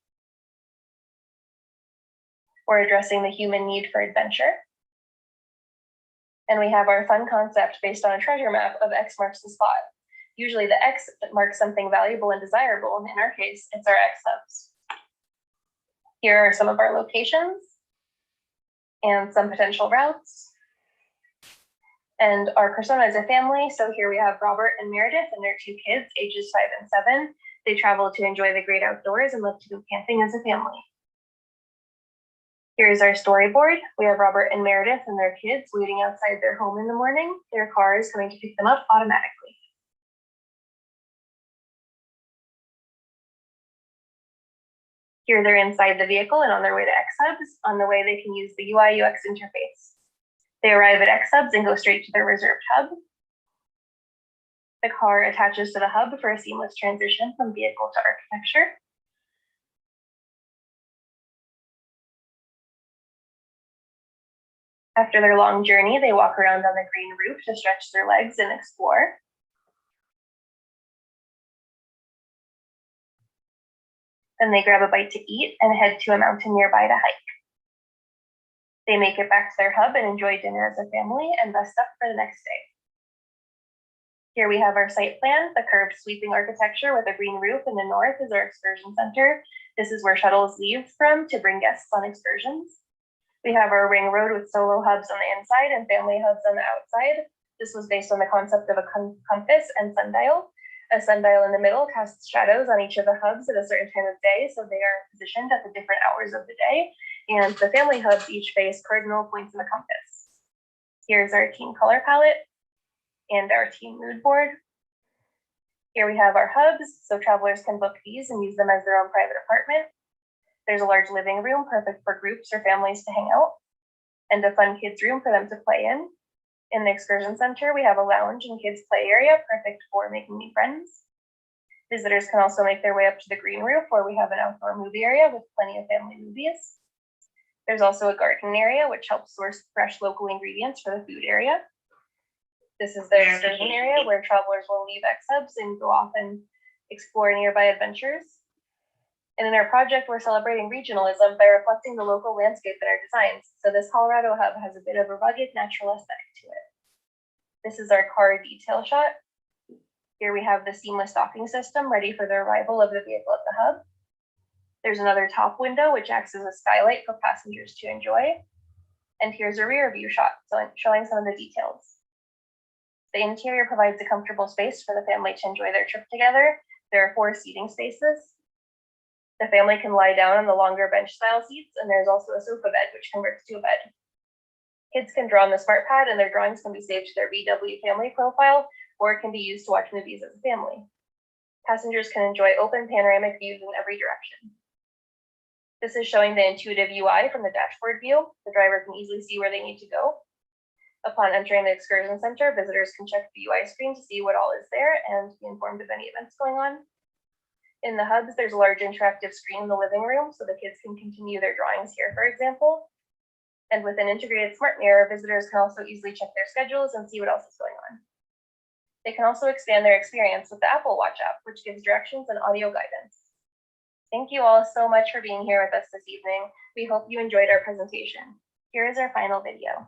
We're addressing the human need for adventure. And we have our fun concept based on a treasure map of X marks the spot. Usually the X marks something valuable and desirable, and in our case, it's our X Hubs. Here are some of our locations and some potential routes. And our persona is a family. So here we have Robert and Meredith and their 2 kids, ages 5 and 7. They travel to enjoy the great outdoors and love to go camping as a family. Here's our storyboard. We have Robert and Meredith and their kids waiting outside their home in the morning. Their car is coming to pick them up automatically. Here they're inside the vehicle and on their way to X Hubs. On the way, they can use the UI UX interface. They arrive at X Hubs and go straight to their reserved hub. The car attaches to the hub for a seamless transition from vehicle to architecture. After their long journey, they walk around on the green roof to stretch their legs and explore. Then they grab a bite to eat and head to a mountain nearby to hike. They make it back to their hub and enjoy dinner as a family and rest up for the next day. Here we have our site plan. The curved sweeping architecture with a green roof in the north is our excursion center. This is where shuttles leave from to bring guests on excursions. We have our ring road with solo hubs on the inside and family hubs on the outside. This was based on the concept of a compass and sundial. A sundial in the middle casts shadows on each of the hubs at a certain time of day, so they are positioned at the different hours of the day. And the family hubs each face cardinal points in the compass. Here's our team color palette and our team mood board. Here we have our hubs, so travelers can book these and use them as their own private apartment. There's a large living room, perfect for groups or families to hang out, and a fun kids room for them to play in. In the excursion center, we have a lounge and kids play area, perfect for making new friends. Visitors can also make their way up to the green roof where we have an outdoor movie area with plenty of family movies. There's also a garden area which helps source fresh local ingredients for the food area. This is the excursion area where travelers will leave X-Hubs and go off and explore nearby adventures. And in our project, we're celebrating regionalism by reflecting the local landscape in our designs. So this Colorado hub has a bit of a rugged natural aesthetic to it. This is our car detail shot. Here we have the seamless docking system ready for the arrival of the vehicle at the hub. There's another top window which acts as a skylight for passengers to enjoy. And here's a rear view shot showing some of the details. The interior provides a comfortable space for the family to enjoy their trip together. There are 4 seating spaces. The family can lie down on the longer bench style seats, and there's also a sofa bed which converts to a bed. Kids can draw on the smart pad and their drawings can be saved to their VW family profile, or it can be used to watch movies as a family. Passengers can enjoy open panoramic views in every direction. This is showing the intuitive UI from the dashboard view. The driver can easily see where they need to go. Upon entering the excursion center, visitors can check the UI screen to see what all is there and be informed of any events going on. In the hubs, there's a large interactive screen in the living room so the kids can continue their drawings here, for example. And with an integrated smart mirror, visitors can also easily check their schedules and see what else is going on. They can also expand their experience with the Apple Watch app, which gives directions and audio guidance. Thank you all so much for being here with us this evening. We hope you enjoyed our presentation. Here is our final video.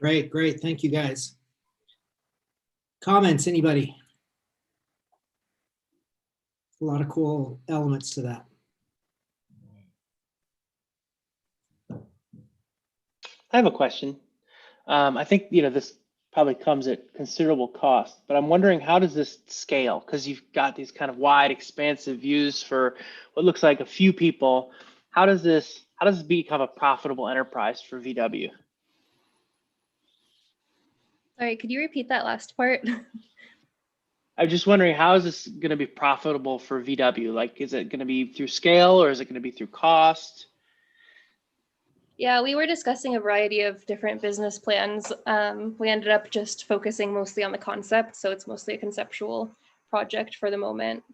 Great, great. Thank you, guys. Comments, anybody? A lot of cool elements to that. I have a question. I think, this probably comes at considerable cost, but I'm wondering, how does this scale? Because you've got these kind of wide, expansive views for what looks like a few people. How does this become a profitable enterprise for VW? Sorry, could you repeat that last part? I'm just wondering, how is this going to be profitable for VW? Like, is it going to be through scale or is it going to be through cost? Yeah, we were discussing a variety of different business plans. We ended up just focusing mostly on the concept, so it's mostly a conceptual project for the moment.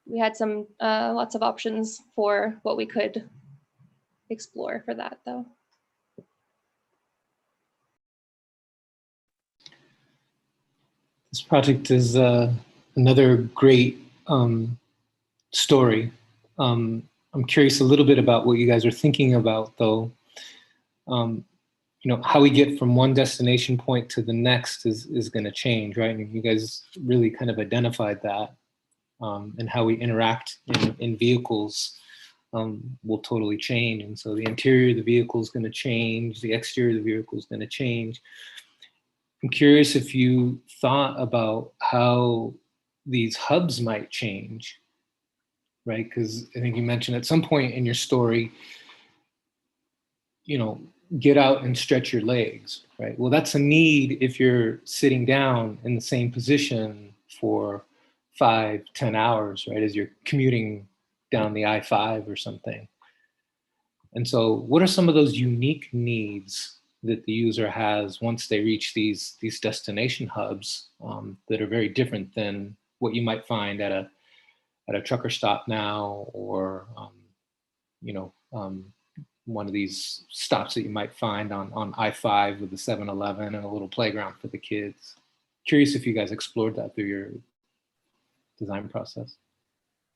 We had some lots of options for what we could explore for that, though. This project is another great story. I'm curious a little bit about what you guys are thinking about, though. You know, how we get from one destination point to the next is going to change, right? And you guys really kind of identified that, and how we interact in vehicles will totally change. And so the interior of the vehicle is going to change, the exterior of the vehicle is going to change. I'm curious if you thought about how these hubs might change, right? Because I think you mentioned at some point in your story, you know, get out and stretch your legs, right? Well, that's a need if you're sitting down in the same position for 5-10 hours, right? As you're commuting down the I-5 or something. And so what are some of those unique needs that the user has once they reach these destination hubs that are very different than what you might find at a trucker stop now, or you know, one of these stops that you might find on I-5 with the 7-Eleven and a little playground for the kids. Curious if you guys explored that through your design process.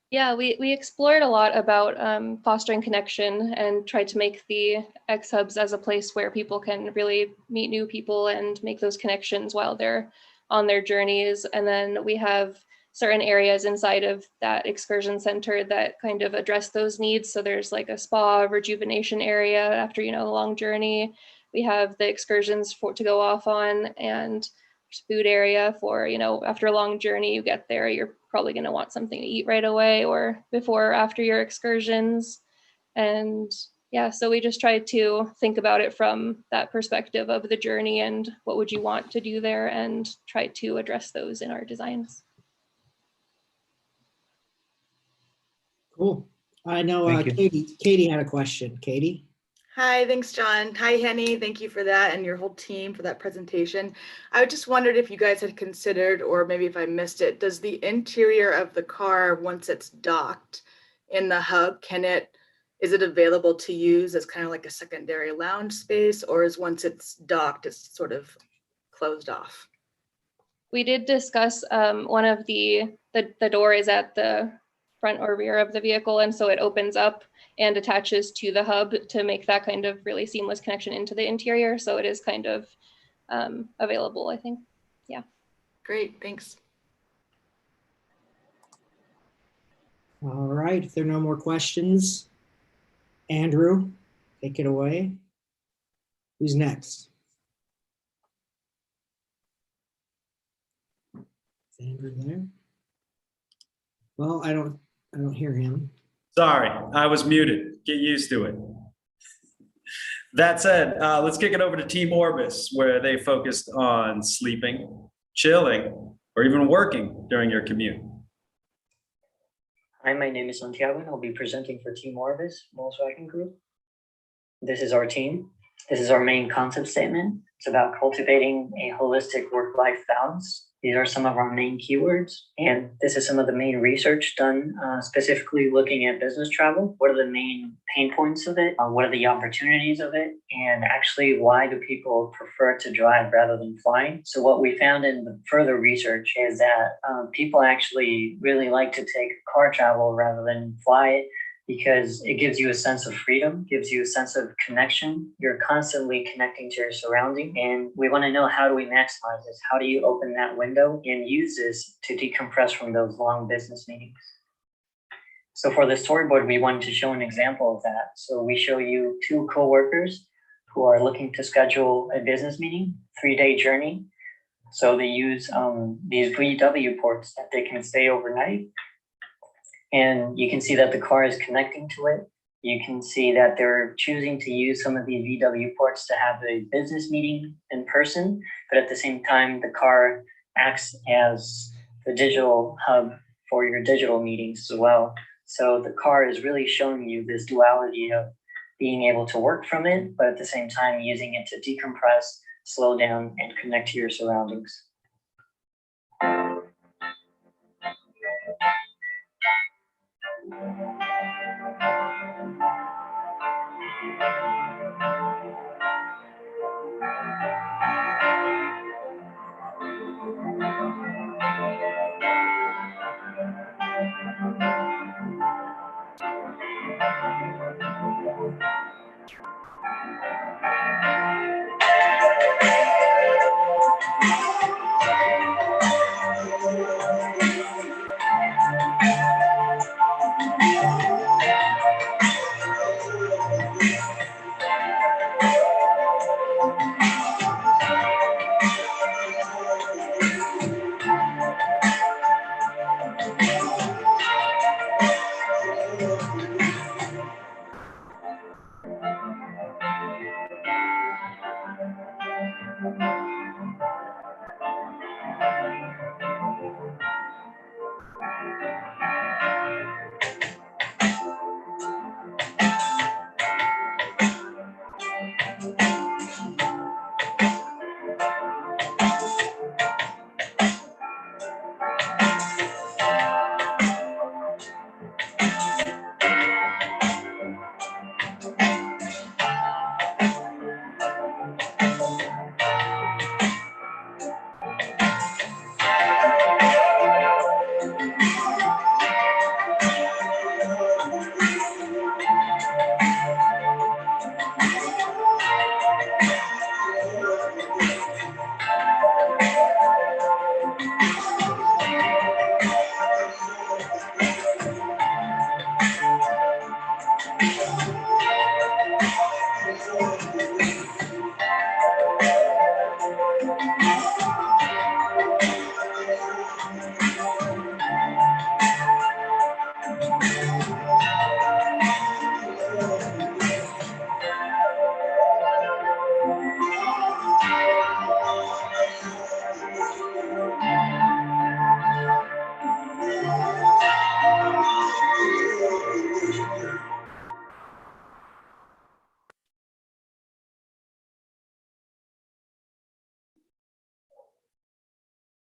Yeah, we explored a lot about fostering connection and tried to make the X Hubs as a place where people can really meet new people and make those connections while they're on their journeys. And then we have certain areas inside of that excursion center that kind of address those needs. So there's like a spa rejuvenation area after, you know, a long journey. We have the excursions to go off on, and food area for, you know, after a long journey, you get there, you're probably going to want something to eat right away or before or after your excursions. And yeah, so we just tried to think about it from that perspective of the journey and what would you want to do there, and try to address those in our designs. Cool. I know Katie had a question. Katie? Hi, thanks, John. Hi, Henny. Thank you for that and your whole team for that presentation. I just wondered if you guys had considered, or maybe if I missed it, does the interior of the car, once it's docked in the hub, is it available to use as kind of like a secondary lounge space, or is once it's docked, it's sort of closed off? We did discuss one of the door is at the front or rear of the vehicle, and so it opens up and attaches to the hub to make that kind of really seamless connection into the interior. So it is kind of available, I think. Yeah. Great, thanks. All right, if there are no more questions, Andrew, take it away. Who's next? Is Andrew there? Well, I don't hear him. Sorry, I was muted. Get used to it. That said, let's kick it over to Team Orbis, where they focused on sleeping, chilling, or even working during your commute. Hi, my name is Santiago, and I'll be presenting for Team Orbis, Volkswagen Group. This is our team. This is our main concept statement. It's about cultivating a holistic work-life balance. These are some of our main keywords, and this is some of the main research done specifically looking at business travel. What are the main pain points of it? What are the opportunities of it? And actually, why do people prefer to drive rather than flying? So what we found in the further research is that people actually really like to take car travel rather than fly it, because it gives you a sense of freedom, gives you a sense of connection. You're constantly connecting to your surrounding. And we want to know, how do we maximize this? How do you open that window and use this to decompress from those long business meetings? So for the storyboard, we wanted to show an example of that. So we show you two coworkers who are looking to schedule a business meeting, 3-day journey. So they use these VW ports that they can stay overnight. And you can see that the car is connecting to it. You can see that they're choosing to use some of the VW ports to have a business meeting in person, but at the same time, the car acts as the digital hub for your digital meetings as well. So the car is really showing you this duality of being able to work from it, but at the same time, using it to decompress, slow down, and connect to your surroundings.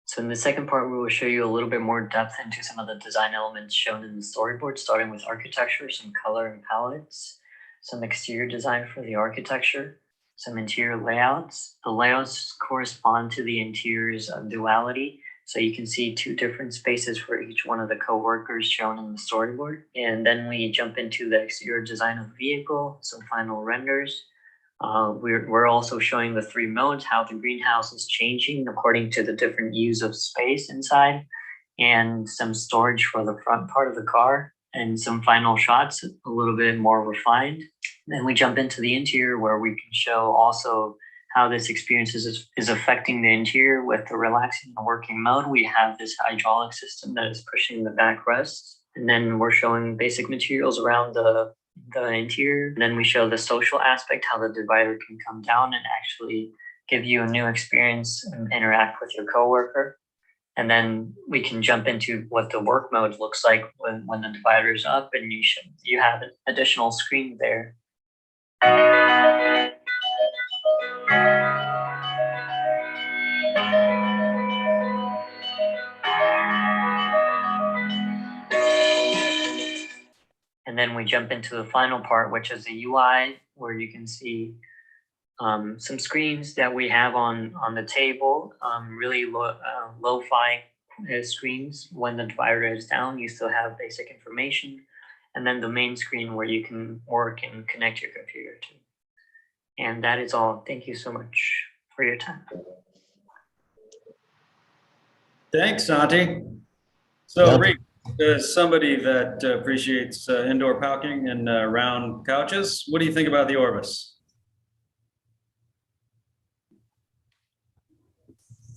So in the second part, we will show you a little bit more depth into some of the design elements shown in the storyboard, starting with architecture, some color and palettes, some exterior design for the architecture, some interior layouts. The layouts correspond to the interior's duality. So you can see two different spaces for each one of the co-workers shown in the storyboard. And then we jump into the exterior design of the vehicle, some final renders. We're also showing the 3 modes, how the greenhouse is changing according to the different use of space inside, and some storage for the front part of the car, and some final shots, a little bit more refined. Then we jump into the interior, where we can show also how this experience is affecting the interior with the relaxing and working mode. We have this hydraulic system that is pushing the backrest. And then we're showing basic materials around the interior. And then we show the social aspect, how the divider can come down and actually give you a new experience and interact with your coworker. And then we can jump into what the work mode looks like when the divider is up, and you have an additional screen there. And then we jump into the final part, which is the UI, where you can see some screens that we have on the table, really lo-fi screens. When the divider is down, you still have basic information. And then the main screen where you can work and connect your computer to. And that is all. Thank you so much for your time. Thanks, Santi. So, Rick, as somebody that appreciates indoor parking and round couches, what do you think about the Orbis?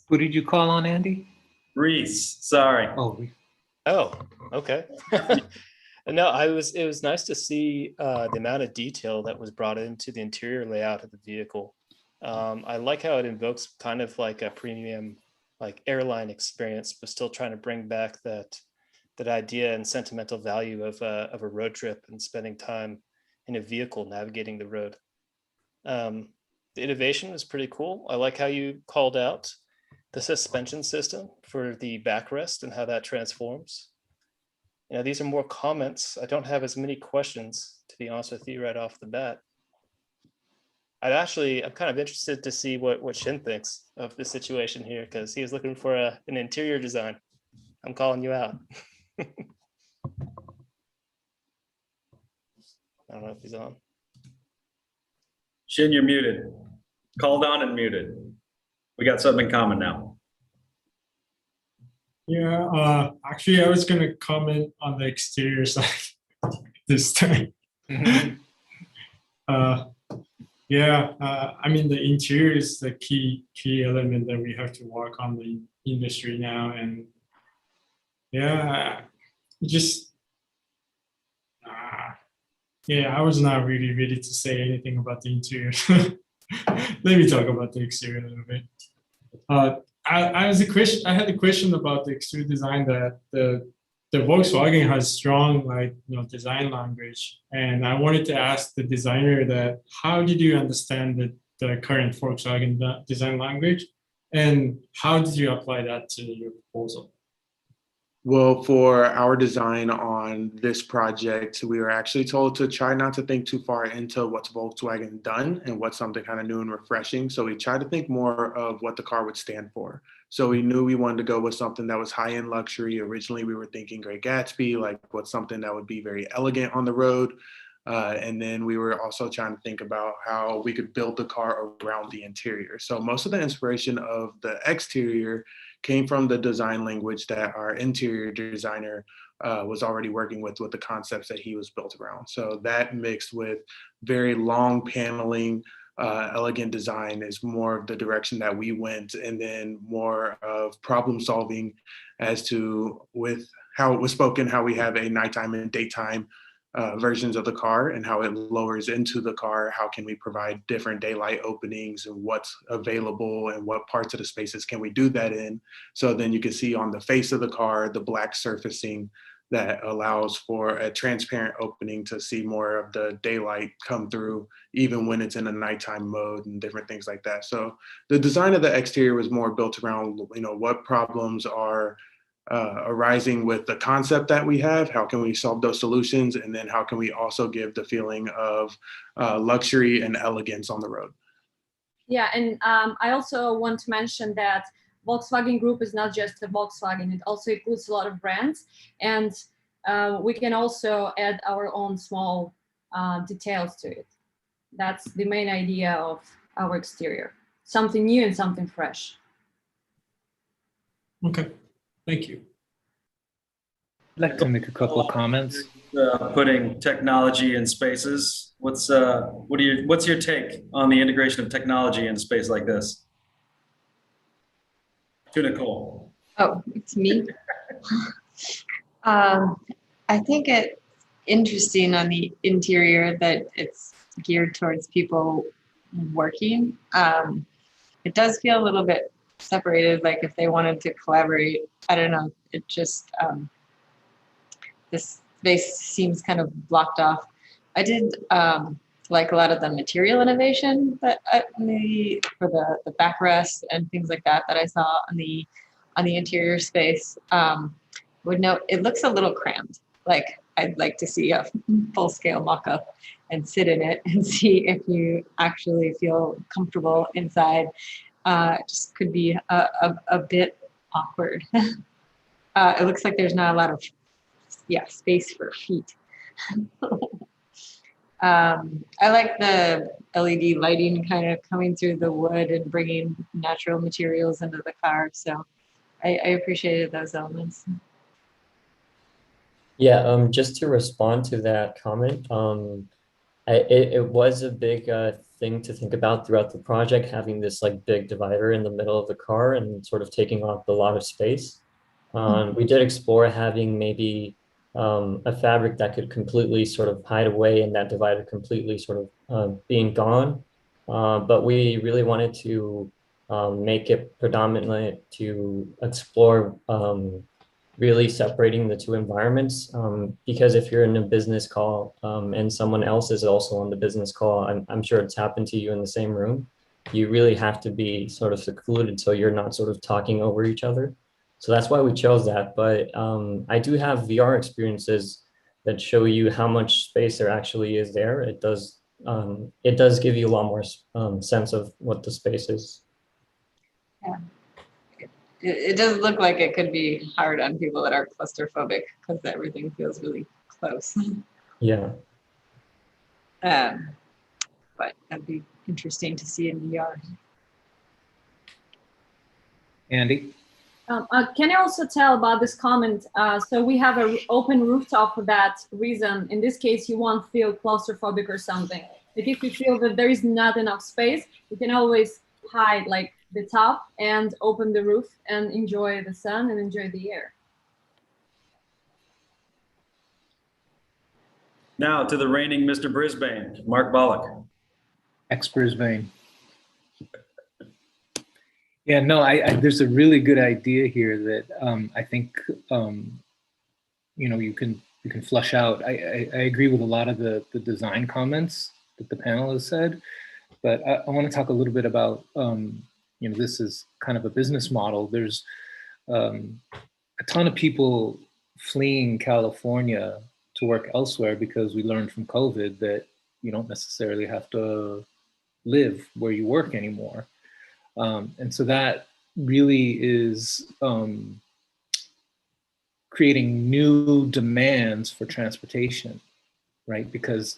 Who did you call on, Andy? Reese, sorry. Oh, okay. No, it was nice to see the amount of detail that was brought into the interior layout of the vehicle. I like how it invokes kind of like a premium, like airline experience, but still trying to bring back that idea and sentimental value of a road trip and spending time in a vehicle navigating the road. The innovation was pretty cool. I like how you called out the suspension system for the backrest and how that transforms. You know, these are more comments. I don't have as many questions, to be honest with you, right off the bat. I'm kind of interested to see what Shin thinks of the situation here, because he was looking for an interior design. I'm calling you out. I don't know if he's on. Shin, you're muted. Called on and muted. We got something in common now. Yeah, actually, I was going to comment on the exterior side this time. I mean, the interior is the key element that we have to work on the industry now, and I was not really ready to say anything about the interior. Let me talk about the exterior a little bit. I had a question about the exterior design, that the Volkswagen has strong design language, and I wanted to ask the designer that how did you understand the current Volkswagen design language, and how did you apply that to your proposal? Well, for our design on this project, we were actually told to try not to think too far into what's Volkswagen done and what's something kind of new and refreshing. So we tried to think more of what the car would stand for. So we knew we wanted to go with something that was high-end luxury. Originally, we were thinking Great Gatsby, like what's something that would be very elegant on the road. And then we were also trying to think about how we could build the car around the interior. So most of the inspiration of the exterior came from the design language that our interior designer was already working with the concepts that he was built around. So that mixed with very long paneling, elegant design is more of the direction that we went, and then more of problem solving as to with how it was spoken, how we have a nighttime and daytime versions of the car and how it lowers into the car. How can we provide different daylight openings and what's available and what parts of the spaces can we do that in? So then you can see on the face of the car, the black surfacing that allows for a transparent opening to see more of the daylight come through, even when it's in a nighttime mode and different things like that. So the design of the exterior was more built around, what problems are arising with the concept that we have, how can we solve those solutions, and then how can we also give the feeling of luxury and elegance on the road. Yeah, and I also want to mention that Volkswagen Group is not just a Volkswagen, it also includes a lot of brands, and we can also add our own small details to it. That's the main idea of our exterior, something new and something fresh. Okay. Thank you. I'd like to make a couple of comments. Putting technology in spaces. What's your take on the integration of technology in a space like this? To Nicole. Oh, it's me. I think it's interesting on the interior that it's geared towards people working. It does feel a little bit separated, like if they wanted to collaborate, I don't know, it just, this space seems kind of blocked off. I did like a lot of the material innovation that for the backrest and things like that I saw on the interior space. Would note it looks a little cramped. Like I'd like to see a full-scale mock-up and sit in it and see if you actually feel comfortable inside. Just could be a bit awkward. It looks like there's not a lot of space for feet. I like the LED lighting kind of coming through the wood and bringing natural materials into the car. So I appreciated those elements. Yeah, just to respond to that comment, it was a big thing to think about throughout the project, having this like big divider in the middle of the car and sort of taking up a lot of space. We did explore having maybe a fabric that could completely sort of hide away and that divider completely sort of being gone. But we really wanted to make it predominantly to explore really separating the two environments, because if you're in a business call and someone else is also on the business call, I'm sure it's happened to you in the same room, you really have to be sort of secluded so you're not sort of talking over each other. So that's why we chose that. But I do have VR experiences that show you how much space there actually is there. It does give you a lot more sense of what the space is. Yeah. It does look like it could be hard on people that are claustrophobic because everything feels really close. Yeah. But that'd be interesting to see in VR. Andy? Can you also tell about this comment? So we have an open rooftop for that reason. In this case, you won't feel claustrophobic or something. Like if you feel that there is not enough space, you can always hide like the top and open the roof and enjoy the sun and enjoy the air. Now to the reigning Mr. Brisbane, Mark Bollock. Ex-Brisbane. Yeah, no, there's a really good idea here that I think you can flush out. I agree with a lot of the design comments that the panel has said, but I want to talk a little bit about, this is kind of a business model. There's a ton of people fleeing California to work elsewhere because we learned from COVID that you don't necessarily have to live where you work anymore. And so that really is creating new demands for transportation, right? Because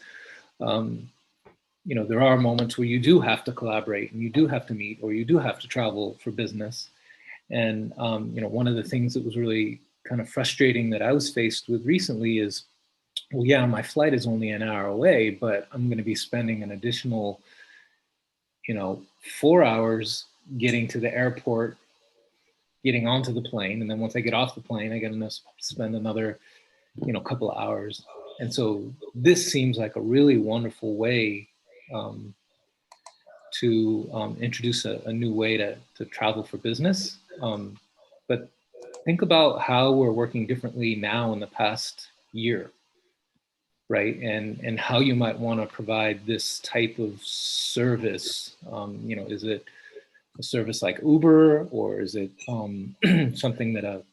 there are moments where you do have to collaborate and you do have to meet or you do have to travel for business. And one of the things that was really kind of frustrating that I was faced with recently is, well, yeah, my flight is only an hour away, but I'm going to be spending an additional 4 hours getting to the airport, getting onto the plane. And then once I get off the plane, I got to spend another, couple of hours. And so this seems like a really wonderful way to introduce a new way to travel for business. But think about how we're working differently now in the past year, right? And how you might want to provide this type of service. Is it a service like Uber, or is it something that a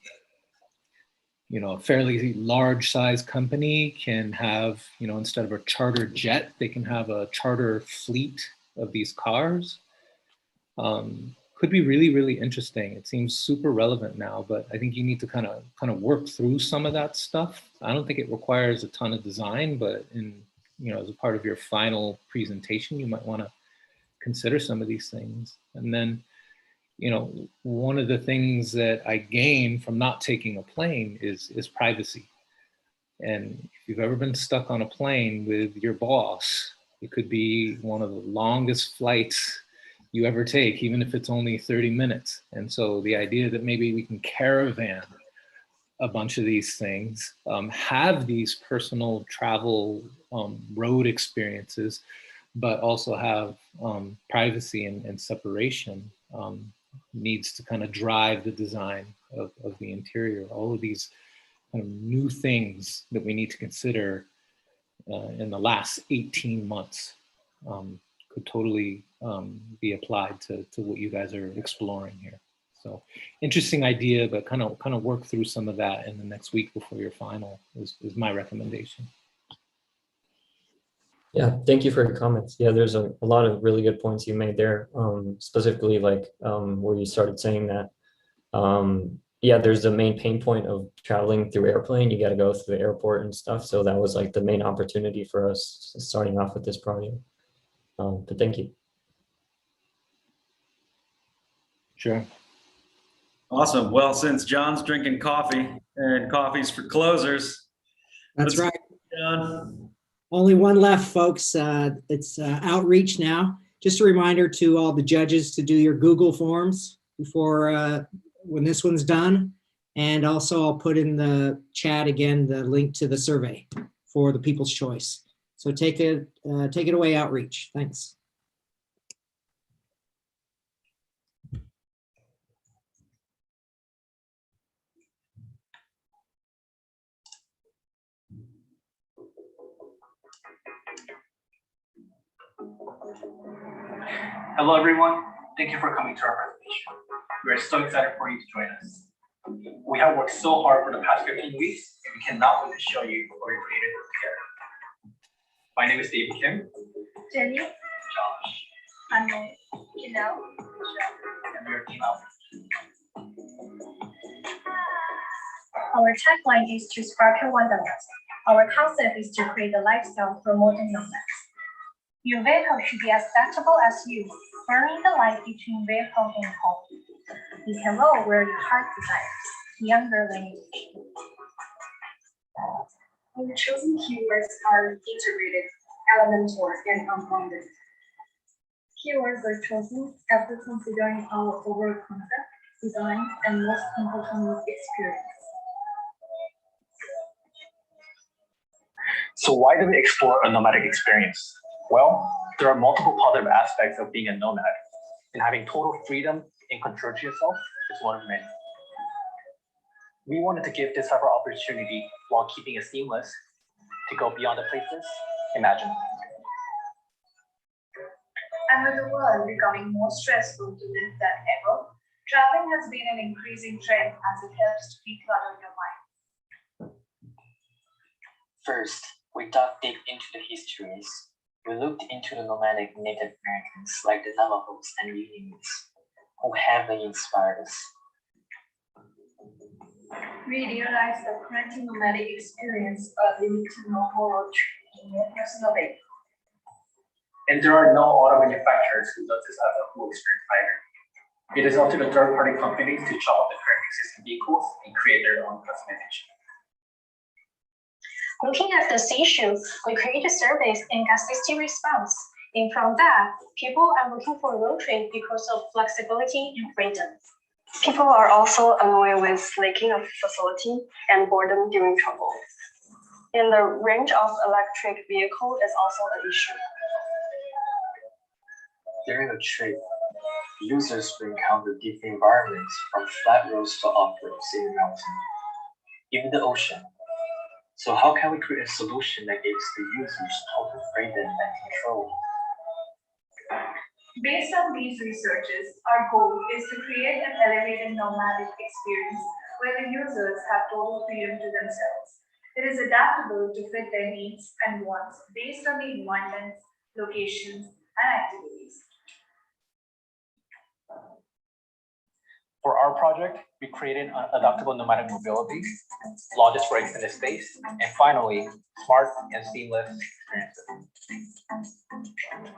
fairly large size company can have, instead of a charter jet, they can have a charter fleet of these cars? Could be really, really interesting. It seems super relevant now, but I think you need to kind of work through some of that stuff. I don't think it requires a ton of design, but as a part of your final presentation, you might want to consider some of these things. And then, one of the things that I gain from not taking a plane is privacy. And if you've ever been stuck on a plane with your boss, it could be one of the longest flights you ever take, even if it's only 30 minutes. And so the idea that maybe we can caravan a bunch of these things, have these personal travel road experiences, but also have privacy and separation needs to kind of drive the design of the interior. All of these kind of new things that we need to consider in the last 18 months could totally be applied to what you guys are exploring here. So interesting idea, but kind of work through some of that in the next week before your final is my recommendation. Yeah, thank you for your comments. Yeah, there's a lot of really good points you made there, specifically like where you started saying that, yeah, there's the main pain point of traveling through airplane. You got to go through the airport and stuff. So that was like the main opportunity for us starting off with this project. But thank you. Sure. Awesome. Well, since John's drinking coffee and coffee's for closers. That's right. John. Only one left, folks. It's outreach now. Just a reminder to all the judges to do your Google forms before when this one's done. And also I'll put in the chat again, the link to the survey for the People's Choice. So take it away, outreach. Thanks. Hello, everyone. Thank you for coming to our presentation. We are so excited for you to join us. We have worked so hard for the past 15 weeks, and we cannot wait to show you what we created together. My name is David Kim. Jenny. Josh. Anne. Janelle. And we are Team Alpha. Our tagline is to sparkle wanderlust. Our concept is to create a lifestyle for modern nomads. Your vehicle should be as adaptable as you, blurring the line between vehicle and home. You can roll where your heart desires, younger than you think. Our chosen keywords are integrated, elemental, and unbounded. Keywords are chosen after considering our overall concept, design, and most importantly, experience. So why do we explore a nomadic experience? Well, there are multiple positive aspects of being a nomad, and having total freedom and control to yourself is one of many. We wanted to give this type of opportunity while keeping it seamless to go beyond the places imagined. And with the world becoming more stressful to live than ever, traveling has been an increasing trend as it helps to declutter your mind. First, we dug deep into the histories. We looked into the nomadic Native Americans like the Navajos and Unions, who heavily inspired us. We realized that granting nomadic experience are limited to no moral in their personal way. And there are no auto manufacturers who does this as a full experience either. It is up to the third-party companies to chop up the current existing vehicles and create their own customization. Looking at this issue, we created surveys and got 60 response. And from that, people are looking for a road trip because of flexibility and freedom. People are also annoyed with lacking of facility and boredom during travel. And the range of electric vehicle is also an issue. During a trip, users will encounter different environments from flat roads to off-roads in the mountain, even the ocean. So how can we create a solution that gives the users total freedom and control? Based on these researches, our goal is to create an elevated nomadic experience where the users have total freedom to themselves. It is adaptable to fit their needs and wants based on the environments, locations, and activities. For our project, we created adaptable nomadic mobility, lodges for extended stays, and finally, smart and seamless experiences.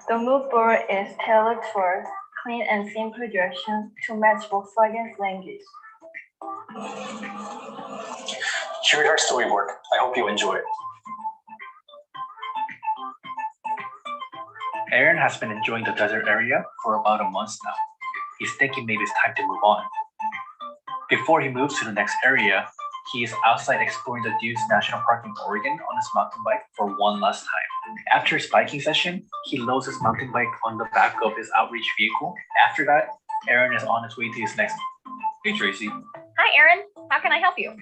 The mood board is tailored for clean and simple directions to match Volkswagen's language. Here's our storyboard. I hope you enjoy it. Aaron has been enjoying the desert area for about a month now. He's thinking maybe it's time to move on. Before he moves to the next area, he is outside exploring the Deuce National Park in Oregon on his mountain bike for one last time. After his biking session, he loads his mountain bike on the back of his outreach vehicle. After that, Aaron is on his way to his next. Hey, Tracy. Hi, Aaron. How can I help you?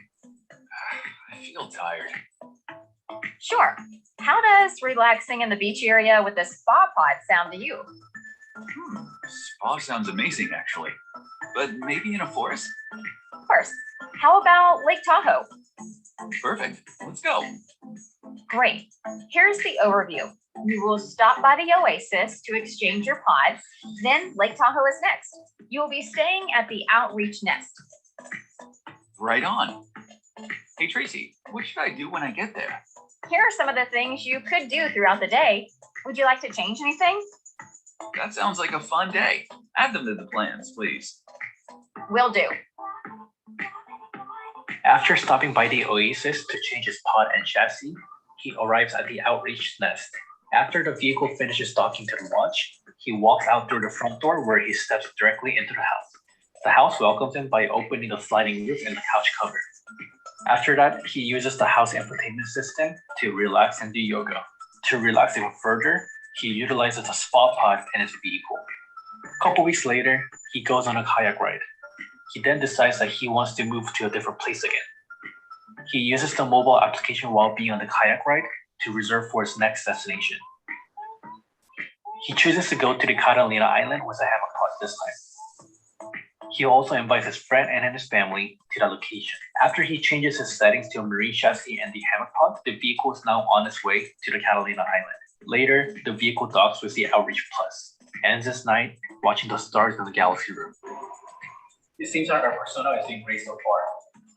I feel tired. Sure. How does relaxing in the beach area with a spa pod sound to you? Spa sounds amazing, actually. But maybe in a forest? Of course. How about Lake Tahoe? Perfect. Let's go. Great. Here's the overview. You will stop by the Oasis to exchange your pods. Then Lake Tahoe is next. You will be staying at the Outreach Nest. Right on. Hey, Tracy, what should I do when I get there? Here are some of the things you could do throughout the day. Would you like to change anything? That sounds like a fun day. Add them to the plans, please. Will do. After stopping by the Oasis to change his pod and chassis, he arrives at the Outreach Nest. After the vehicle finishes docking to the lodge, he walks out through the front door where he steps directly into the house. The house welcomes him by opening the sliding roof and the couch cover. After that, he uses the house infotainment system to relax and do yoga. To relax even further, he utilizes a spa pod in his vehicle. A couple weeks later, he goes on a kayak ride. He then decides that he wants to move to a different place again. He uses the mobile application while being on the kayak ride to reserve for his next destination. He chooses to go to the Catalina Island with a hammock pod this time. He also invites his friend and his family to that location. After he changes his settings to a marine chassis and the hammock pod, the vehicle is now on its way to the Catalina Island. Later, the vehicle docks with the Outreach Plus. Ends this night watching the stars in the galaxy room. It seems like our persona is doing great so far.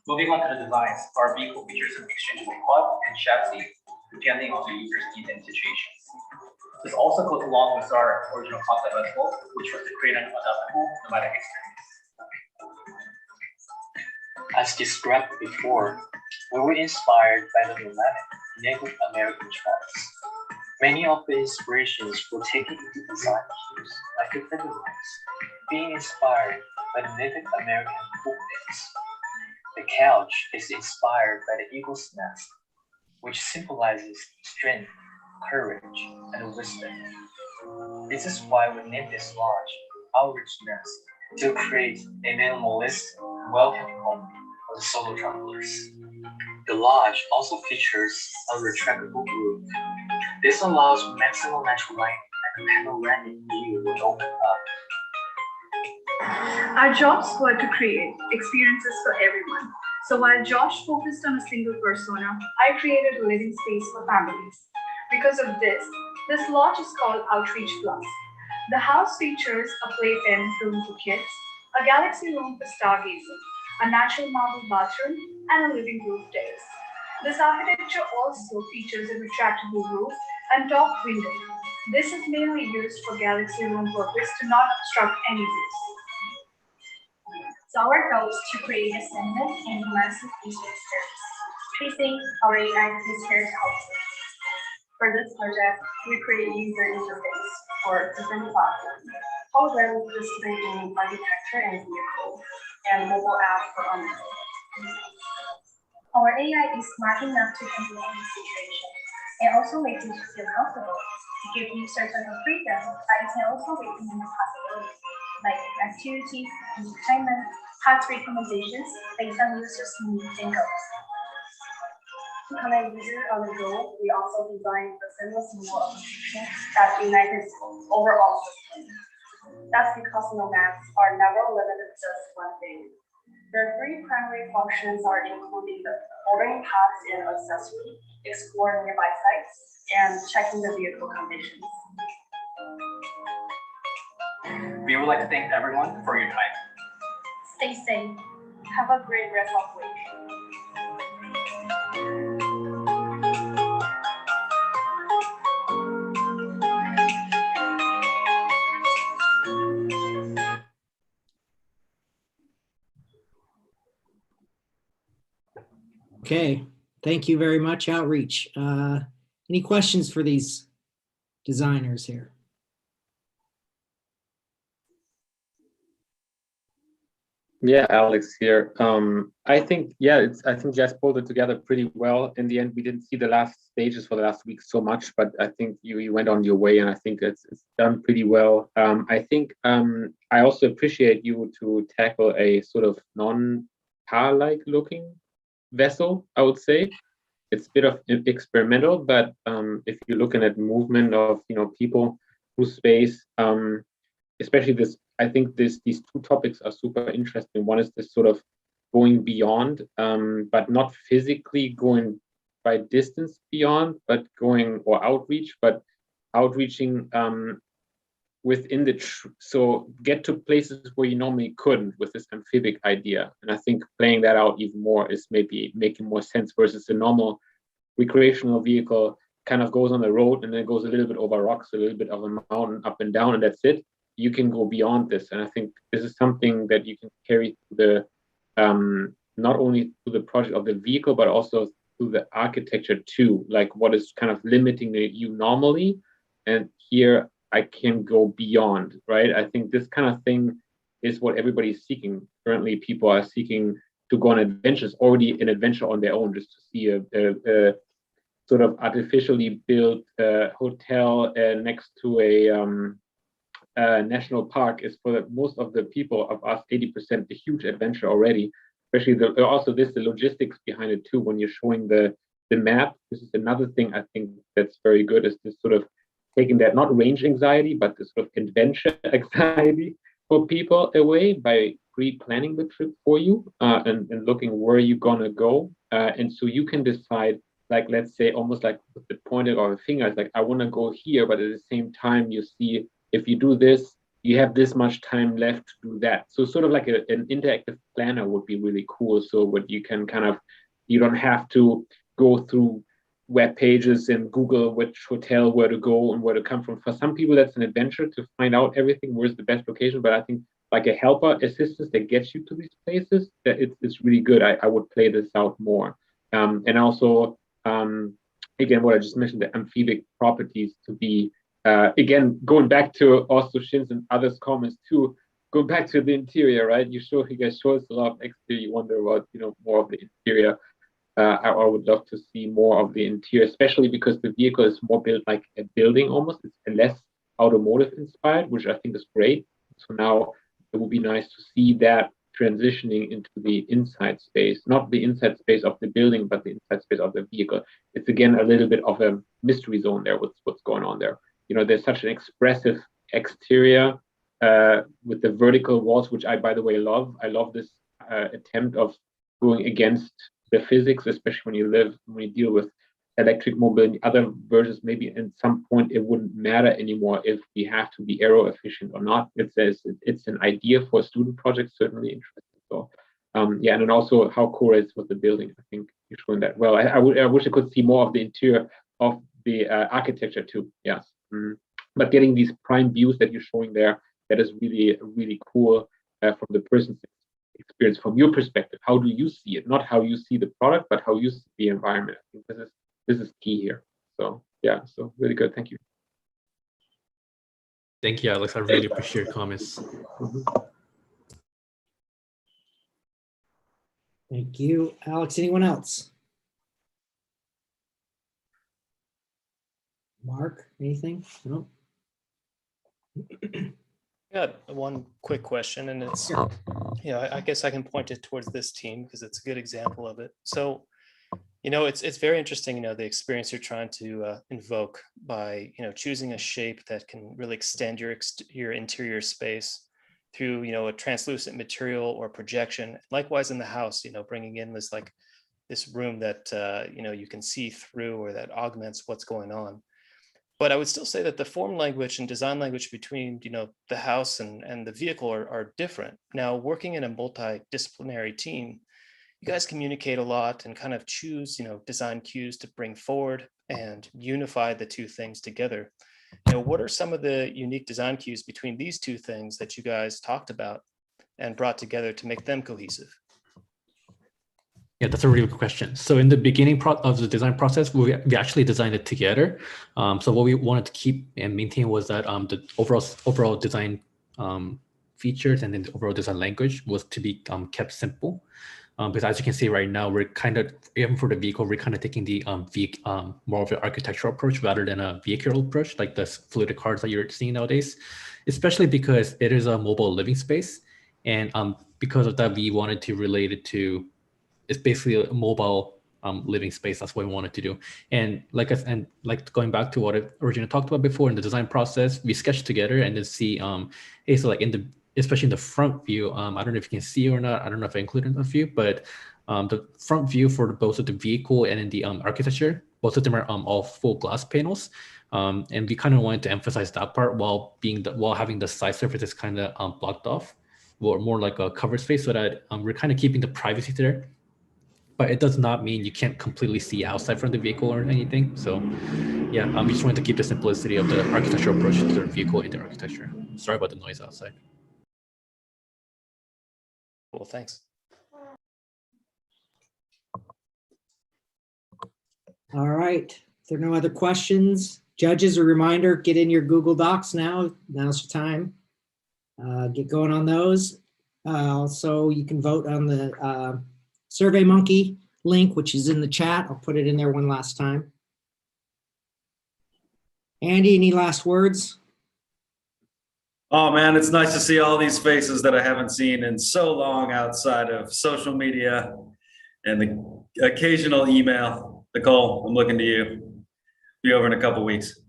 Moving on to the designs, our vehicle features an exchangeable pod and chassis depending on the user's needs and situations. This also goes along with our original concept as well, which was to create an adaptable nomadic experience. As described before, we were inspired by the nomadic Native American tribes. Many of the inspirations were taken into design cues like the feather rugs, being inspired by the Native American folk myths. The couch is inspired by the eagle's nest, which symbolizes strength, courage, and wisdom. This is why we named this lodge Outreach Nest, to create a minimalist, welcoming home for and solo travelers. The lodge also features a retractable roof. This allows maximum natural light and the panoramic view will open up. Our jobs were to create experiences for everyone. So while Josh focused on a single persona, I created a living space for families. Because of this lodge is called Outreach Plus. The house features a playpen room for kids, a galaxy room for stargazing, a natural marble bathroom, and a living roof terrace. This architecture also features a retractable roof and top window. This is mainly used for galaxy room purpose to not obstruct any views. So our goal is to create a sentiment and immersive user experience, using our AI experience output. For this project, we create user interface for different platforms, hardware with displaying architecture and vehicle, and mobile app for on-the-go. Our AI is smart enough to handle any situation and also make users feel comfortable to give users a freedom, but it can also recommend possibilities like activities, entertainment, hot recommendations based on users' needs and goals. To connect users on the go, we also designed a seamless mobile application that unites overall system. That's because nomads are never limited to just one thing. Their three primary functions are including the ordering paths and accessories, exploring nearby sites, and checking the vehicle conditions. We would like to thank everyone for your time. Stay safe. Have a great rest of the week. Okay, thank you very much, Outreach. Any questions for these designers here? Yeah, Alex here. I think Jess pulled it together pretty well. In the end, we didn't see the last stages for the last week so much, but I think you went on your way, and I think it's done pretty well. I think I also appreciate you to tackle a sort of non-car-like looking vessel. I would say it's a bit of experimental, but if you're looking at movement of people through space, especially this. I think these two topics are super interesting. One is this sort of going beyond, but not physically going by distance beyond, but going or outreach, but outreaching within so get to places where you normally couldn't with this amphibic idea. And I think playing that out even more is maybe making more sense versus a normal recreational vehicle kind of goes on the road and then goes a little bit over rocks, a little bit of a mountain up and down, and that's it. You can go beyond this, and I think this is something that you can carry to the not only to the project of the vehicle, but also to the architecture too. Like what is kind of limiting you normally, and here I can go beyond. Right? I think this kind of thing is what everybody's seeking. Currently, people are seeking to go on adventures, already an adventure on their own, just to see a sort of artificially built hotel next to a national park is for most of the people of us 80% a huge adventure already. Especially the logistics behind it too. When you're showing the map, this is another thing I think that's very good, is this sort of taking that not range anxiety but this sort of adventure anxiety for people away by pre-planning the trip for you and looking where you're gonna go, and so you can decide. Like, let's say almost like with the pointer of a finger, it's like I want to go here, but at the same time you see, if you do this, you have this much time left to do that. So sort of like an interactive planner would be really cool. So what you can you don't have to go through web pages and Google which hotel, where to go and where to come from. For some people, that's an adventure to find out everything, where's the best location. But I think like a helper assistance that gets you to these places, that it's really good. I would play this out more. And also, again, what I just mentioned, the amphibic properties to be, again, going back to also Shin's and others' comments too, going back to the interior, right? You guys show us a lot of exterior. You wonder about, more of the interior. I would love to see more of the interior, especially because the vehicle is more built like a building almost. It's less automotive inspired, which I think is great. So now it would be nice to see that transitioning into the inside space, not the inside space of the building, but the inside space of the vehicle. It's again a little bit of a mystery zone there. What's going on there? You know, there's such an expressive exterior with the vertical walls, which I, by the way, love. I love this attempt of going against the physics, especially when you deal with electric mobility. Other versions, maybe at some point it wouldn't matter anymore if we have to be aero efficient or not. It's an idea for a student project, certainly interesting. So yeah, and then also how core is with the building. I think you're showing that well. I wish I could see more of the interior of the architecture too. Yes, but getting these prime views that you're showing there, that is really cool from the person's experience, from your perspective. How do you see it? Not how you see the product, but how you see the environment. I think this is key here. So yeah, so really good. Thank you. Thank you, Alex. I really appreciate your comments. Thank you, Alex. Anyone else? Mark, anything? No. Got one quick question, and it's, I guess I can point it towards this team because it's a good example of it. So, it's very interesting, the experience you're trying to invoke by, choosing a shape that can really extend your interior space through, a translucent material or projection. Likewise in the house, bringing in this room that, you can see through, or that augments what's going on. But I would still say that the form language and design language between, the house and the vehicle are different. Now, working in a multidisciplinary team, you guys communicate a lot and kind of choose, design cues to bring forward and unify the two things together. What are some of the unique design cues between these two things that you guys talked about and brought together to make them cohesive? Yeah, that's a really good question. So in the beginning of the design process, we actually designed it together. So what we wanted to keep and maintain was that the overall design features and then the overall design language was to be kept simple. Because as you can see right now, we're kind of, even for the vehicle, we're kind of taking the more of an architectural approach rather than a vehicular approach, like the fluid cars that you're seeing nowadays, especially because it is a mobile living space. And because of that, we wanted to relate it to, it's basically a mobile living space. That's what we wanted to do. And like going back to what I originally talked about before in the design process, we sketched together and then see, hey, so like especially in the front view, I don't know if you can see or not. I don't know if I included a few, but the front view for both of the vehicle and in the architecture, both of them are all full glass panels. And we kind of wanted to emphasize that part while having the side surfaces kind of blocked off, or more like a covered space, so that we're kind of keeping the privacy there. But it does not mean you can't completely see outside from the vehicle or anything. So yeah, we just wanted to keep the simplicity of the architectural approach to the vehicle in the architecture. Sorry about the noise outside. Cool, thanks. All right, if there are no other questions, judges, a reminder, get in your Google Docs now. Now's your time. Get going on those. Also, you can vote on the SurveyMonkey link, which is in the chat. I'll put it in there one last time. Andy, any last words? Oh man, it's nice to see all these faces that I haven't seen in so long outside of social media and the occasional email. Nicole, I'm looking to you. Be over in a couple weeks.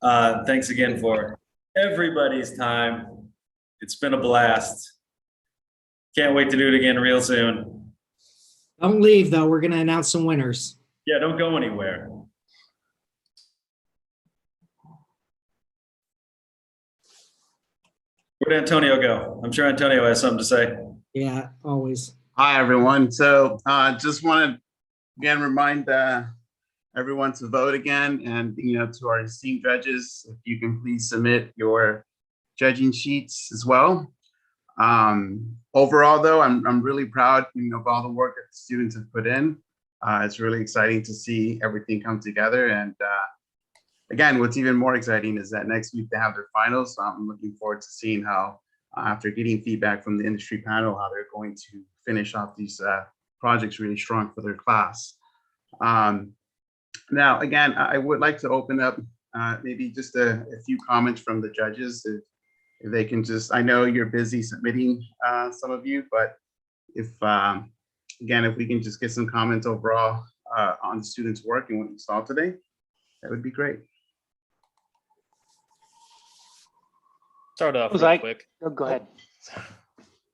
Thanks again for everybody's time. It's been a blast. Can't wait to do it again real soon. Don't leave though, we're gonna announce some winners. Yeah, don't go anywhere. Where'd Antonio go? I'm sure Antonio has something to say. Yeah, always. Hi, everyone. So just want to again remind everyone to vote again, and to our esteemed judges, if you can please submit your judging sheets as well. Overall, though, I'm really proud of all the work that the students have put in. It's really exciting to see everything come together. And again, what's even more exciting is that next week they have their finals. So I'm looking forward to seeing how, after getting feedback from the industry panel, how they're going to finish off these projects really strong for their class. Now, again, I would like to open up maybe just a few comments from the judges. if they can just, I know you're busy submitting, some of you, but if, again, if we can just get some comments overall on the students' work and what you saw today, that would be great. Start off Was real I? quick. Oh, go ahead.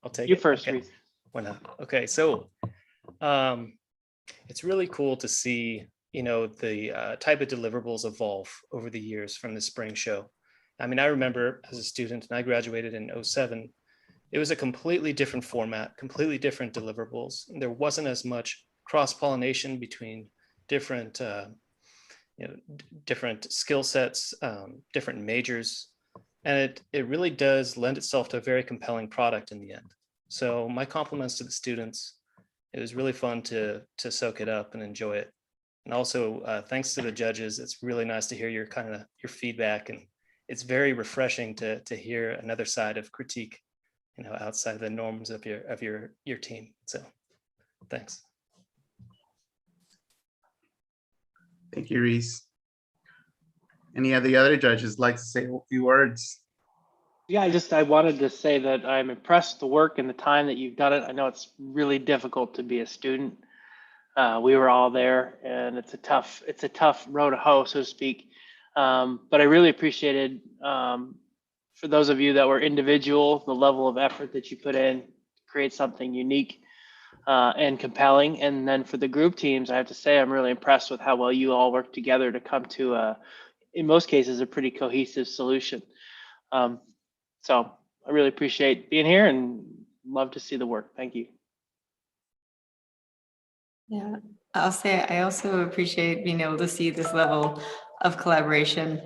I'll take You it. first, Okay. Reese. Why not? Okay, so it's really cool to see, you know, the type of deliverables evolve over the years from the spring show. I mean, I remember as a student, and I graduated in 07, it was a completely different format, completely different deliverables. There wasn't as much cross-pollination between different, different skill sets, different majors. And it really does lend itself to a very compelling product in the end. So my compliments to the students. It was really fun to soak it up and enjoy it. And also thanks to the judges, it's really nice to hear your feedback, and it's very refreshing to hear another side of critique, you know, outside the norms of your team. So thanks. Thank you, Reese. Any of the other judges like to say a few words? Yeah, I wanted to say that I'm impressed with the work and the time that you've done it. I know it's really difficult to be a student. We were all there, and it's a tough row to hoe, so to speak. But I really appreciated, for those of you that were individual, the level of effort that you put in to create something unique and compelling. And then for the group teams, I have to say I'm really impressed with how well you all work together to come to, in most cases, a pretty cohesive solution. So I really appreciate being here and love to see the work. Thank you. Yeah, I'll say I also appreciate being able to see this level of collaboration,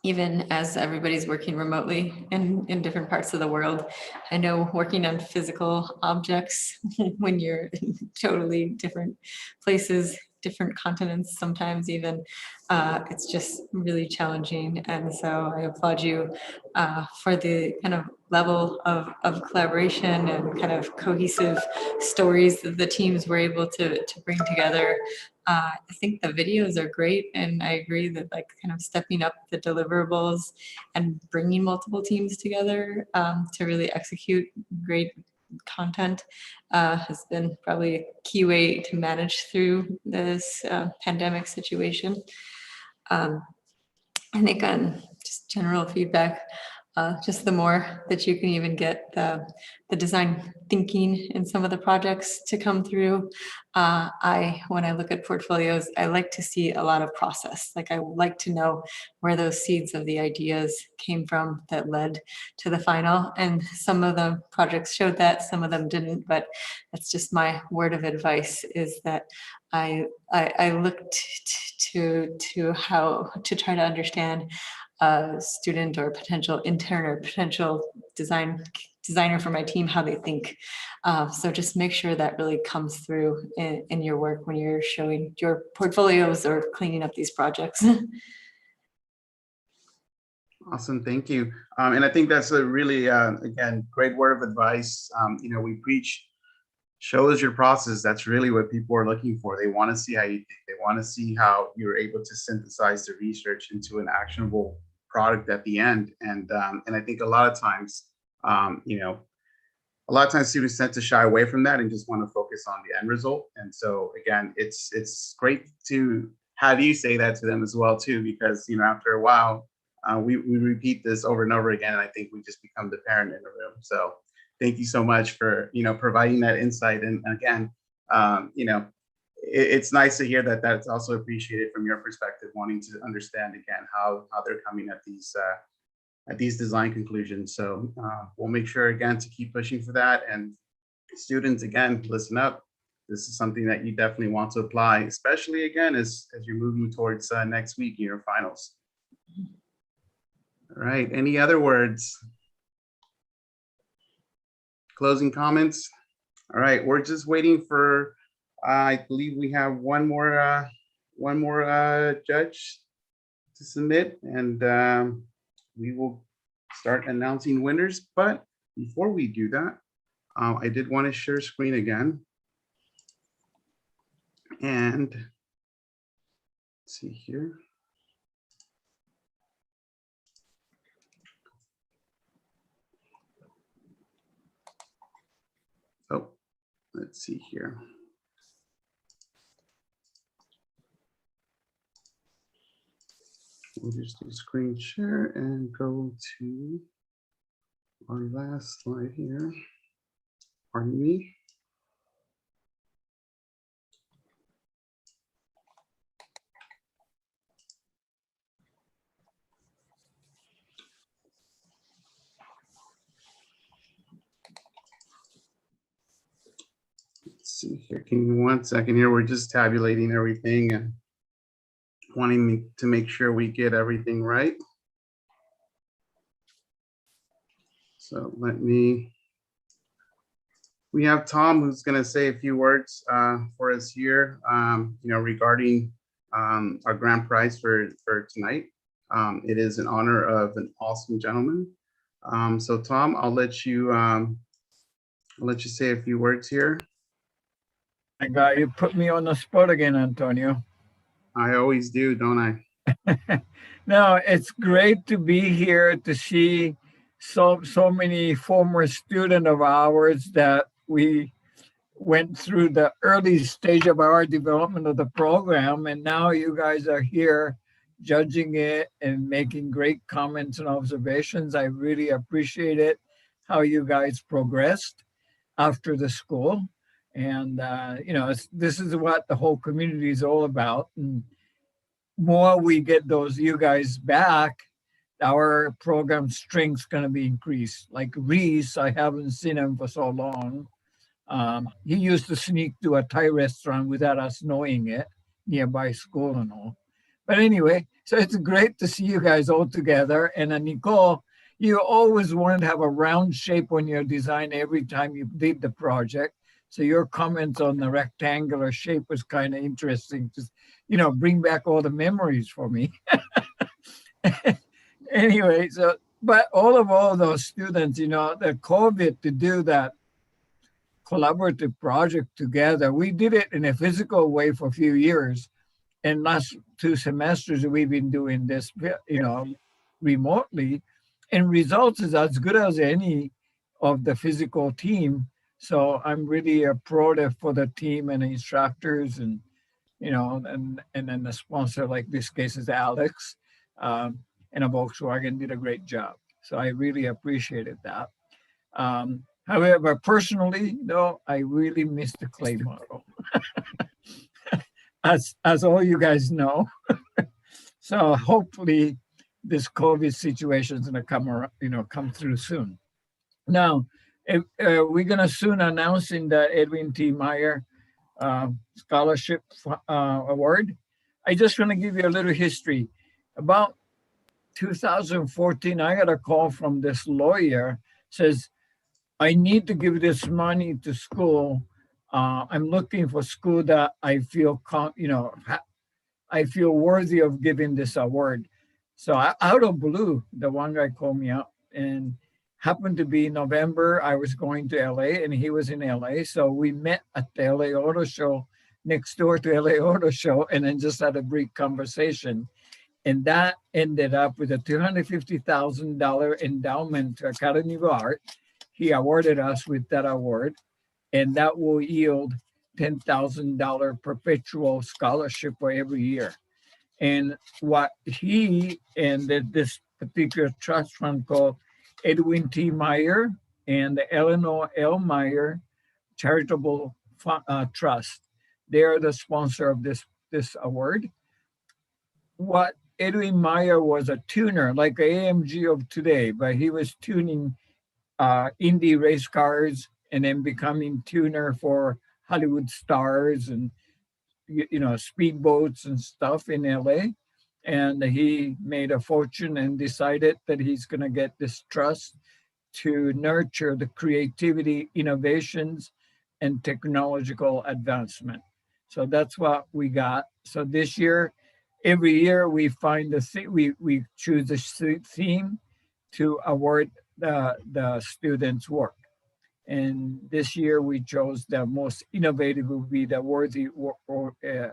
even as everybody's working remotely in different parts of the world. I know working on physical objects when you're in totally different places, different continents, sometimes even, it's just really challenging. And so I applaud you for the kind of level of collaboration and kind of cohesive stories that the teams were able to bring together. I think the videos are great, and I agree that like kind of stepping up the deliverables and bringing multiple teams together to really execute great content has been probably a key way to manage through this pandemic situation. I think on just general feedback, just the more that you can even get the design thinking in some of the projects to come through. When I look at portfolios, I like to see a lot of process. Like I like to know where those seeds of the ideas came from that led to the final. And some of the projects showed that, some of them didn't, but that's just my word of advice, is that I looked to how to try to understand a student or potential intern or potential designer for my team, how they think. So just make sure that really comes through in your work when you're showing your portfolios or cleaning up these projects. Awesome, thank you. And I think that's a really, again, great word of advice. You know, we preach, show us your process. That's really what people are looking for. They want to see how you think. They want to see how you're able to synthesize the research into an actionable product at the end. And I think a lot of times, you know, a lot of times students tend to shy away from that and just want to focus on the end result. And so again, it's great to have you say that to them as well too, because you know, after a while, we repeat this over and over again. And I think we just become the parent in the room. So thank you so much for, you know, providing that insight. And again, you know, it's nice to hear that that's also appreciated from your perspective, wanting to understand again how they're coming at these design conclusions. So we'll make sure again to keep pushing for that. And students, again, listen up. This is something that you definitely want to apply, especially again as you're moving towards next week in your finals. All right, any other words? Closing comments? All right, we're just waiting for, I believe we have one more judge to submit, and we will start announcing winners. But before we do that, I did want to share screen again. And let's see here. let's see here. We'll just do screen share and go to our last slide here. Pardon me. Let's see here. Give me 1 second here. We're just tabulating everything and wanting to make sure we get everything right. So we have Tom who's going to say a few words for us here, regarding our grand prize for tonight. It is in honor of an awesome gentleman. So Tom, I'll let you say a few words here. My God, you put me on the spot again, Antonio. I always do, don't I? No, it's great to be here to see so many former students of ours that we went through the early stage of our development of the program, and now you guys are here judging it and making great comments and observations. I really appreciate it, how you guys progressed after the school. And, this is what the whole community is all about. And more we get you guys back, our program strength's going to be increased. Like Reese, I haven't seen him for so long. He used to sneak to a Thai restaurant without us knowing it, nearby school and all. But anyway, so it's great to see you guys all together. And Nicole, you always wanted to have a round shape on your design every time you did the project. So your comments on the rectangular shape was kind of interesting to, bring back all the memories for me. Anyway, but all those students, the COVID to do that collaborative project together, we did it in a physical way for a few years. And last 2 semesters we've been doing this, remotely, and results is as good as any of the physical team. So I'm really proud for the team and the instructors and, and then the sponsor, like this case is Alex, and a Volkswagen did a great job. So I really appreciated that. However, personally, I really miss the clay model, as all you guys know. So hopefully this COVID situation is going to come through soon. Now, we're going to soon announce in the Edwin T. Meyer Scholarship Award. I just want to give you a little history. About 2014, I got a call from this lawyer, says, I need to give this money to school. I'm looking for school that I feel, I feel worthy of giving this award. So out of blue, the one guy called me up, and happened to be November. I was going to LA and he was in LA. So we met at the LA Auto Show, next door to LA Auto Show, and then just had a brief conversation. And that ended up with a $250,000 endowment to Academy of Art. He awarded us with that award, and that will yield $10,000 perpetual scholarship for every year. And what he and this particular trust fund called Edwin T. Meyer and the Eleanor L. Meyer Charitable Trust, they are the sponsor of this award. What Edwin Meyer was a tuner, like AMG of today, but he was tuning Indy race cars and then becoming tuner for Hollywood stars and speedboats and stuff in LA. And he made a fortune and decided that he's going to get this trust to nurture the creativity, innovations, and technological advancement. So that's what we got. So this year, every year we find we choose a theme to award the students' work. And this year we chose the most innovative will be the worthy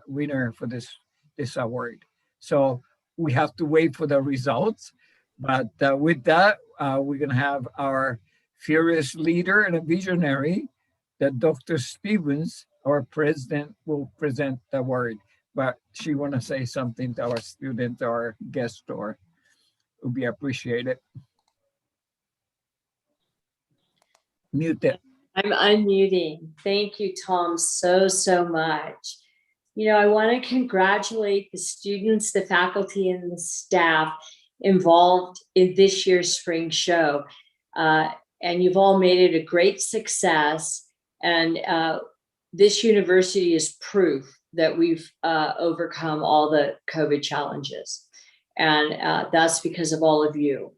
winner for this award. So we have to wait for the results. But with that, we're going to have our fearless leader and a visionary, that Dr. Stevens, our president, will present the award. But she want to say something to our student, our guest, or would be appreciated. Mute it. I'm unmuting. Thank you, Tom, so much. You know, I want to congratulate the students, the faculty, and the staff involved in this year's spring show. And you've all made it a great success. And this university is proof that we've overcome all the COVID challenges. And that's because of all of you.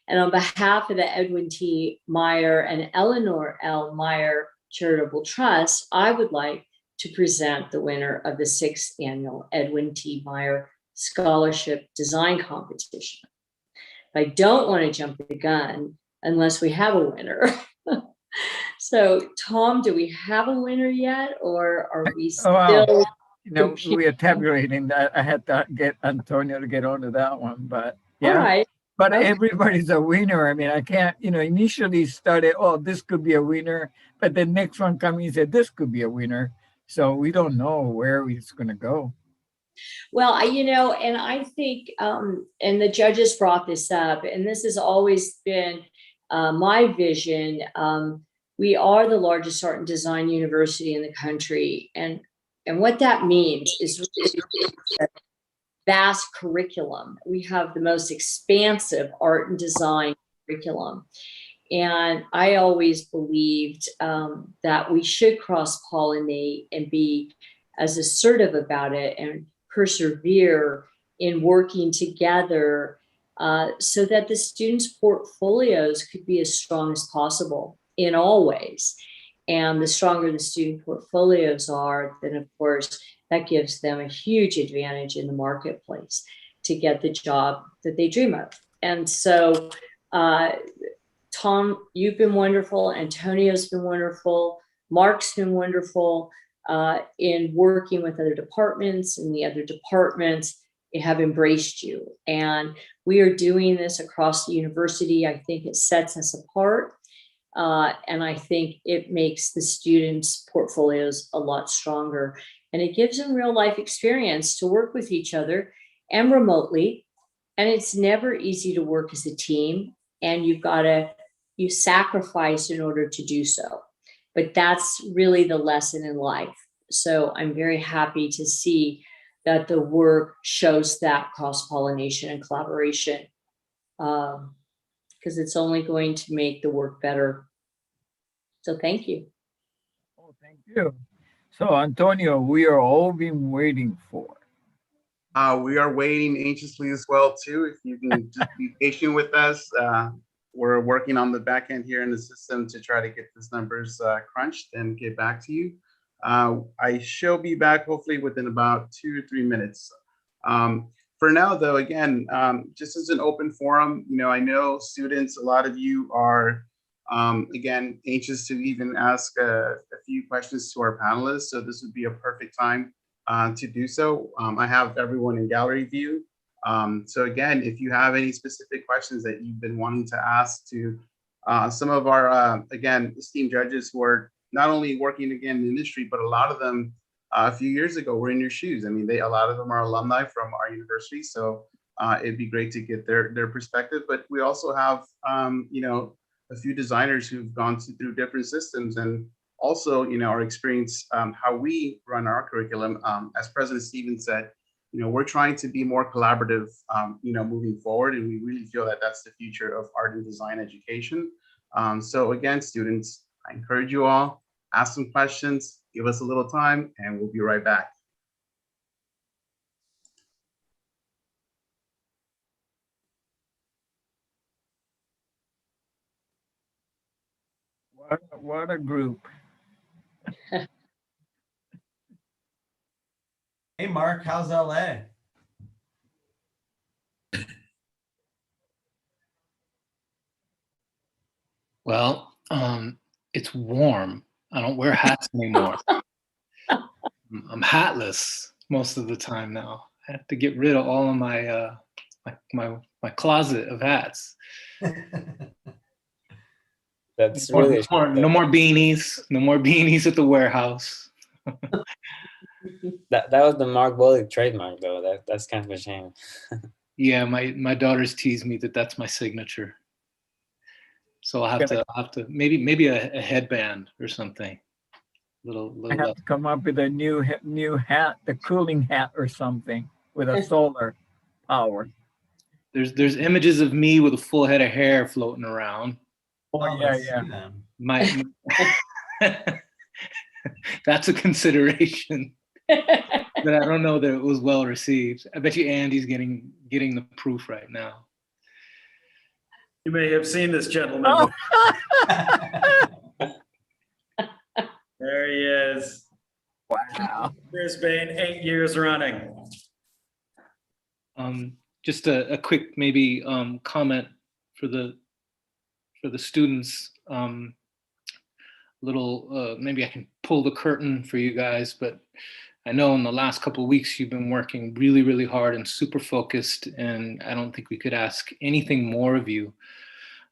And on behalf of the Edwin T. Meyer and Eleanor L. Meyer Charitable Trust, I would like to present the winner of the 6th annual Edwin T. Meyer Scholarship Design Competition. I don't want to jump the gun unless we have a winner. So, Tom, do we have a winner yet, or are we still? No, we are tabulating that. I had to get Antonio to get onto that one, but yeah. All right. But everybody's a winner. I mean, I can't, initially started, oh, this could be a winner, but the next one coming and said, this could be a winner. So we don't know where it's going to go. Well, and I think, and the judges brought this up, and this has always been my vision. We are the largest art and design university in the country. And what that means is vast curriculum. We have the most expansive art and design curriculum. And I always believed that we should cross-pollinate and be as assertive about it and persevere in working together so that the students' portfolios could be as strong as possible in all ways. And the stronger the student portfolios are, then of course, that gives them a huge advantage in the marketplace to get the job that they dream of. And so, Tom, you've been wonderful. Antonio's been wonderful. Mark's been wonderful in working with other departments, and the other departments have embraced you. And we are doing this across the university. I think it sets us apart. And I think it makes the students' portfolios a lot stronger. And it gives them real life experience to work with each other and remotely. And it's never easy to work as a team. And you sacrifice in order to do so. But that's really the lesson in life. So I'm very happy to see that the work shows that cross-pollination and collaboration, because it's only going to make the work better. So thank you. Oh, thank you. So, Antonio, we are all been waiting for. We are waiting anxiously as well, too. If you can just be patient with us. We're working on the back end here in the system to try to get these numbers crunched and get back to you. I shall be back hopefully within about 2 or 3 minutes. For now, though, again, just as an open forum, I know students, a lot of you are, again, anxious to even ask a few questions to our panelists. So this would be a perfect time to do so. I have everyone in gallery view. So again, if you have any specific questions that you've been wanting to ask to some of our, again, esteemed judges who are not only working again in the industry, but a lot of them a few years ago were in your shoes. I mean, a lot of them are alumni from our university. So it'd be great to get their perspective. But we also have, a few designers who've gone through different systems and also, our experience, how we run our curriculum. As President Stevens said, we're trying to be more collaborative, moving forward, and we really feel that that's the future of art and design education. So again, students, I encourage you all, ask some questions, give us a little time, and we'll be right back. What a group. Hey, Mark, how's LA? Well, it's warm. I don't wear hats anymore. I'm hatless most of the time now. I have to get rid of all of my my closet of hats. That's No really more, no more beanies. No more beanies at the warehouse. that was the Mark Bullock trademark though. That's kind of a shame. Yeah, my daughters tease me that that's my signature. So I'll have to maybe a headband or something. I have to come up with a new hat, the cooling hat or something with a solar power. There's images of me with a full head of hair floating around. Oh yeah. My that's a consideration. But I don't know that it was well received. I bet you Andy's getting the proof right now. You may have seen this gentleman. There he is. Wow. Brisbane, 8 years running. Just a quick maybe comment for the students. Maybe I can pull the curtain for you guys, but I know in the last couple of weeks you've been working really, really hard and super focused, and I don't think we could ask anything more of you.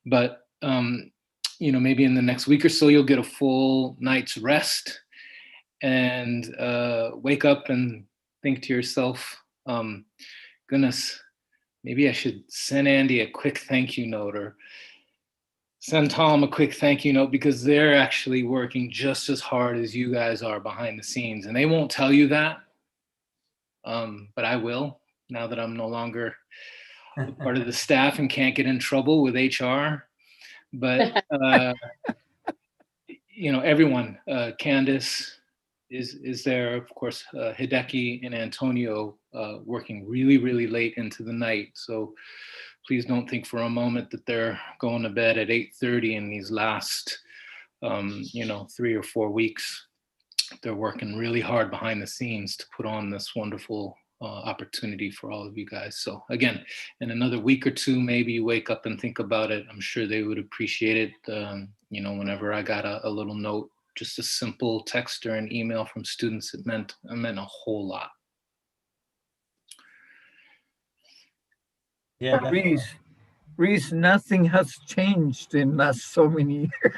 But maybe in the next week or so you'll get a full night's rest and wake up and think to yourself, goodness, maybe I should send Andy a quick thank you note or send Tom a quick thank you note, because they're actually working just as hard as you guys are behind the scenes. And they won't tell you that, but I will, now that I'm no longer a part of the staff and can't get in trouble with HR. But, everyone, Candace is there, of course, Hideki and Antonio working really, really late into the night. So please don't think for a moment that they're going to bed at 8:30 in these last, 3 or 4 weeks. They're working really hard behind the scenes to put on this wonderful opportunity for all of you guys. So again, in another week or two, maybe you wake up and think about it. I'm sure they would appreciate it. Whenever I got a little note, just a simple text or an email from students, it meant a whole lot. Yeah, Reese, nothing has changed in last so many years.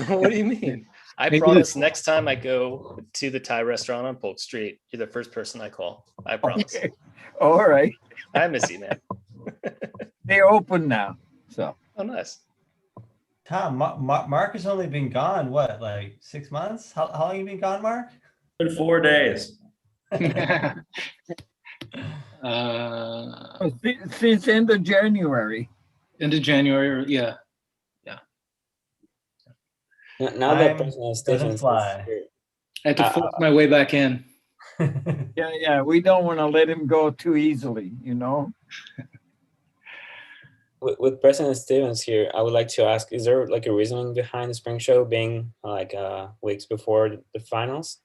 What do you mean? I promise next time I go to the Thai restaurant on Polk Street, you're the first person I call. I promise. Okay. All right. I miss you, man. They're open now. So. Oh, nice. Tom, Mark has only been gone, what, like 6 months? How long you been gone, Mark? In 4 days. Since end of January. End of January, yeah. Now that President Stevens I had to force my way back in. Yeah. We don't want to let him go too easily, With President Stevens here, I would like to ask, is there like a reasoning behind the spring show being like weeks before the finals?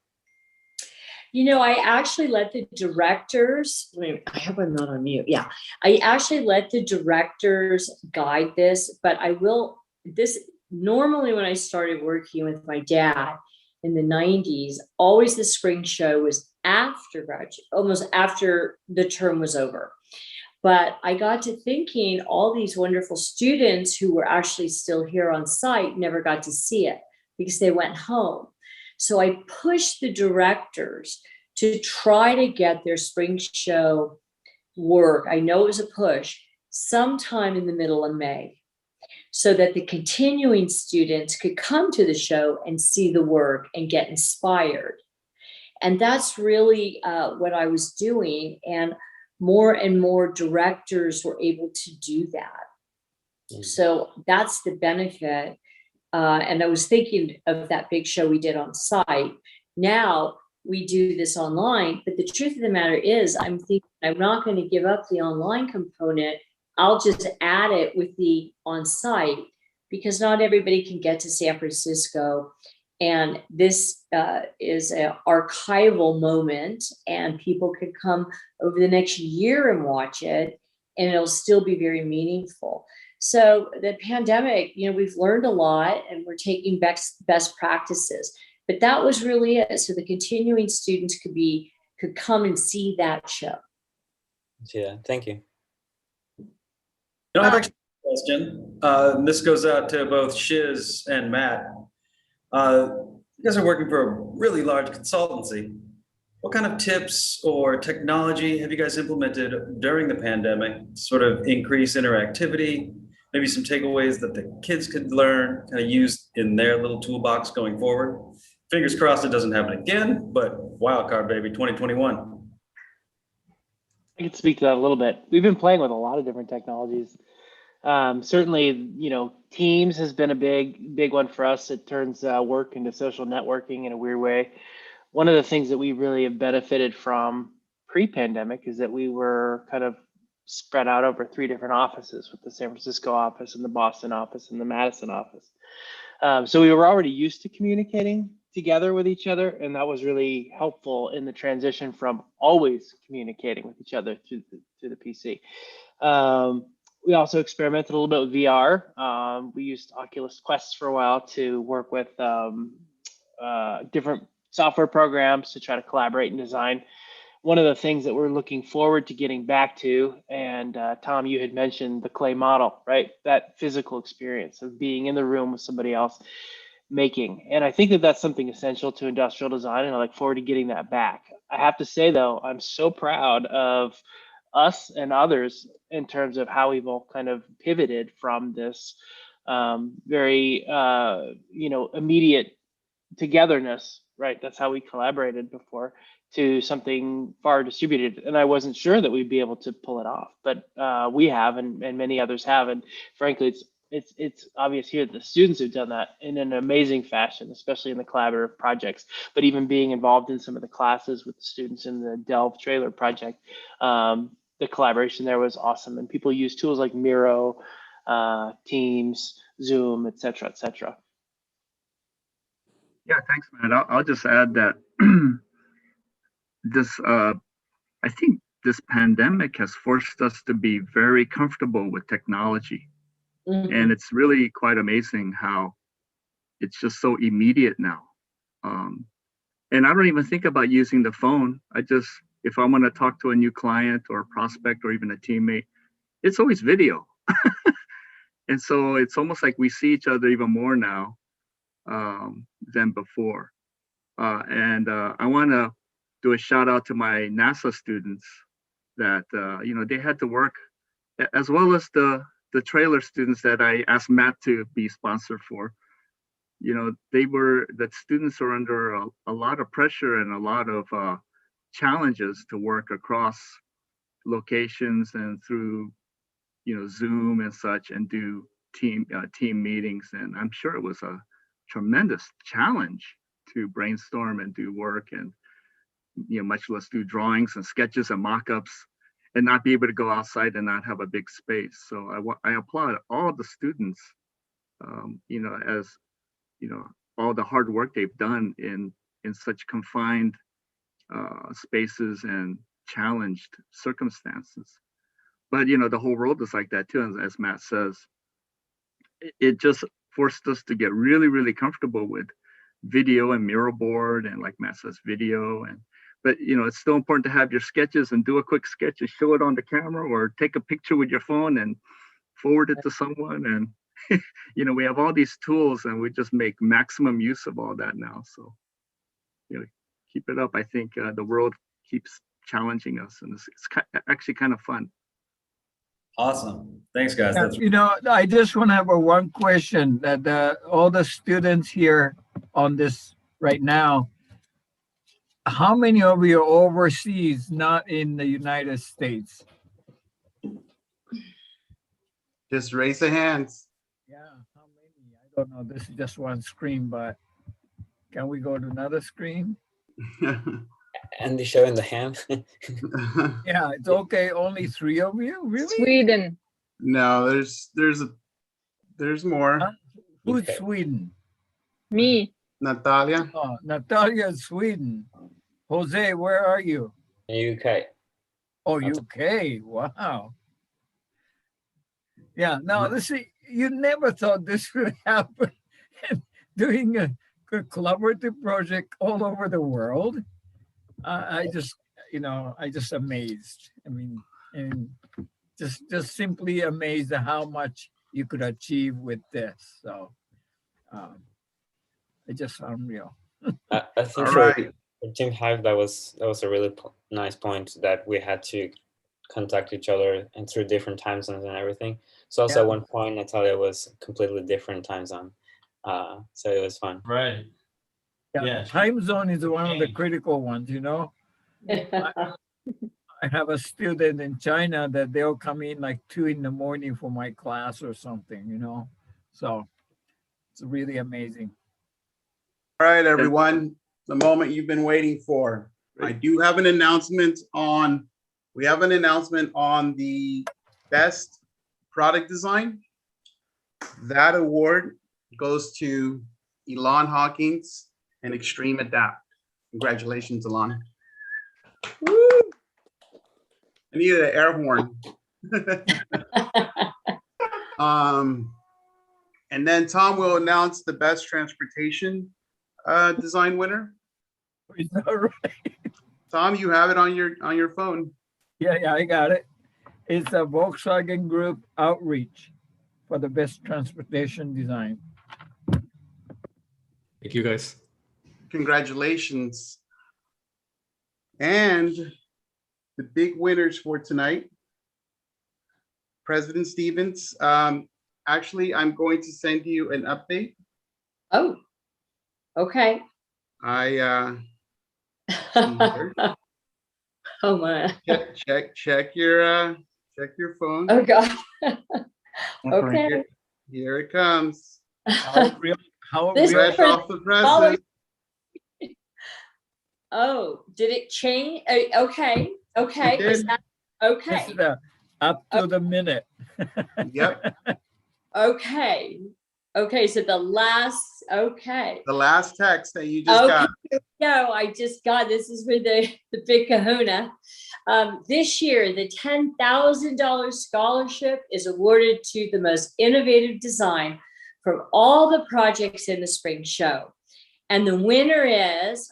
I actually let the directors, I hope I'm not on mute. Yeah. I actually let the directors guide this, but normally when I started working with my dad in the 90s, always the spring show was almost after the term was over. But I got to thinking all these wonderful students who were actually still here on site never got to see it because they went home. So I pushed the directors to try to get their spring show work. I know it was a push sometime in the middle of May, so that the continuing students could come to the show and see the work and get inspired. And that's really what I was doing. And more directors were able to do that. So that's the benefit. And I was thinking of that big show we did on site. Now we do this online, but the truth of the matter is I'm thinking I'm not going to give up the online component. I'll just add it with the on-site, because not everybody can get to San Francisco. And this is an archival moment, and people could come over the next year and watch it, and it'll still be very meaningful. So the pandemic, we've learned a lot, and we're taking best practices. But that was really it. So the continuing students could come and see that show. Yeah, thank you. I've actually question. This goes out to both Shiz and Matt. You guys are working for a really large consultancy. What kind of tips or technology have you guys implemented during the pandemic to sort of increase interactivity? Maybe some takeaways that the kids could learn, kind of use in their little toolbox going forward. Fingers crossed it doesn't happen again, but wildcard baby, 2021. I can speak to that a little bit. We've been playing with a lot of different technologies. Certainly, Teams has been a big one for us. It turns work into social networking in a weird way. One of the things that we really have benefited from pre-pandemic is that we were kind of spread out over 3 different offices, with the San Francisco office and the Boston office and the Madison office. So we were already used to communicating together with each other, and that was really helpful in the transition from always communicating with each other through the PC. We also experimented a little bit with VR. We used Oculus Quest for a while to work with different software programs to try to collaborate and design. One of the things that we're looking forward to getting back to, and Tom, you had mentioned the clay model, right? That physical experience of being in the room with somebody else making. And I think that that's something essential to industrial design, and I look forward to getting that back. I have to say, though, I'm so proud of us and others in terms of how we've all kind of pivoted from this very, immediate togetherness, right? That's how we collaborated before, to something far distributed. And I wasn't sure that we'd be able to pull it off, but we have, and many others have. And frankly, it's obvious here that the students have done that in an amazing fashion, especially in the collaborative projects. But even being involved in some of the classes with the students in the Delve trailer project, the collaboration there was awesome. And people use tools like Miro, Teams, Zoom, et cetera, et cetera. Yeah, thanks, man. I'll just add that I think this pandemic has forced us to be very comfortable with technology. Mm-hmm. And it's really quite amazing how it's just so immediate now. And I don't even think about using the phone. If I want to talk to a new client or a prospect or even a teammate, it's always video. And so it's almost like we see each other even more now than before. And I want to do a shout out to my NASA students that, they had to work, as well as the trailer students that I asked Matt to be sponsored for. The students are under a lot of pressure and a lot of challenges to work across locations and through, Zoom and such, and do team meetings. And I'm sure it was a tremendous challenge to brainstorm and do work, and much less do drawings and sketches and mock-ups, and not be able to go outside and not have a big space. So I applaud all the students, as all the hard work they've done in such confined spaces and challenged circumstances. But the whole world is like that too, as Matt says. It just forced us to get really, really comfortable with video and Miro board, and like Matt says, video. But it's still important to have your sketches and do a quick sketch and show it on the camera, or take a picture with your phone and forward it to someone. And we have all these tools, and we just make maximum use of all that now. So keep it up. I think the world keeps challenging us, and it's actually kind of fun. Awesome. Thanks, guys. I just want to have one question that all the students here on this right now, how many of you are overseas, not in the United States? Just raise the hands. Yeah, how many? I don't know. This is just one screen, but can we go to another screen? And they showing the hand. Yeah, it's okay. Only 3 of you, really? Sweden. No, there's more. Huh? Who's Sweden? Me. Natalia. Oh, Natalia is Sweden. Jose, where are you? UK. Oh, UK. Wow. Yeah. Now, you never thought this would happen. Doing a collaborative project all over the world. I just amazed. I mean, and just simply amazed at how much you could achieve with this. So it's just unreal. I think All for right. Team Hive, that was a really nice point that we had to contact each other and through different time zones and everything. So also Yeah. at one point, Natalia was completely different time zone. So it was fun. Right. Yeah, time zone is one of the critical ones, you know. I have a student in China that they'll come in like 2 a.m. for my class or something, you know. So it's really amazing. All right, everyone, the moment you've been waiting for. I do have an announcement on, we have an announcement on the best product design. That award goes to Elon Hawkins and Extreme Adapt. Congratulations, Elon. Woo! I needed an air horn. And then Tom will announce the best transportation design winner. Is that right? Tom, you have it on your phone. Yeah, I got it. It's a Volkswagen Group outreach for the best transportation design. Thank you, guys. Congratulations. And the big winners for tonight, President Stevens. Actually, I'm going to send you an update. Oh, okay. I Oh my. check your phone. Oh God. Okay. Here it comes. How This fresh for off the presses. Oh, did it change? Okay. Okay. It Is did. that This okay? is up to the minute. Yep. Okay. Okay. So the last, okay. The last text that you just got. No, I just got, this is for the big kahuna. This year, the $10,000 scholarship is awarded to the most innovative design from all the projects in the spring show. And the winner is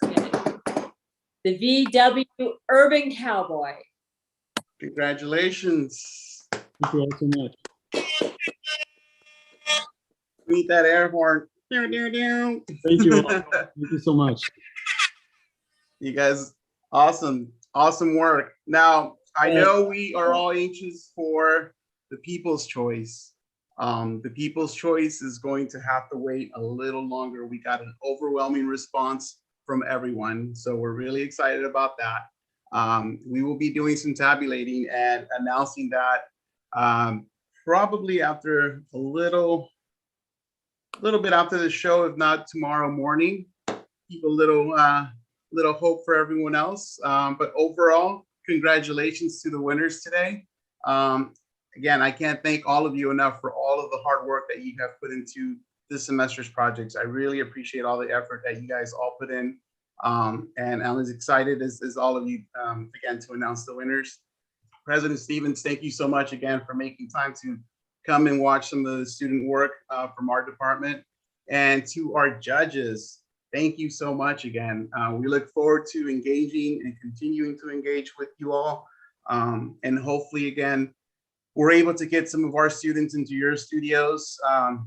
the VW Urban Cowboy. Congratulations. Thank you all so much. Need that air horn. Thank you all. Thank you so much. You guys, awesome work. Now, I know we are all anxious for the People's Choice. The People's Choice is going to have to wait a little longer. We got an overwhelming response from everyone, so we're really excited about that. We will be doing some tabulating and announcing that probably after a little bit after the show, if not tomorrow morning. Keep a little hope for everyone else. But overall, congratulations to the winners today. Again, I can't thank all of you enough for all of the hard work that you have put into this semester's projects. I really appreciate all the effort that you guys all put in. And I'm as excited as all of you, again, to announce the winners. President Stevens, thank you so much again for making time to come and watch some of the student work from our department. And to our judges, thank you so much again. We look forward to engaging and continuing to engage with you all. And hopefully, again, we're able to get some of our students into your studios.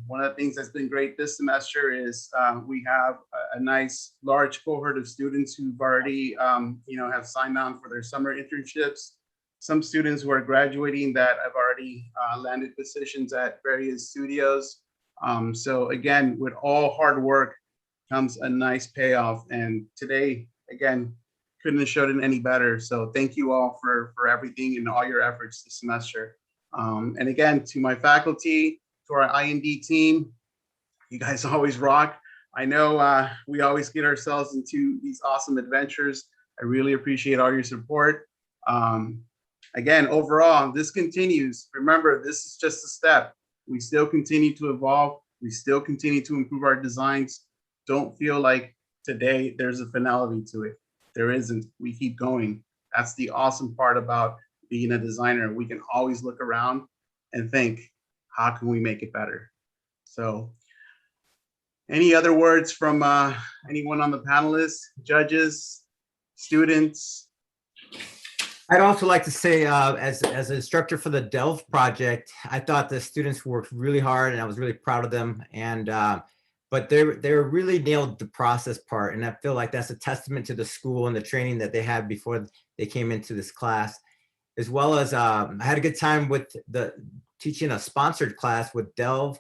One of the things that's been great this semester is we have a nice large cohort of students who've already have signed on for their summer internships. Some students who are graduating that have already landed positions at various studios. So again, with all hard work comes a nice payoff. And today, again, couldn't have showed it any better. So thank you all for everything and all your efforts this semester. And again, to my faculty, to our IND team, you guys always rock. I know we always get ourselves into these awesome adventures. I really appreciate all your support. Again, overall, this continues. Remember, this is just a step. We still continue to evolve. We still continue to improve our designs. Don't feel like today there's a finality to it. There isn't. We keep going. That's the awesome part about being a designer. We can always look around and think, how can we make it better? So any other words from anyone on the panelists, judges, students? I'd also like to say, as an instructor for the Delve project, I thought the students worked really hard, and I was really proud of them. And but they really nailed the process part, and I feel like that's a testament to the school and the training that they had before they came into this class, as well as I had a good time with the teaching a sponsored class with Delve.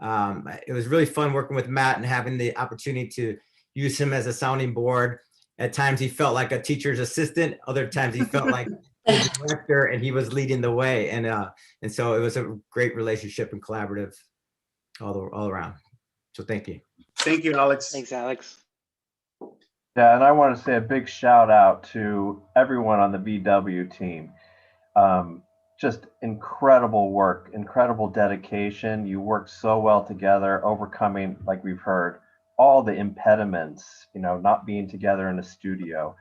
It was really fun working with Matt and having the opportunity to use him as a sounding board. At times he felt like a teacher's assistant. Other times he felt like the director, and he was leading the way. And so it was a great relationship and collaborative all around. So thank you. Thank you, Alex. Thanks, Alex. Yeah, and I want to say a big shout out to everyone on the VW team. Just incredible work, incredible dedication. You work so well together, overcoming, like we've heard, all the impediments, not being together in a studio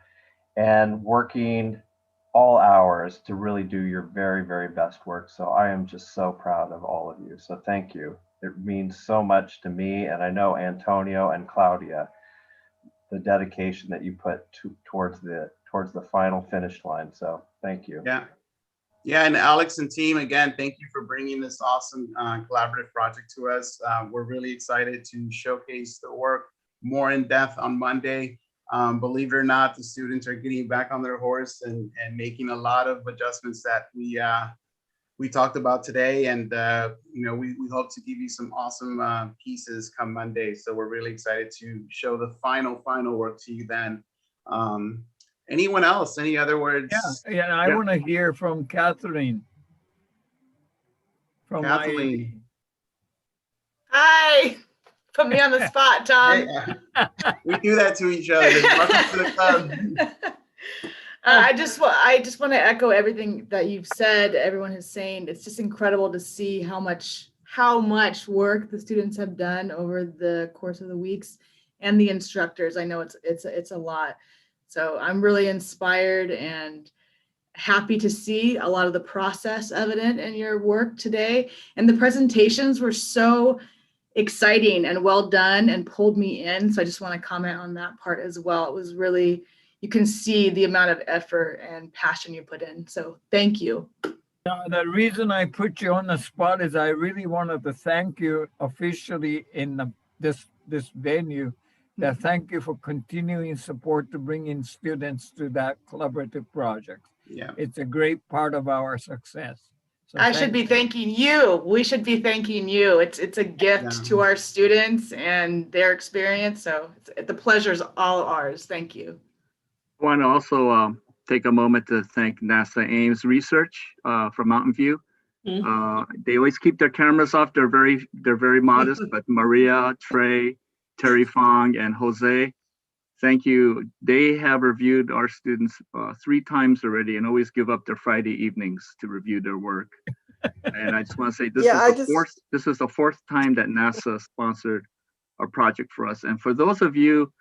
and working all hours to really do your very, very best work. So I am just so proud of all of you. So thank you. It means so much to me, and I know Antonio and Claudia, the dedication that you put towards the final finish line. So thank you. Yeah, and Alex and team, again, thank you for bringing this awesome collaborative project to us. We're really excited to showcase the work more in depth on Monday. Believe it or not, the students are getting back on their horse and making a lot of adjustments that we talked about today. And we hope to give you some awesome pieces come Monday. So we're really excited to show the final work to you then. Anyone else? Any other words? Yeah, I want to hear from Catherine. From Kathleen. Hi. Put me on the spot, Tom. Hey, we do that to each other. Welcome to the club. I just want to echo everything that you've said, everyone has saying. It's just incredible to see how much work the students have done over the course of the weeks, and the instructors. I know it's a lot. So I'm really inspired and happy to see a lot of the process evident in your work today. And the presentations were so exciting and well done and pulled me in. So I just want to comment on that part as well. It was really, you can see the amount of effort and passion you put in. So thank you. Now, the reason I put you on the spot is I really wanted to thank you officially in this venue. Thank you for continuing support to bring in students to that collaborative project. Yeah, it's a great part of our success. So I should be thanking you. We should be thanking you. It's a gift to our students and their experience. So the pleasure is all ours. Thank you. I want to also take a moment to thank NASA Ames Research from Mountain View. They always keep their cameras off. They're very modest, but Maria, Trey, Terry Fong, and Jose, thank you. They have reviewed our students 3 times already and always give up their Friday evenings to review their work. And I just want to say this is the fourth time that NASA sponsored a project for us. And for those of you,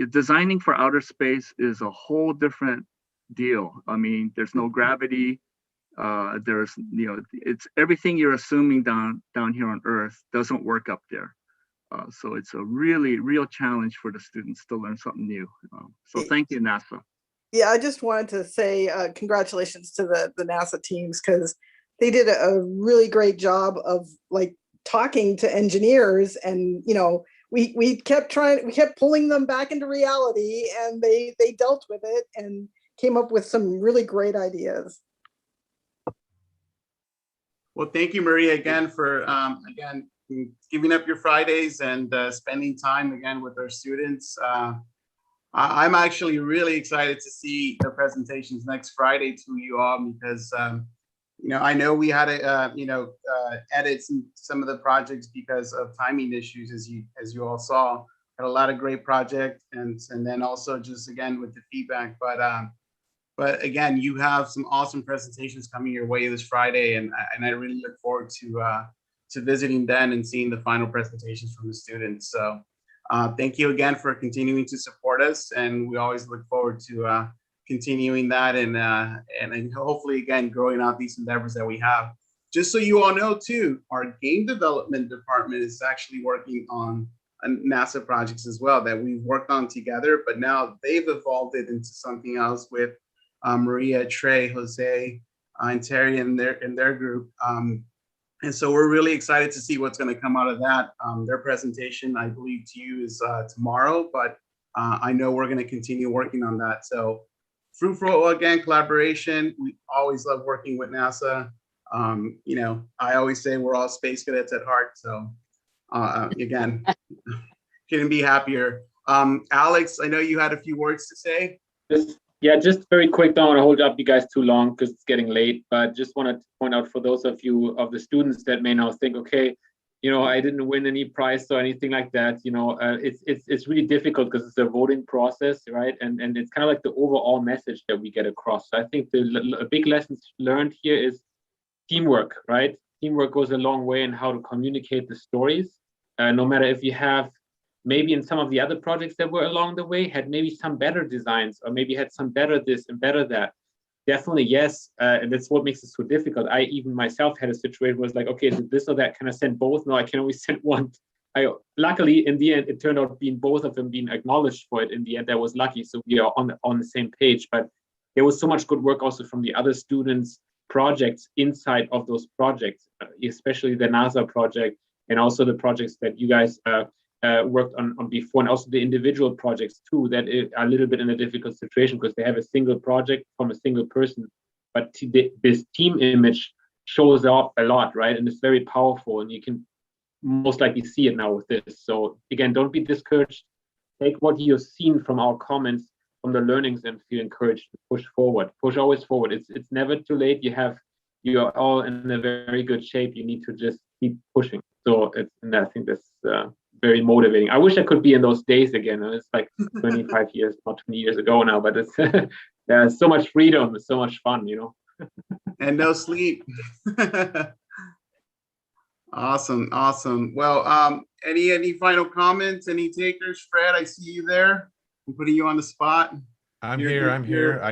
designing for outer space is a whole different deal. I mean, there's no gravity. There's, it's everything you're assuming down here on Earth doesn't work up there. So it's a real challenge for the students to learn something new. So thank you, NASA. Yeah, I just wanted to say congratulations to the NASA teams, because they did a really great job of talking to engineers, and we kept pulling them back into reality, and they dealt with it and came up with some really great ideas. Well, thank you, Maria, again for giving up your Fridays and spending time again with our students. I'm actually really excited to see the presentations next Friday to you all, because I know we had to edit some of the projects because of timing issues, as you all saw. Had a lot of great projects, and then also just again with the feedback. But again, you have some awesome presentations coming your way this Friday, and I really look forward to visiting then and seeing the final presentations from the students. So thank you again for continuing to support us, and we always look forward to continuing that and hopefully again growing out these endeavors that we have. Just so you all know too, our game development department is actually working on NASA projects as well that we've worked on together, but now they've evolved it into something else with Maria, Trey, Jose, and Terry in their group. And so we're really excited to see what's going to come out of that. Their presentation, I believe, to you is tomorrow, but I know we're going to continue working on that. So fruitful, again, collaboration. We always love working with NASA. You know, I always say we're all space cadets at heart. So again, couldn't be happier. Alex, I know you had a few words to say. Just very quick. Don't want to hold up you guys too long because it's getting late, but just wanted to point out for those of you of the students that may now think, okay, you know, I didn't win any prize or anything like that. You know, it's really difficult because it's a voting process, right? And it's kind of like the overall message that we get across. So I think a big lesson learned here is teamwork, right? Teamwork goes a long way in how to communicate the stories. No matter if you have maybe in some of the other projects that were along the way had maybe some better designs or maybe had some better this and better that. Definitely, yes. And that's what makes it so difficult. I even myself had a situation where it's like, okay, is it this or that? Can I send both? No, I can only send one. Luckily, in the end, it turned out being both of them being acknowledged for it. In the end, I was lucky. So we are on the same page. But there was so much good work also from the other students' projects inside of those projects, especially the NASA project and also the projects that you guys worked on before, and also the individual projects too, that are a little bit in a difficult situation because they have a single project from a single person, but this team image shows off a lot, right? And it's very powerful, and you can most likely see it now with this. So again, don't be discouraged. Take what you've seen from our comments, from the learnings, and feel encouraged to push forward. Push always forward. It's never too late. You're all in a very good shape. You need to just keep pushing. So and I think that's very motivating. I wish I could be in those days again. It's like 25 years, not 20 years ago now, but it's there's so much freedom, it's so much fun, you know. And no sleep. Awesome. Well, any final comments? Any takers? Fred, I see you there. I'm putting you on the spot. I'm here.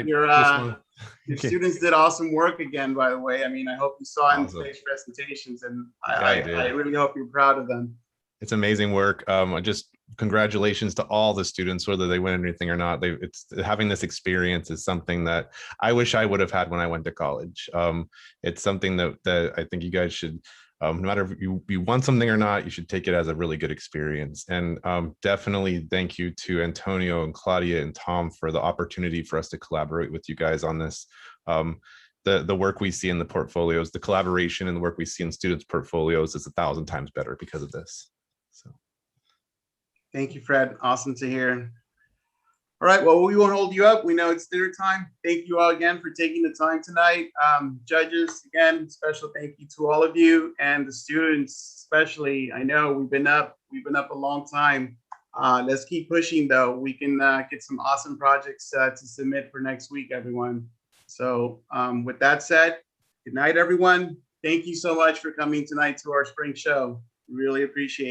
Your students did awesome work again, by the way. I mean, I hope you saw in today's presentations, and I really hope you're proud of them. It's amazing work. Just congratulations to all the students, whether they win anything or not. It's having this experience is something that I wish I would have had when I went to college. It's something that I think you guys should, no matter if you want something or not, you should take it as a really good experience. And definitely thank you to Antonio and Claudia and Tom for the opportunity for us to collaborate with you guys on this. The work we see in the portfolios, the collaboration and the work we see in students' portfolios is 1,000 times better because of this. So, thank you, Fred. Awesome to hear. All right, well, we won't hold you up. We know it's dinner time. Thank you all again for taking the time tonight. Judges, again, special thank you to all of you, and the students especially. I know we've been up a long time. Let's keep pushing though. We can get some awesome projects to submit for next week, everyone. So with that said, good night, everyone. Thank you so much for coming tonight to our spring show. Really appreciate it.